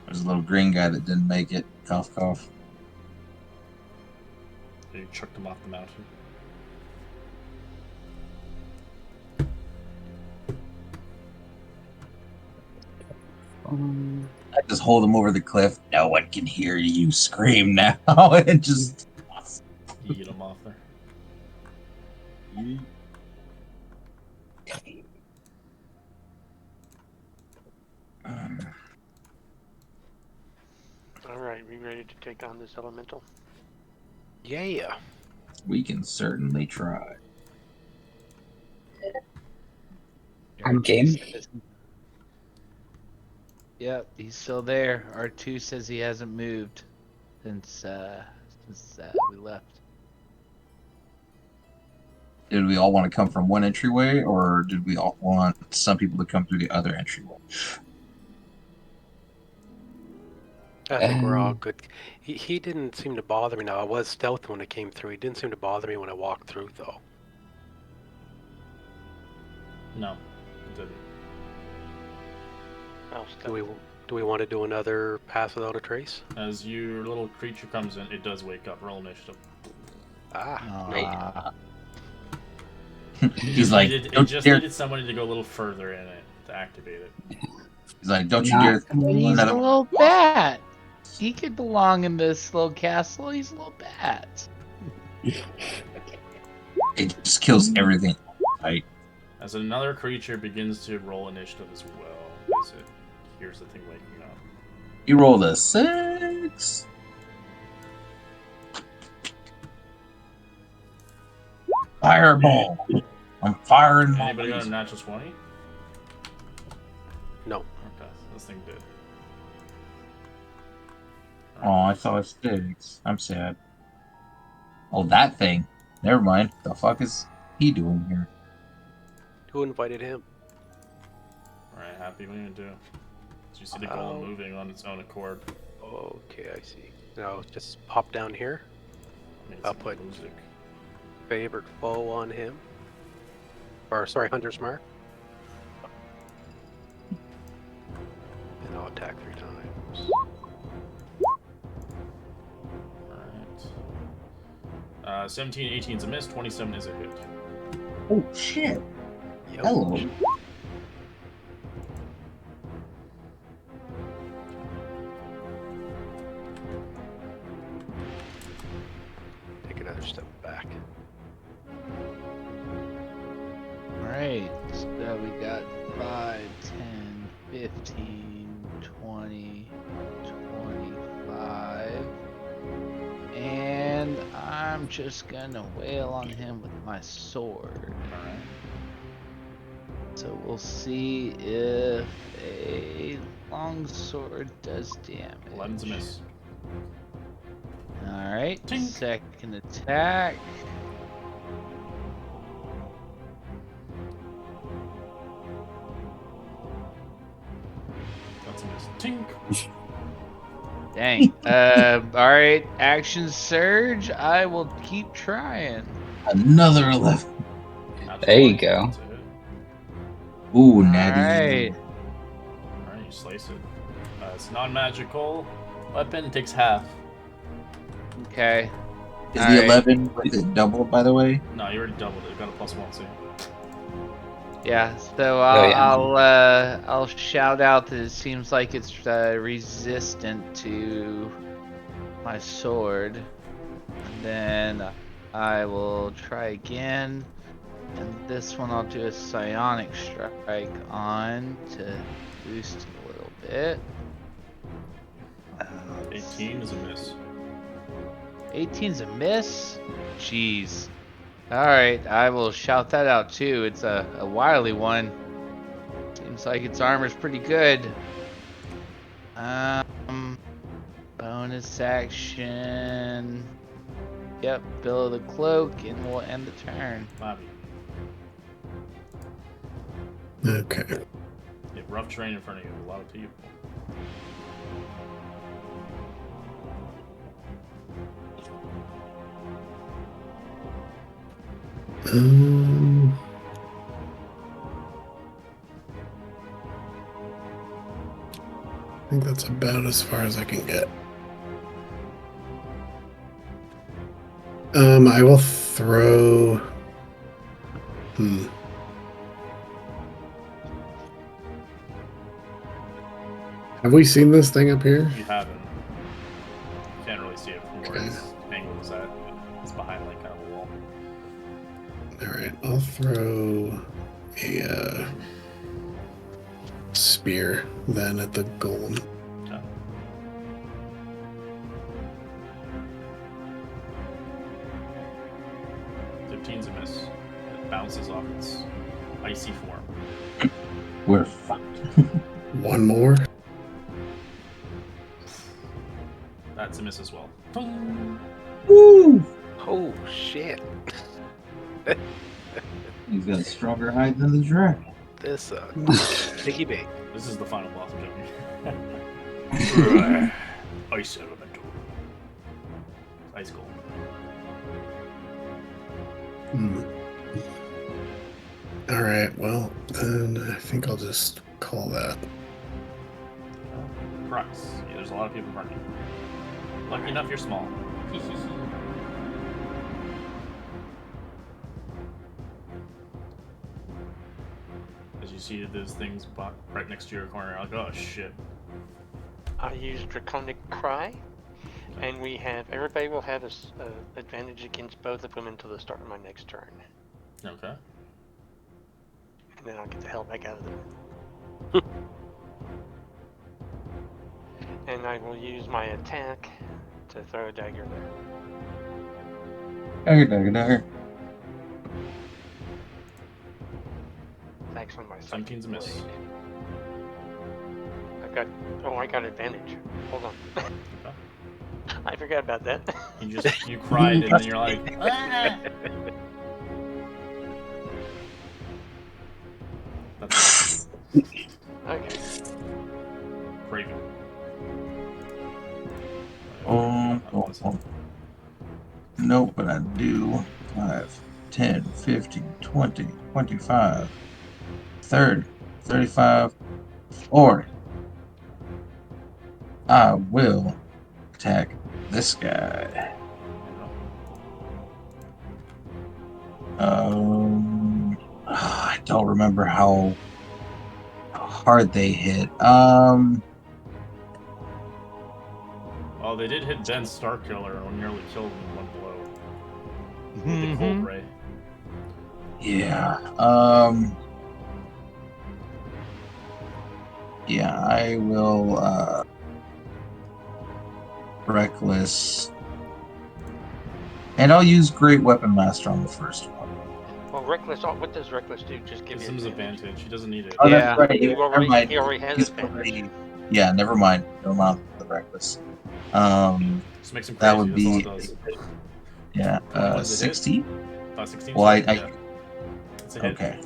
There's a little green guy that didn't make it. Cough, cough. You chucked him off the mountain. I just hold him over the cliff. No one can hear you scream now. And just. You get him off there. Alright, we ready to take on this elemental? Yeah. We can certainly try. I'm game. Yep, he's still there. R2 says he hasn't moved since we left. Did we all want to come from one entryway, or did we all want some people to come through the other entryway? I think we're all good. He didn't seem to bother me now. I was stealth when I came through. He didn't seem to bother me when I walked through, though. No, it didn't. I'll Do we want to do another pass without a trace? As your little creature comes in, it does wake up. Roll initiative. Aw. He's like, It don't just dare. needed somebody to go a little further in it to activate it. He's like, don't you Not dare. me. He's a Another- little bat. He could belong in this little castle. He's a little bat. It just kills everything. Right? As another creature begins to roll initiative as well, as it hears the thing waking up. You rolled a 6. Fireball. I'm firing my Anybody got a laser. natural 20? No. Okay, this thing did. Oh, I saw a 6. I'm sad. Oh, that thing. Never mind. The fuck is he doing here? Who invited him? Alright, happy what are you gonna do? So you see the golem Oh. moving on its own accord. Okay, I see. Now just pop down here. Makes I'll some put- music. Favorite foe on him. Or sorry, Hunter's Mark. And I'll attack 3 times. Alright. 17, 18 is a miss, 27 is a hit. Oh, shit. Yep. Hello. Take another step back. Alright, so we got 5, 10, 15, 20, 25. I'm just gonna wail on him with my sword. Alright. So we'll see if a long sword does damage. 11's a miss. Alright, Tink. second attack. That's a miss. Tink. Dang. Alright, action surge. I will keep trying. Another 11. There you go. That's a hit. Ooh, natty. Alright. Alright, you slice it. It's non-magical. Weapon takes half. Okay. Is All the right. 11 is it doubled, by the way? No, you already doubled it. You got a +1, see? Yeah, so yeah. I'll shout out that it seems like it's resistant to my sword. And then I will try again. And this one I'll do a psionic strike on to boost it a little bit. 18 is a miss. 18's a miss? Jeez. Alright, I will shout that out too. It's a wily one. Seems like its armor's pretty good. Bonus action. Yep, billow the cloak, and we'll end the turn. Bobby. Okay. You have rough terrain in front of you. A lot of people. I think that's about as far as I can get. I will throw. Have we seen this thing up here? You haven't. You can't really see it from where Okay. its angle is at. It's behind like kind of a wall. Alright, I'll throw a spear then at the golem. Okay. Fifteen's a miss. It bounces off its icy form. We're fucked. One more. That's a miss as well. Woo! Oh shit! He's got a stronger hide than the dragon. This piggy bait. This is the final boss objective. Ice elemental. Ice gold. Alright, well, then I think I'll just call that. Crux. Yeah, there's a lot of people in front of you. Lucky enough, you're small. As you see those things right next to your corner, I'll go, oh shit. I use Draconic Cry, and we have everybody will have a advantage against both of them until the start of my next turn, Okay. and then I'll get the hell back out of there. And I will use my attack to throw a dagger there. Dagger. It's actually my second 17's a miss. blade. I got advantage. Hold on. I forgot about that. You cried and then you're like, ah! That's Okay. Craven. Nope, but I do 5, 10, 15, 20, 25, 30, 35, 40. I will attack this guy. I don't remember how hard they hit. Oh, they did hit Ben Starkiller and nearly killed him in one blow. With the cold ray. Yeah. Yeah, I will reckless And I'll use Great Weapon Master on the first one. Well, Reckless, what does Reckless do? Just give Gives you him his advantage. advantage. He doesn't need it. Oh, Yeah. that's right. He Never already, mind. he already has He's advantage. already- Yeah, never mind. Never mind the Reckless. Just makes him crazy. That would That's all it be does. yeah, 21's a hit. 16. 16. Well, Yeah. It's a hit. Okay.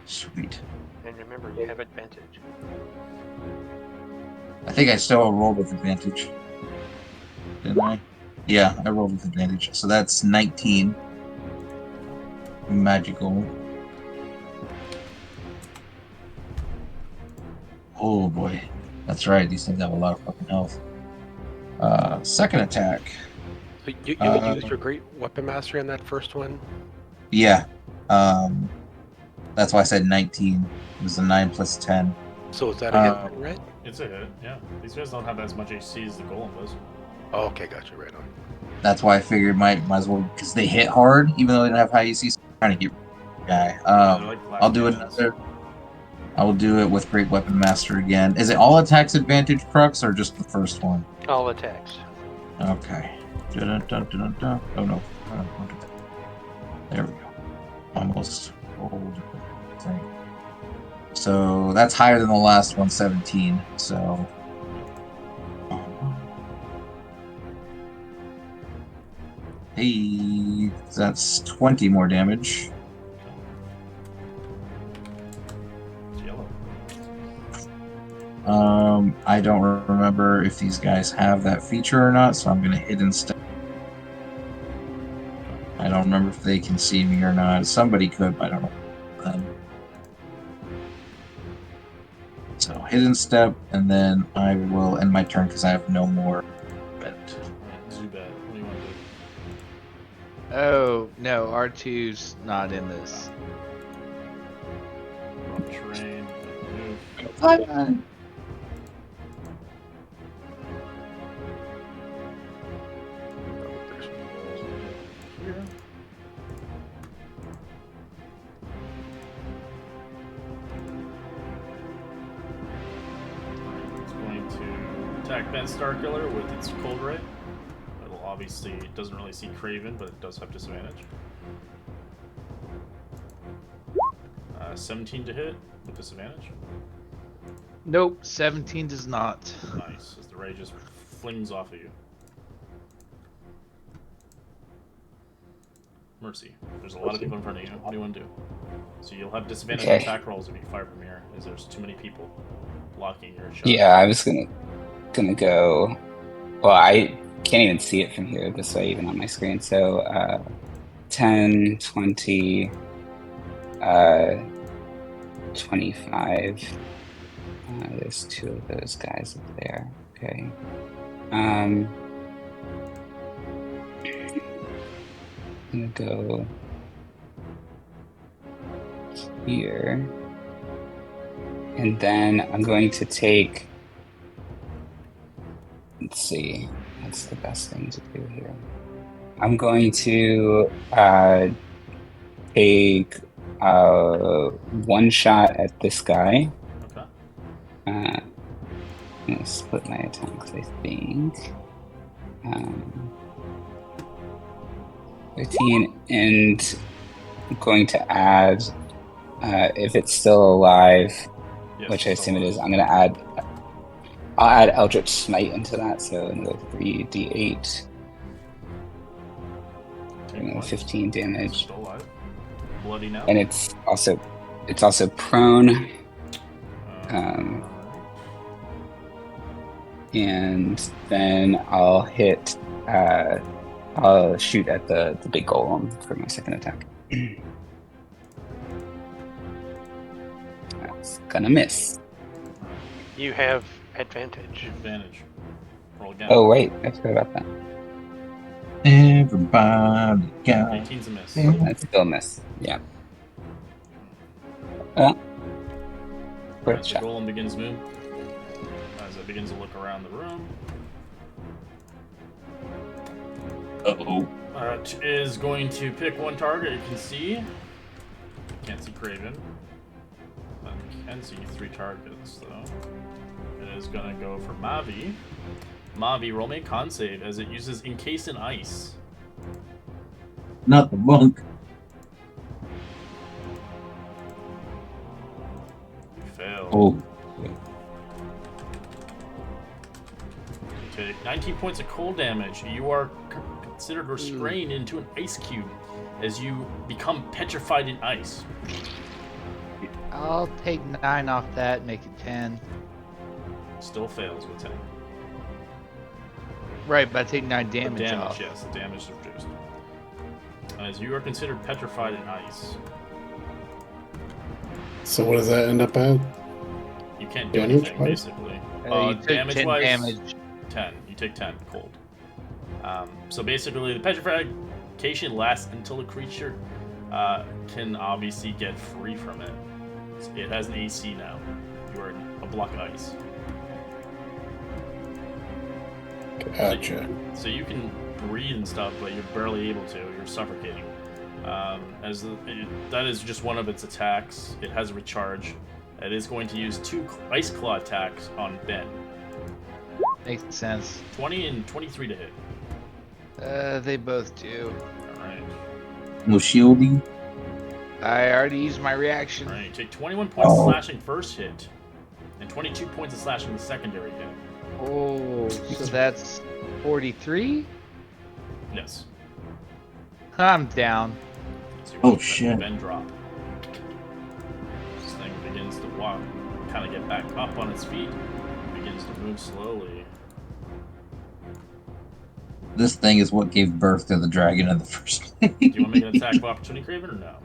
Sweet. And remember, you have advantage. I think I still rolled with advantage. Didn't I? Yeah, I rolled with advantage. So that's 19. Magical. Oh boy. That's right, these things have a lot of fucking health. Second attack. So you would use your Great Weapon Mastery on that first one? Yeah. That's why I said 19. It was a 9 plus 10. So is that a hit, right? It's a hit. Yeah. These guys don't have as much AC as the golem does. Oh, okay, gotcha, right on. That's why I figured might as well, because they hit hard, even though they don't have high AC. So I'm trying to get the guy. They're like black I'll do cannons. another. I will do it with Great Weapon Master again. Is it all attacks advantage, Crux, or just the first one? All attacks. Okay. Dun-dun-dun-dun-dun. Oh no. There we go. Almost. Old thing. So that's higher than the last one, 17. So. Hey, that's 20 more damage. It's yellow. I don't remember if these guys have that feature or not, so I'm gonna hit instead. I don't remember if they can see me or not. Somebody could, but I don't know. So hidden step, and then I will end my turn because I have no more event. Alright, Zubat. What do you want to do? Oh no, R2's not in this. Run terrain. Move. Here. It's going to attack Ben Starkiller with its Cold Ray. It'll obviously, it doesn't really see Craven, but it does have disadvantage. 17 to hit with disadvantage. Nope, 17 does not. Nice, as the ray just flings off of you. Mercy. There's a lot of people in front of you. What do you want to do? So you'll have disadvantage on Okay. attack rolls if you fire from here, as there's too many people blocking your shot. Yeah, I was gonna go. Well, I can't even see it from here this way, even on my screen. So 10, 20, 25. There's two of those guys up there. Okay. I'm gonna go here. And then I'm going to take. Let's see. What's the best thing to do here? I'm going to take one shot at this guy. Okay. I'm gonna split my attacks, I think. 15, and I'm going to add, if it's still alive, Yes, which I it's assume it all is, I'll add Eldritch Smite into that, so another 3d8. Take Another one. 15 It's damage. still alive. Bloody now. And it's also prone. Uh, And then I'll hit. I'll shoot at the big golem for my second attack. That's gonna miss. You have advantage. advantage. Roll again. Oh wait, I forgot about that. Everybody got 18's a miss. That's still a miss. Yeah. Well, great As the shot. golem begins move, as it begins to look around the room, Uh-oh. is going to pick one target it can see. Can't see Craven. But can see 3 targets, though. It is going to go for Mavi. Mavi, roll me a con save as it uses Encase in Ice. Not the monk. You fail. Oh, Take 19 points of cold damage. You are considered restrained into an ice cube as you become petrified in ice. I'll take 9 off that, make it 10. Still fails with 10. Right, but I take 9 The damage, damage, off. yes, the damage is reduced. As you are considered petrified in ice. So what does that end up at? You can't do Damage anything, wise? basically. You took 10 damage-wise, damage. 10. You take 10 cold. So basically, the petrification lasts until the creature can obviously get free from it. It has an AC now. You are a block of ice. Gotcha. So you can breathe and stuff, but you're barely able to. You're suffocating. That is just one of its attacks. It has a recharge. It is going to use 2 Ice Claw attacks on Ben. Makes sense. 20 and 23 to hit. They both do. Alright. no shielding. I already used my reaction. Alright, you take 21 points of slashing first hit, and 22 points of slashing the secondary hit. Oh, so that's 43? Yes. I'm down. So you Oh, watch shit. Ben drop. This thing begins to walk, kind of get back up on its feet, begins to move slowly. This thing is what gave birth to the dragon in the first place. Do you want to make an attack of opportunity, Craven, or no?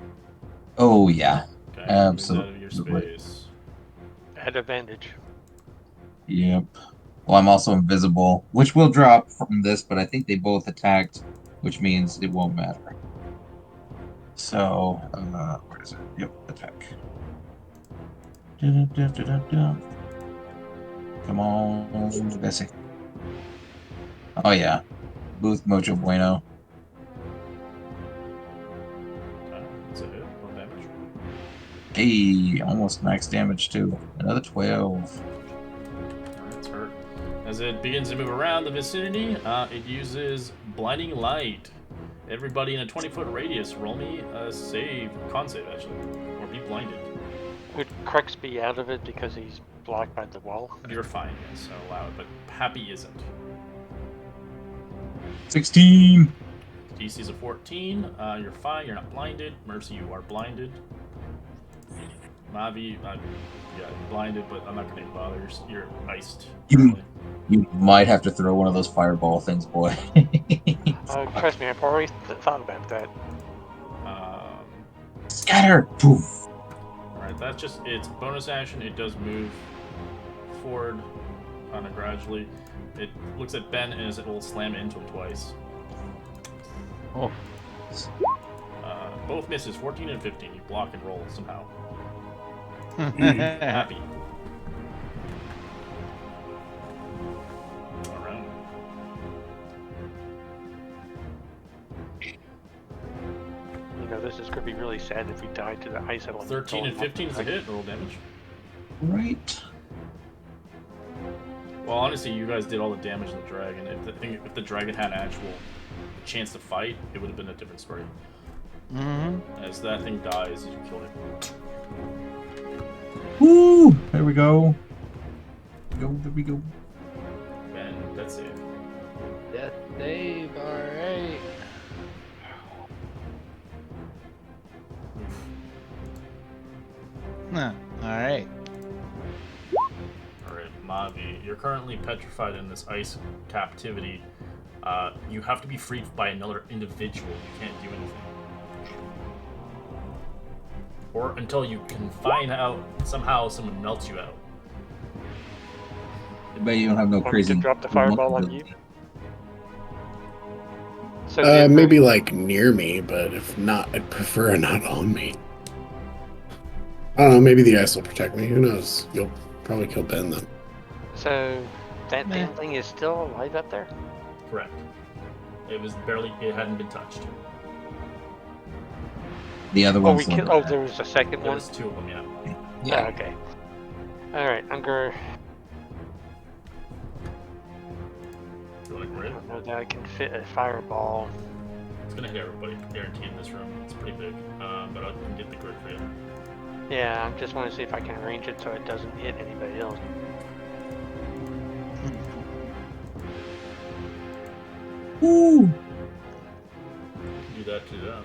Oh, yeah. Okay, Absolutely. move that out of your space. At advantage. Yep. Well, I'm also invisible, which will drop from this, but I think they both attacked, which means it won't matter. So, where is it? Yep, attack. Da-da-da-da-da-da. Come on, Bessie. Oh, yeah. Booth Mojo Bueno. Okay, that's a hit. What damage? Hey, almost max damage, too. Another 12. That's hurt. As it begins to move around the vicinity, it uses Blinding Light. Everybody in a 20-foot radius, roll me a save, con save actually, or be blinded. Would Crux be out of it because he's blocked by the wall? You're fine, yes, I'll allow it, but Happy isn't. 16! DC's a 14, you're fine, you're not blinded. Mercy, you are blinded. Mavi, yeah, blinded, but I'm not going to bother. You're iced. You might have to throw one of those fireball things, boy. Trust me, I've already thought about that. Scatter! Poof! Alright, that's just its bonus action. It does move forward kind of gradually. It looks at Ben as it will slam into him twice. Oh. Both misses, 14 and 15. You block and roll somehow. Happy. Alright. You know, this is going to be really sad if we die to the ice elemental. 13 and 15 is a hit. Roll damage. Right. Well, honestly, you guys did all the damage to the dragon. If the dragon had an actual chance to fight, it would have been a different story. Mm-hmm. As that thing dies, you kill it. Woo! There we go. There we go. Ben, that's it. Death save, alright. Huh, alright. Alright, Mavi, you're currently petrified in this ice captivity. You have to be freed by another individual. You can't do anything. Or until you can find out somehow someone melts you out. I bet you don't have no Want me to crazy. drop the fireball on you? So Maybe like near me, but if not, I'd prefer not on me. I don't know, maybe the ice will protect me. Who knows? You'll probably kill Ben then. So that Meh. damn thing is still alive up there? Correct. It hadn't been touched. The other Oh, one's there was a second There one? was 2 of them, yeah. Yeah. Oh, okay. Alright, I'm gonna... You want to I grid? don't know that I can fit a fireball. gonna hit everybody, guaranteed in this room. It's pretty big, but I can get the grid for you. Yeah, I just want to see if I can arrange it so it doesn't hit anybody else. Woo! Do that to them.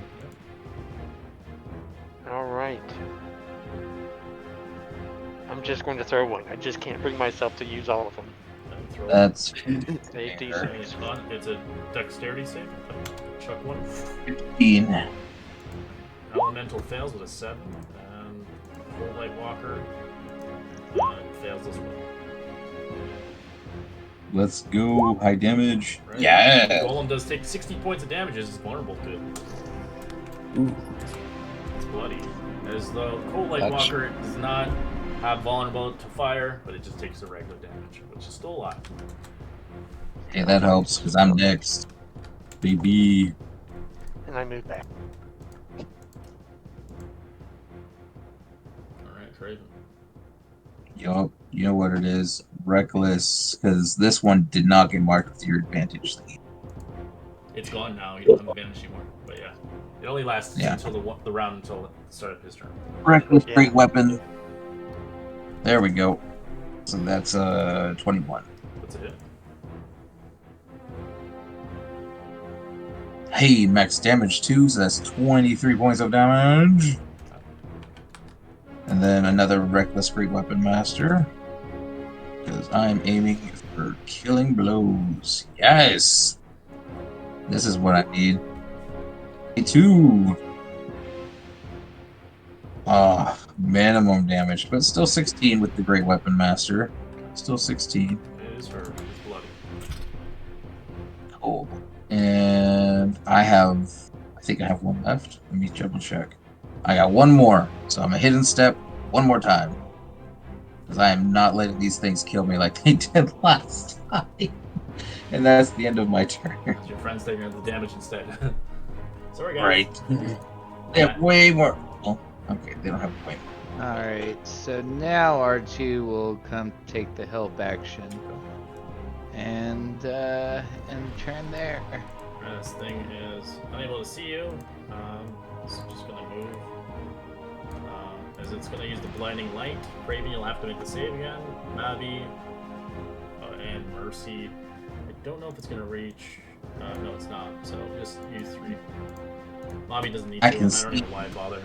All right. I'm just going to throw one. I just can't bring myself to use all of them. And throw That's Save fair. D6. It's a dexterity save. Chuck one. 15. Elemental fails with a 7, and Cold Light Walker fails as well. Let's go. High damage. Right? Yeah. Golem does take 60 points of damage. It's vulnerable to it. Ooh. It's bloody. As the Cold Light Ouch. Walker does not have vulnerable to fire, but it just takes the regular damage, which is still a lot. Hey, that helps because I'm next. Baby. And I move back. Alright, Craven. Yup. You know what it is? Reckless, because this one did not get marked with your advantage thing. It's gone now. You don't have advantage anymore. But yeah, it only lasts Yeah. until the round until the start of his turn. Reckless, Yeah. great weapon. There we go. So that's 21. What's a hit? Hey, max damage too, so that's 23 points of damage. And then another reckless great weapon master. Because I'm aiming for killing blows. Yes! This is what I need. A2. Minimum damage, but still 16 with the great weapon master. Still 16. It is her. It's bloody. Cool. And I think I have one left. Let me double check. I got one more, so I'm a hidden step one more time. Because I am not letting these things kill me like they did last time. And that's the end of my turn. Your friend's taking the damage instead. Sorry, guys. Right. They have way more. Oh, okay, they don't have way more. Alright, so now R2 will come take the help action. And turn there. This thing is unable to see you. It's just gonna move. As it's gonna use the blinding light. Craven, you'll have to make the save again. Mavi and Mercy. I don't know if it's gonna reach. No, it's not. So just use 3. Mavi doesn't need to. I don't know why bother.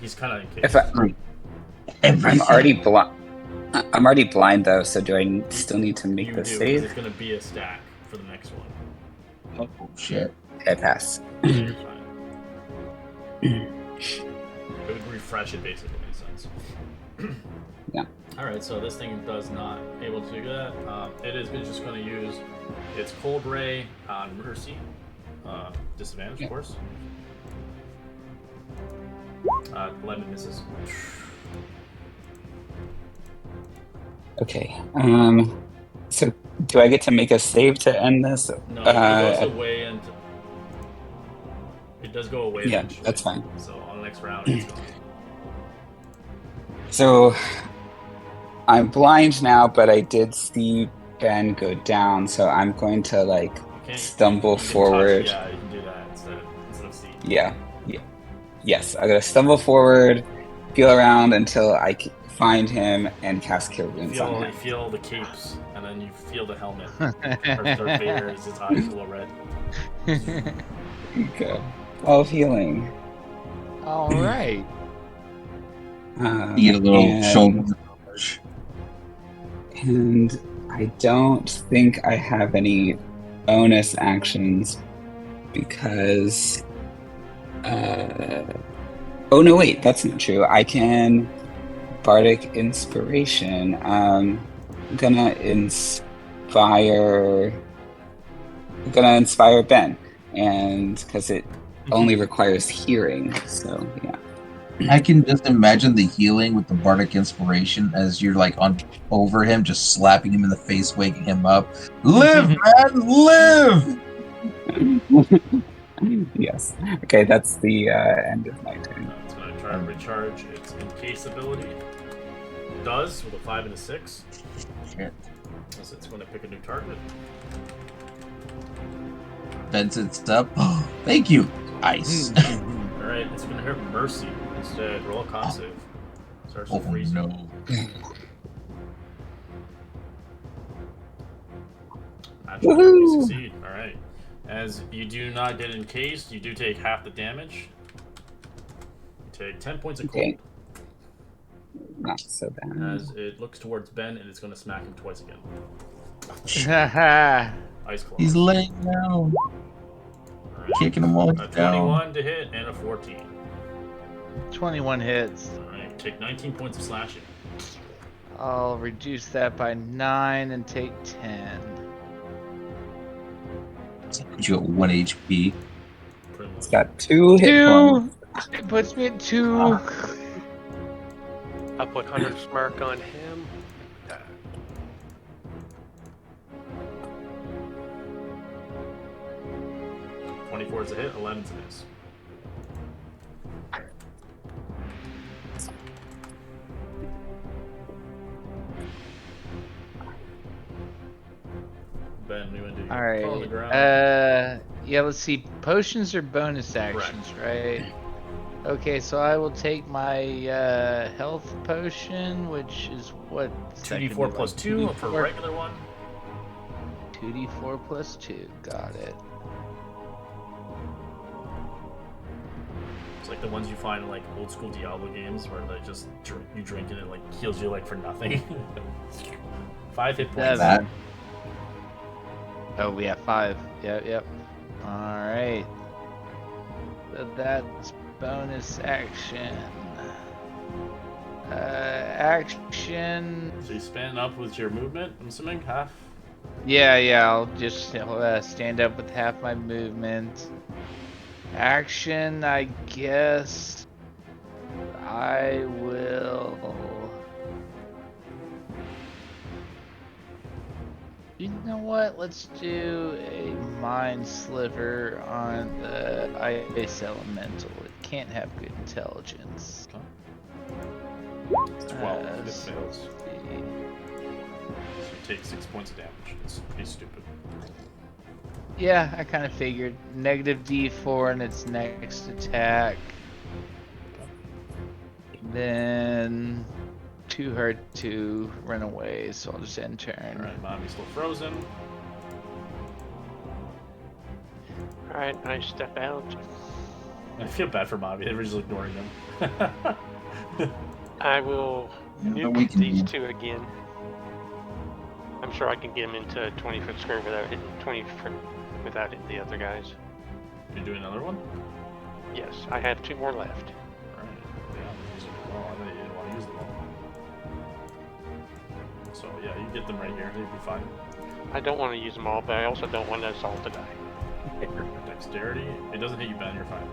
He's kind of. If I'm already blind. I'm already blind though, so do I still need to make the save? It's gonna be a stack for the next one. Oh shit. I pass. You're fine. It would refresh it basically in a sense. Yeah. Alright, so this thing does not able to do that. It's just going to use its Cold Ray on Mercy. Disadvantage, of course. 11 misses. Okay. So do I get to make a save to end this? No, it goes away and it does go away. Yeah, eventually. that's fine. So on the next round, it's gone. So I'm blind now, but I did see Ben go down, so I'm going to like stumble forward. Yeah, you can do that instead of see. Yeah. Yes, I'm gonna stumble forward, feel around until I find him and cast Cure Wounds on him. You feel the capes, and then you feel the helmet. Darth Vader is his eyes full of red. Okay. 12 healing. Alright. You get a little shoulder. And I don't think I have any bonus actions because oh no, wait, that's not true. I can Bardic Inspiration. I'm gonna inspire Ben, and because it only requires hearing, so yeah. I can just imagine the healing with the Bardic Inspiration as you're like on over him, just slapping him in the face, waking him up. Live, man, live! Yes. Okay, that's the end of my turn. It's going to try and recharge its Encase ability. It does with a 5 and a 6. Shit. So it's going to pick a new target. Ben sits up. Thank you. Ice. Alright, it's gonna hurt Mercy instead. Roll a con save. Starts to Oh freeze. no. Naturally, you succeed. Alright. As you do not get encased, you do take half the damage. You take 10 points of cold. Okay. Not so bad. As it looks towards Ben, and it's going to smack him twice again. Haha. Ice Claw. He's laying down, Alright. kicking him all A down. 21 to hit and a 14. 21 hits. Alright, take 19 points of slashing. I'll reduce that by 9 and take 10. Put you at 1 HP. Pretty It's much. got 2 hit points. It puts me at 2. I put Hunter's Mark on him. 24 is a hit, 11 is a miss. Ben, new into you. All Fall on the right. ground. Yeah. Let's see. Potions are bonus actions, right? Okay, so I will take my health potion, which is what? 2d4 plus 2 for a regular one. 2d4 plus 2. Got it. It's like the ones you find in like old school Diablo games where they just you drink it and it like heals you like for nothing. 5 hit points. Seven. Oh, we have 5. Yep. All right. So that's bonus action. Action. So you span up with your movement, I'm assuming, half? Yeah, I'll just stand up with half my movement. Action, I guess I will. You know what? Let's do a Mind Sliver on the Ice Elemental. It can't have good intelligence. It's 12 if it So fails. let's So you take 6 points of damage. It's pretty stupid. Yeah, I kind of figured. Negative D4 in its next attack. Then 2 hurt to run away, so I'll just end turn. Alright, Mommy's still frozen. Alright, I step out. I feel bad for Mommy, everyone's just ignoring them. I will Yeah, but we nuke can these do- 2 again. I'm sure I can get them into a 20-foot square without hitting without hitting the other guys. You do another one? Yes, I have 2 more left. Alright. Yeah, use them all. I know you didn't want to use them all. So yeah, you get them right here. They'd be fine. I don't want to use them all, but I also don't want us all to die. Dexterity. It doesn't hit you, Ben. You're fine.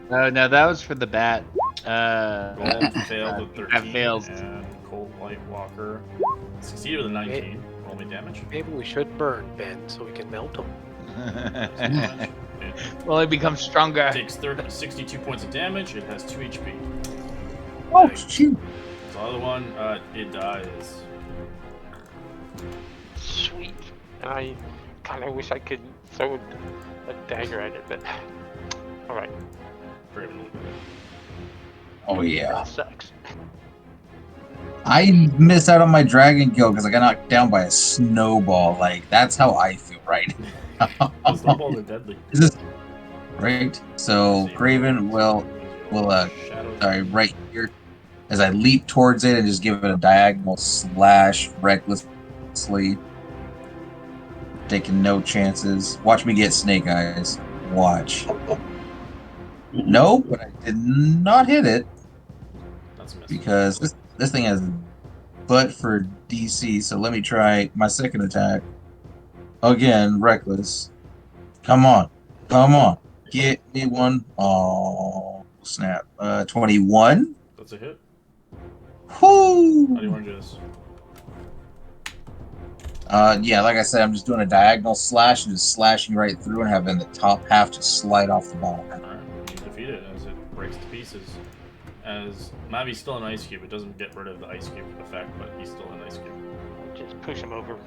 Oh no, that was for the bat. Gold failed with 13. I failed. And Cold White Walker succeeded with a 19. Roll me damage. Maybe we should burn Ben so we can melt him. It Well, it becomes stronger. takes 62 points of damage. It has 2 HP. Oh shoot! The other one, it dies. Sweet. And I kind of wish I could throw a dagger at it, but alright, Craven will do it. Oh yeah. that sucks. I missed out on my dragon kill because I got knocked down by a snowball. Like that's how I feel right now. Those snowballs are deadly. Is this right? So Graven will Shadow. sorry, right here as I leap towards it and just give it a diagonal slash recklessly. Taking no chances. Watch me get snake eyes. Watch. No, but I did not hit it That's a miss. because this thing has butt for DC. So let me try my second attack. Again, reckless. Come on. Get me one. Oh, snap. 21. That's a hit. Whoo! How do you want to do this? Yeah, like I said, I'm just doing a diagonal slash and just slashing right through and having the top half just slide off the bottom. Alright, you defeat it as it breaks to pieces. As Mavi's still an ice cube, it doesn't get rid of the ice cube effect, but he's still an ice cube. Just push him over.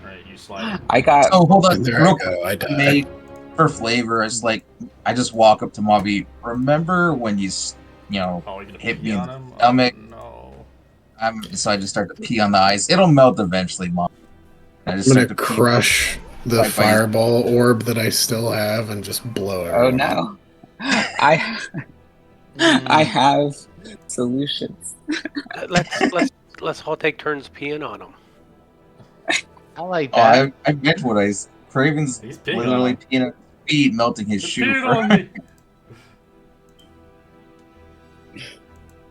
Alright, you slide. I got Oh, hold on. And there Real I go. I quick, died. for flavor, it's like I just walk up to Mobby. Remember when you Oh, you're gonna hit pee me in on the him? stomach? Oh, no. So I just start to pee on the ice. It'll melt eventually, Mom. I just I'm start gonna to pee crush the right by his- fireball orb that I still have and just blow Oh everyone up. no. I I have solutions. Let's all take turns peeing on him. I like Oh, that. I meant what Craven's He's peeing on literally him. peeing on his feet, melting his You're shoe. peeing For... on me.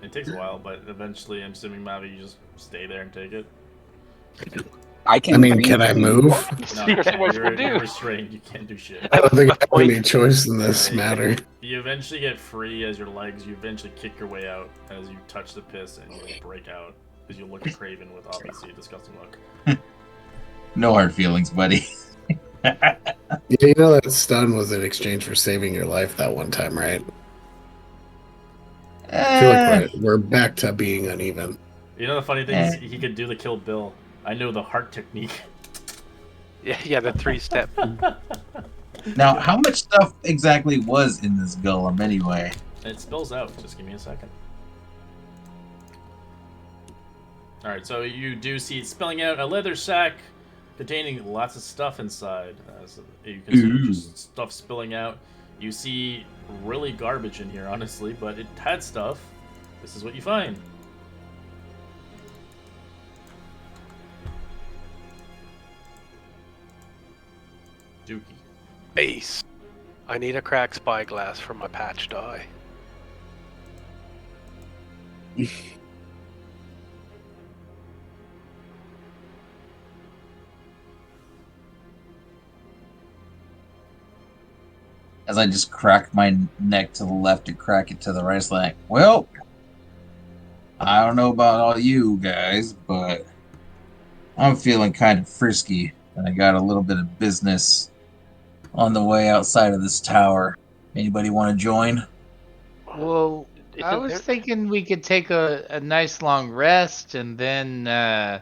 It takes a while, but eventually, I'm assuming Mavi, you just stay there and take it. I can. I mean, can I move? No, You're supposed to you're do. restrained. You can't do shit. I don't think I have any choice in this Yeah, matter. You eventually get free as your legs. You eventually kick your way out as you touch the piss and you break out. As you look at Craven with obviously a disgusting look. No hard feelings, buddy. Yeah, you know that stun was in exchange for saving your life that one time, right? I feel like we're back to being uneven. You know the funny thing is he could do the Kill Bill. I know the heart technique. Yeah, the 3-step. Now, how much stuff exactly was in this golem anyway? It spills out. Just give me a second. Alright, so you do see it spilling out a leather sack containing lots of stuff inside. As you can see just stuff spilling out. You see really garbage in here, honestly, but it had stuff. This is what you find. Dookie. Base. I need a cracked spyglass for my patched eye. As I just crack my neck to the left and crack it to the right, it's like, well, I don't know about all you guys, but I'm feeling kind of frisky, and I got a little bit of business on the way outside of this tower. Anybody want to join? Well, I Isn't was there- thinking we could take a nice long rest and then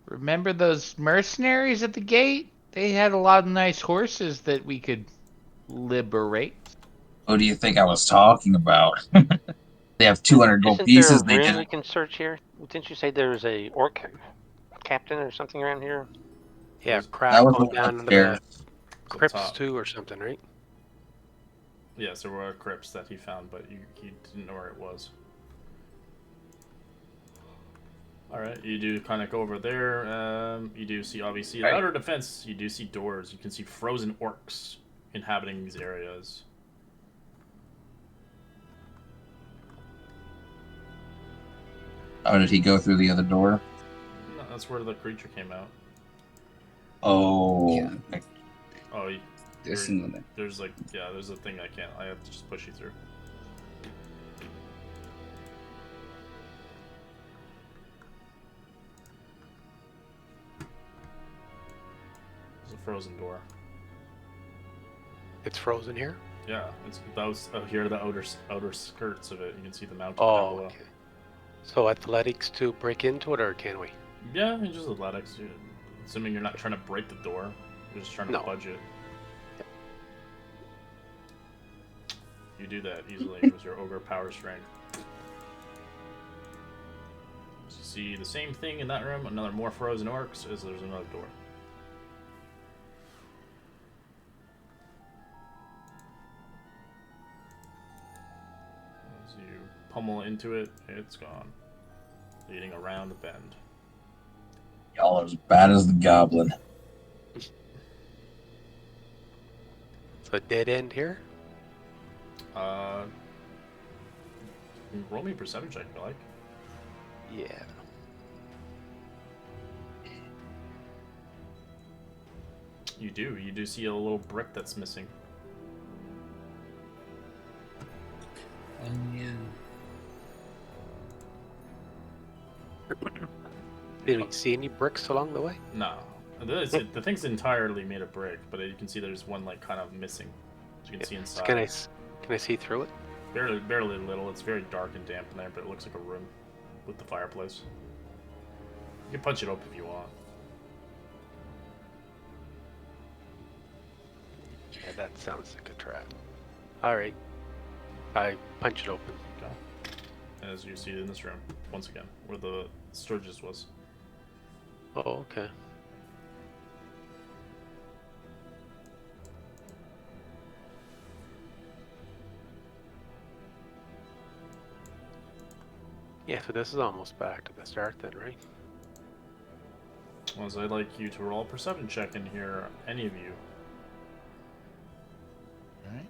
remember those mercenaries at the gate? They had a lot of nice horses that we could liberate. What do you think I was talking about? They have 200 gold Isn't pieces. there a They room we did. can search here? Didn't you say there was a orc captain or something around here? Yeah, That crack was going the down one into the It's up crypts top. too, or something, right? Yes, there were crypts that he found, but he didn't know where it was. Alright, you do kind of go over there. You do see, obviously, Right. outer defense, you do see doors. You can see frozen orcs inhabiting these areas. Oh, did he go through the other door? No, that's where the creature came out. Oh, Yeah. Oh, There's There- another. there's like, yeah, there's a thing I have to just push you through. There's a frozen door. It's frozen here. Yeah, it's those here are the outer skirts of it. You can see the mountain down Oh, below. okay. So athletics to break into it, or can we? Yeah, it's just athletics. Assuming you're not trying to break the door, you're just trying to No. budge it. You do that easily with your ogre power strength. So you see the same thing in that room. Another more frozen orcs. As there's another door. As you pummel into it, it's gone. Leading around the bend. y'all are as bad as the goblin. It's a dead end here. Roll me a perception check if you like. Yeah. You do. You do see a little brick that's missing. Oh yeah. Did we see any bricks along the way? No. The thing's entirely made of brick, but you can see there's one like kind of missing. As you can see inside. Can I see through it? Barely little. It's very dark and damp in there, but it looks like a room with the fireplace. You can punch it open if you want. that sounds like a trap. Alright. I punch it open. As you see in this room, once again, where the Sturgis was. Oh, okay. Yeah, so this is almost back to the start then, right? Well, I'd like you to roll a perception check in here, any of you. Alright.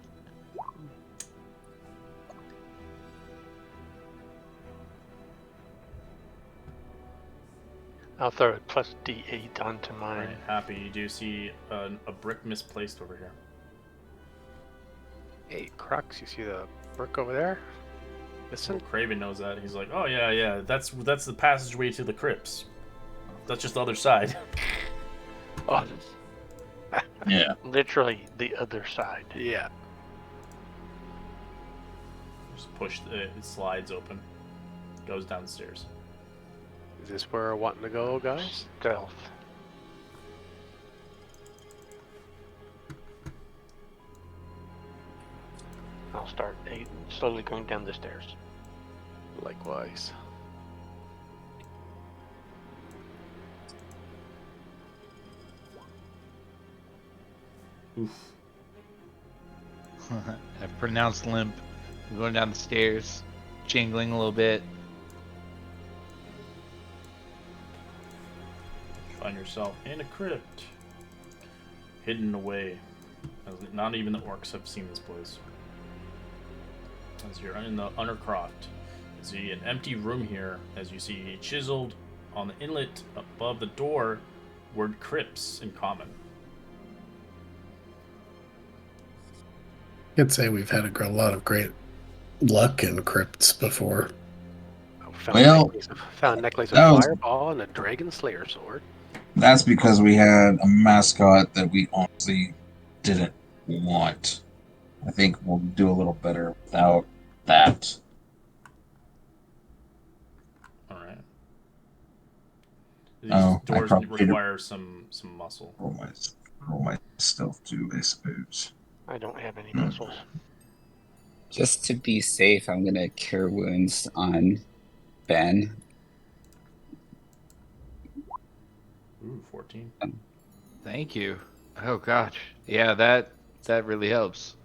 I'll throw a plus D8 onto mine. Right, Happy, you do see a brick misplaced over here. Hey, Crux, you see the brick over there? Listen. Well, Craven knows that. He's like, oh yeah, that's the passageway to the crypts. That's just the other side. Oh, Yeah. Literally the other side. yeah. Just push it slides open. Goes downstairs. Is this where we're wanting to go, guys? Stealth. I'll start slowly going down the stairs. Likewise. Oof. I've pronounced limp. I'm going down the stairs, jingling a little bit. Find yourself in a crypt. Hidden away. As not even the orcs have seen this place. As you're in the Undercroft, you see an empty room here. As you see chiseled on the inlet above the door, word crypts in common. I'd say we've had a lot of great luck in crypts before. Oh, Well, found necklace of that was- fireball and a dragon slayer sword. That's because we had a mascot that we honestly didn't want. I think we'll do a little better without that. Alright. These Oh, I doors probably didn't- require some muscle. Roll my stealth too, I suppose. I don't have any muscles. Just to be safe, I'm gonna cure wounds on Ben. Ooh, 14. Thank you. Oh gosh. Yeah, that really helps.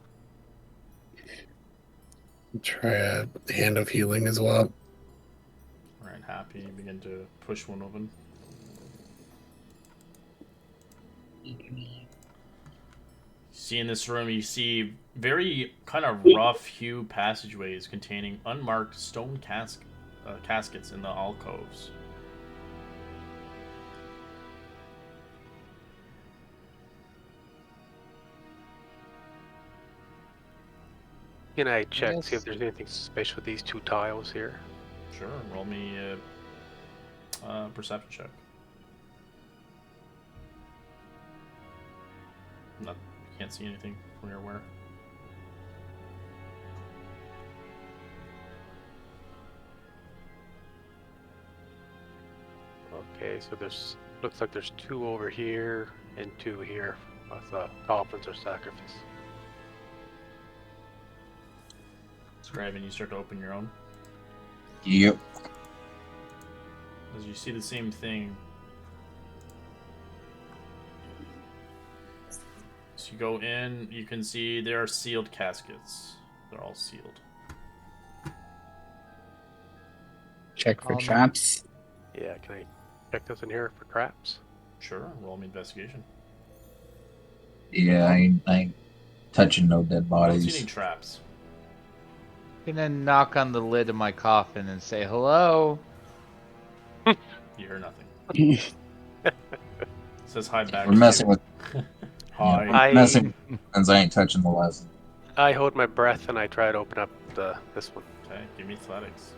Try a hand of healing as well. Alright, Happy, you begin to push one open. See in this room, you see very kind of rough hew passageways containing unmarked stone caskets in the alcoves. Can I check, see if Yes. there's anything suspicious with these two tiles here? Sure, roll me a perception check. Not, can't see anything from your where. Okay, so there's looks like there's two over here and two here with goblins or sacrifice. Scribe, you start to open your own. Yep. As you see the same thing. So you go in, you can see there are sealed caskets. They're all sealed. Check for Um, traps. Yeah, can I check this in here for traps? Sure, roll me investigation. Yeah, I ain't touching no dead I don't see any bodies. traps. I'm gonna knock on the lid of my coffin and say hello. You hear nothing. It says hi back. We're to messing you. with Hi. I- messing with friends. I ain't touching the lesson. I hold my breath and I try to open up this one. Okay, give me athletics.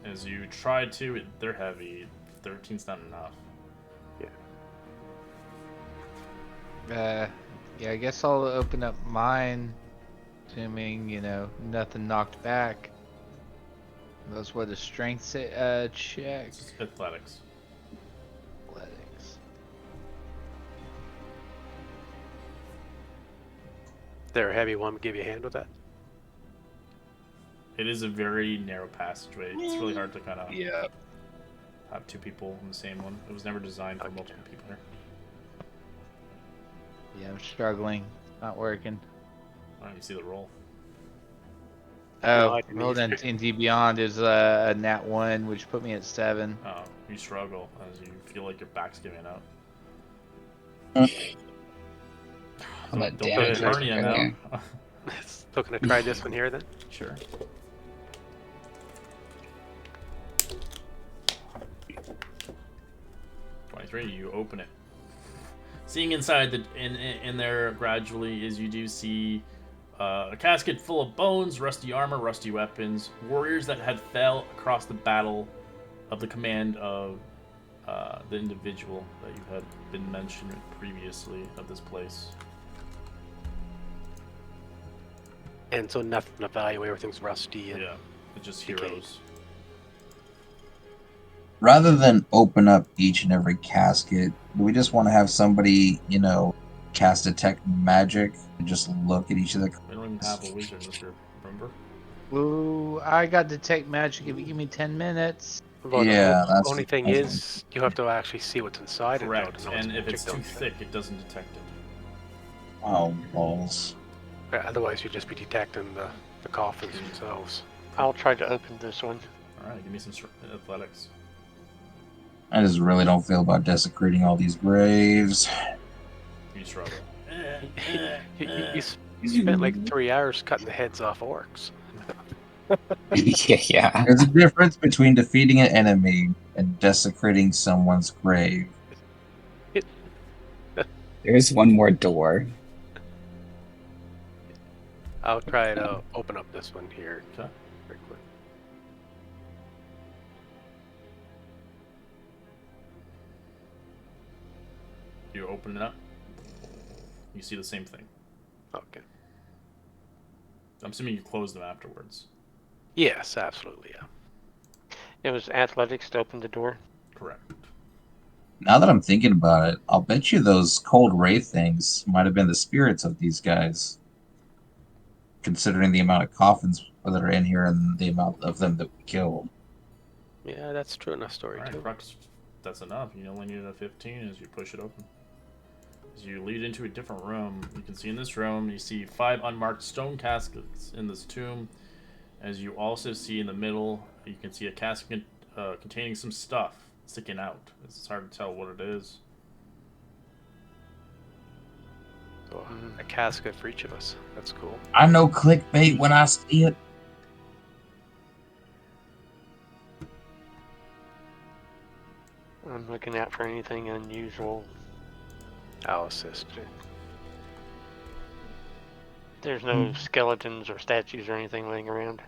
As you try to, they're heavy. 13's not enough. Yeah, I guess I'll open up mine, assuming, nothing knocked back. That's what a strength check. It's athletics. Athletics. There, a heavy one would give you a hand with that. It is a very narrow passageway. It's really hard to kind of Yeah. have two people in the same one. It was never designed for multiple people here. Yeah, I'm struggling. Not working. Alright, you see the roll. No, Oh, I didn't rolled in either. D&D Beyond is a nat 1, which put me at 7. Oh, you struggle as you feel like your back's giving out. I'll let Don't Dan get a check hernia it. now. Still gonna try this one here then. Sure. You open it. Seeing inside in there gradually is you do see a casket full of bones, rusty armor, rusty weapons, warriors that had fell across the battle of the command of the individual that you had been mentioned previously of this place. And so nothing of value, everything's rusty and Yeah, it's just decayed. heroes. Rather than open up each and every casket, do we just want to have somebody, cast detect magic and just look at each of the? We don't even have a wizard in this group, remember? Ooh, I got detect magic if you give me 10 minutes. Well, Yeah, the that's only the thing problem. is you have to actually see what's inside Correct. it. Though, to know And if it's too magic, don't you? thick, it doesn't detect it. Oh balls! Yeah, otherwise you'd just be detecting the coffins themselves. I'll try to open this one. Alright, give me some athletics. I just really don't feel about desecrating all these graves. You struggle. You spent like 3 hours cutting the heads off orcs. Yeah. There's a difference between defeating an enemy and desecrating someone's grave. There's one more door. I'll try to open up this one here. Okay. Very quick. You open it up. You see the same thing. Okay. I'm assuming you close them afterwards. Yes, absolutely. Yeah. It was athletics to open the door. Correct. Now that I'm thinking about it, I'll bet you those cold wraith things might have been the spirits of these guys. Considering the amount of coffins that are in here and the amount of them that we killed. Yeah, that's true enough story Alright, too. Crux, that's enough. You only need a 15 as you push it open. As you lead into a different room, you can see in this room, you see 5 unmarked stone caskets in this tomb. As you also see in the middle, you can see a casket containing some stuff sticking out. It's hard to tell what it is. So, a casket for each of us. That's cool. I know clickbait when I see it. I'm looking out for anything unusual. I'll assist. There's no skeletons or statues or anything laying around.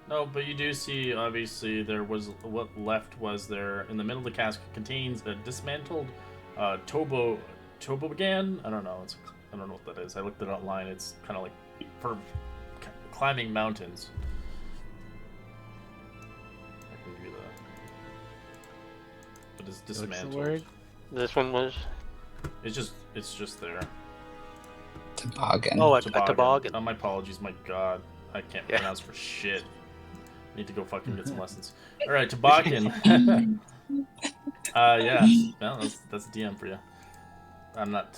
No, but you do see, obviously, there was what left was there in the middle of the casket contains a dismantled toboggan. I don't know. I don't know what that is. I looked it online. It's kind of like for climbing mountains. I can give you that. But it's What's the dismantled. word? This one was. It's just there. Toboggan. Oh, a toboggan. Oh, my apologies. My God, I can't Yeah. pronounce for shit. Need to go fucking get some lessons. All right, toboggan. Yeah. Well, that's DM for you. I'm not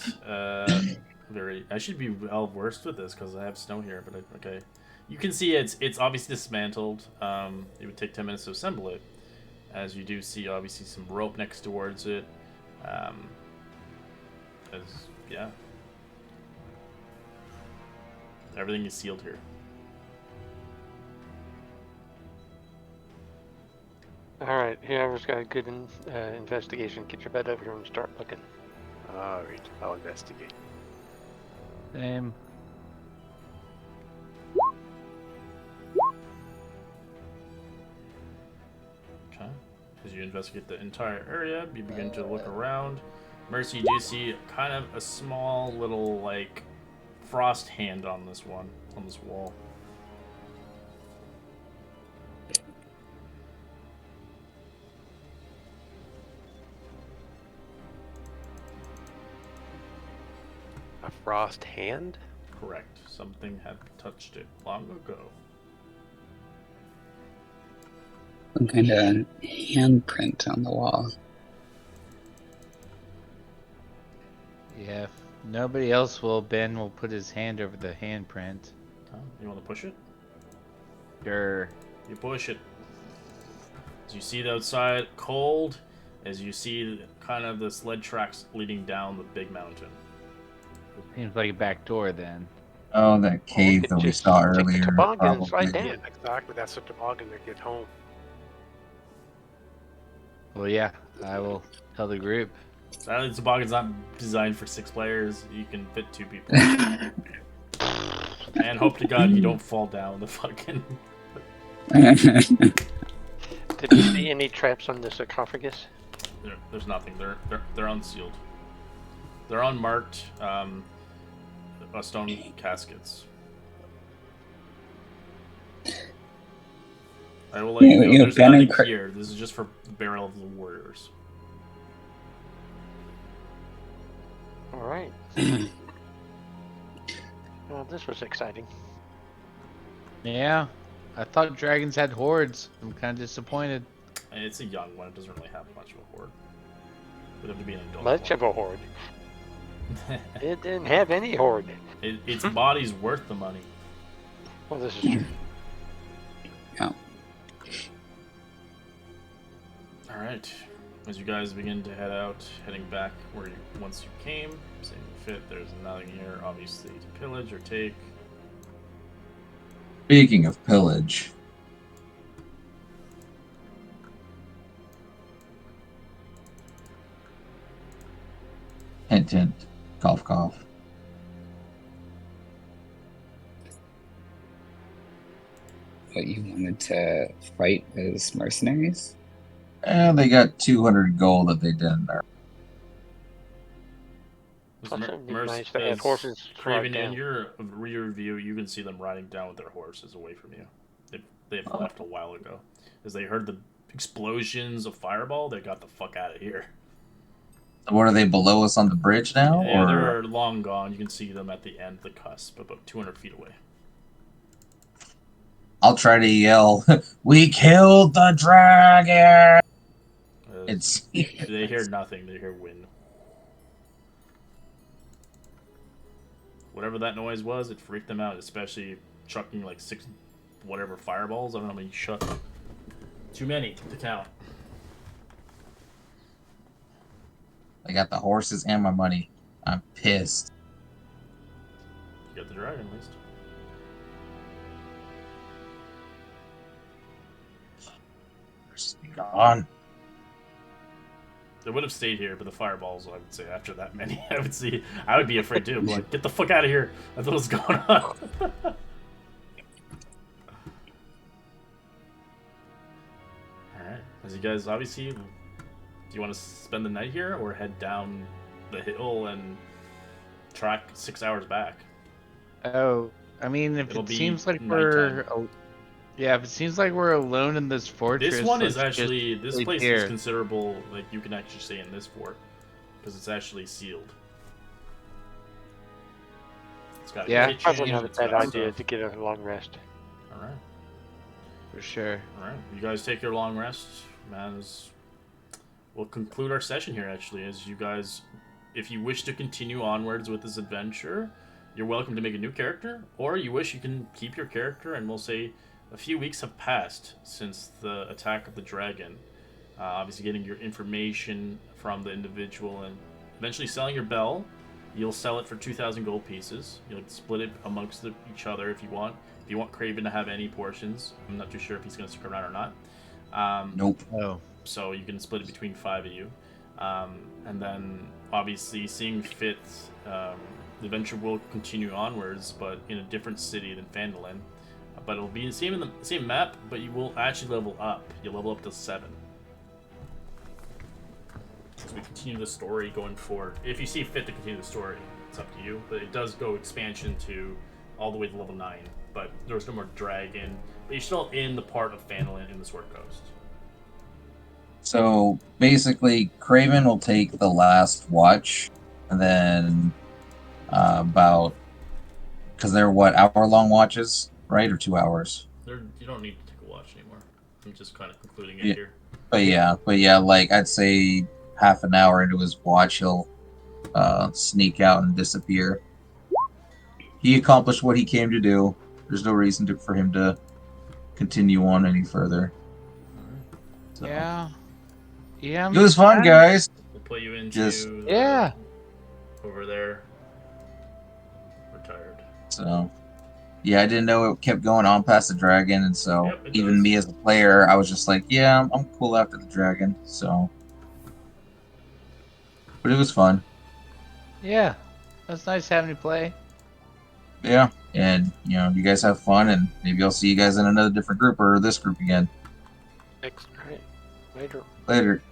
very. I should be well versed with this because I have snow here. But okay, you can see it's obviously dismantled. It would take 10 minutes to assemble it, as you do see obviously some rope next towards it. Yeah, everything is sealed here. Alright, whoever's got a good investigation, get your butt over here and start looking. Alright, I'll investigate. Same. Okay. As you investigate the entire area, you begin to look around. Mercy, you do see kind of a small little, like, frost hand on this wall. frost hand? Correct. Something had touched it long ago. Some kind of handprint on the wall. Yeah, if nobody else will, Ben will put his hand over the handprint. You want to push it? Sure. You push it. As you see the outside, cold. As you see kind of the sled tracks leading down the big mountain. Seems like a back door then. Oh, that cave could that we just saw take the earlier. toboggan and slide probably. down. Yeah, exactly. That's the toboggan to get home. Well, yeah, I will tell the group. Sadly, the toboggan's not designed for 6 players. You can fit 2 people. And hope to God you don't fall down the fucking... Did you see any traps on the sarcophagus? There's nothing. They're unsealed. They're unmarked stone caskets. I will let you know. There's nothing here. This is just for the burial of the warriors. All right. Well, this was exciting. Yeah, I thought dragons had hordes. I'm kind of disappointed. And it's a young one. It doesn't really have much of a horde. It would have to be an adult Much of a horde. It didn't have any horde. Its body's worth the money. Well, this is true. Yeah. All right. As you guys begin to head out, heading back where once you came, same fit. There's nothing here, obviously, to pillage or take. Speaking of pillage, hint, hint, cough, cough. What, you wanted to fight those mercenaries? And they got 200 gold that they didn't earn. Also, it'd be nice to have horses to ride Craven, in down. your rear view, you can see them riding down with their horses away from you. They've left a while ago. As they heard the explosions of fireball, they got the fuck out of here. What are they below us on the bridge now? Yeah, or they're long gone. You can see them at the end of the cusp, about 200 feet away. I'll try to yell, "We killed the dragon!" It's They hear nothing. They hear wind. Whatever that noise was, it freaked them out, especially chucking like 6 whatever fireballs. I don't know how many shot. Too many to count. I got the horses and my money. I'm pissed. You got the dragon at least. Horses be gone. They would have stayed here, but the fireballs, I would say, after that many, I would be afraid too. Like, get the fuck out of here! I thought what was going on. Alright. As you guys, obviously, do you want to spend the night here, or head down the hill and track 6 hours back? Oh, I mean, if It'll it be seems like nighttime. yeah, if it seems like we're alone in this fortress. This one is let's just actually, this sleep place here. is considerable, like, you can actually stay in this fort, because it's actually sealed. It's got a Yeah, kitchen, Probably not a it's bad got idea stuff. to get a long rest. Alright. for sure. Alright, you guys take your long rest, man. We'll conclude our session here, actually, as you guys, if you wish to continue onwards with this adventure, you're welcome to make a new character, or you wish you can keep your character, and we'll say a few weeks have passed since the attack of the dragon. Obviously getting your information from the individual and eventually selling your bell. You'll sell it for 2,000 gold pieces. You'll split it amongst each other if you want. If you want Craven to have any portions, I'm not too sure if he's going to stick around or not. Nope. Oh, So you can split it between 5 of you. And then, obviously, seeing fit, the adventure will continue onwards, but in a different city than Phandalin. But it'll be the same map, but you will actually level up. You'll level up to 7. As we continue the story going forward. If you see fit to continue the story, it's up to you. But it does go expansion to all the way to level 9. But there's no more dragon. But you're still in the part of Phandalin in the Sword Coast. So basically, Craven will take the last watch, and then about, because they're what, hour-long watches, right, or 2 hours? You don't need to take a watch anymore. I'm just kind of concluding it Yeah. here. But yeah, like I'd say half an hour into his watch, he'll sneak out and disappear. He accomplished what he came to do. There's no reason for him to continue on any further. So. Yeah. Yeah. It was fun, guys. We'll put you into Just- Yeah. over there. Retired. So, yeah, I didn't know it kept going on past the dragon, and so Yep, it even does. me as a player, I was just like, yeah, I'm cool after the dragon. So, but it was fun. Yeah. That's nice having you play. Yeah, and you know, you guys have fun, and maybe I'll see you guys in another different group or this group again Next, right? Later. later.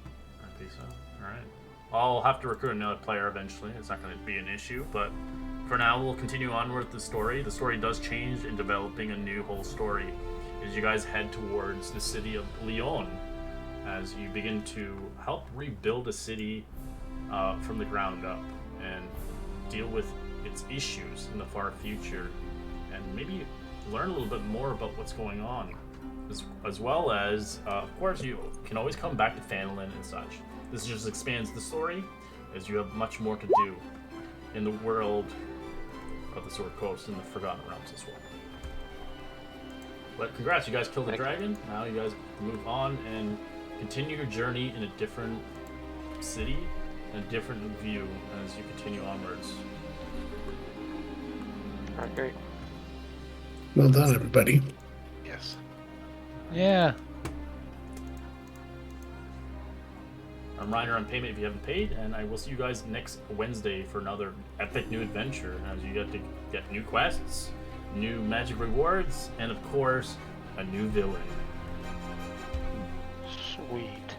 I think so. Alright. I'll have to recruit another player eventually. It's not going to be an issue, but for now, we'll continue on with the story. The story does change in developing a new whole story as you guys head towards the city of Lyon, as you begin to help rebuild a city from the ground up and deal with its issues in the far future, and maybe learn a little bit more about what's going on, as well as, of course, you can always come back to Phandalin and such. This just expands the story, as you have much more to do in the world of the Sword Coast and the Forgotten Realms as well. But congrats, you guys killed the dragon. Now you guys move on and continue your journey in a different city and a different view as you continue onwards. Alright, great. Well done, everybody. Yes. Yeah. I'm Reiner on payment if you haven't paid, and I will see you guys next Wednesday for another epic new adventure as you get to get new quests, new magic rewards, and of course, a new villain. Sweet.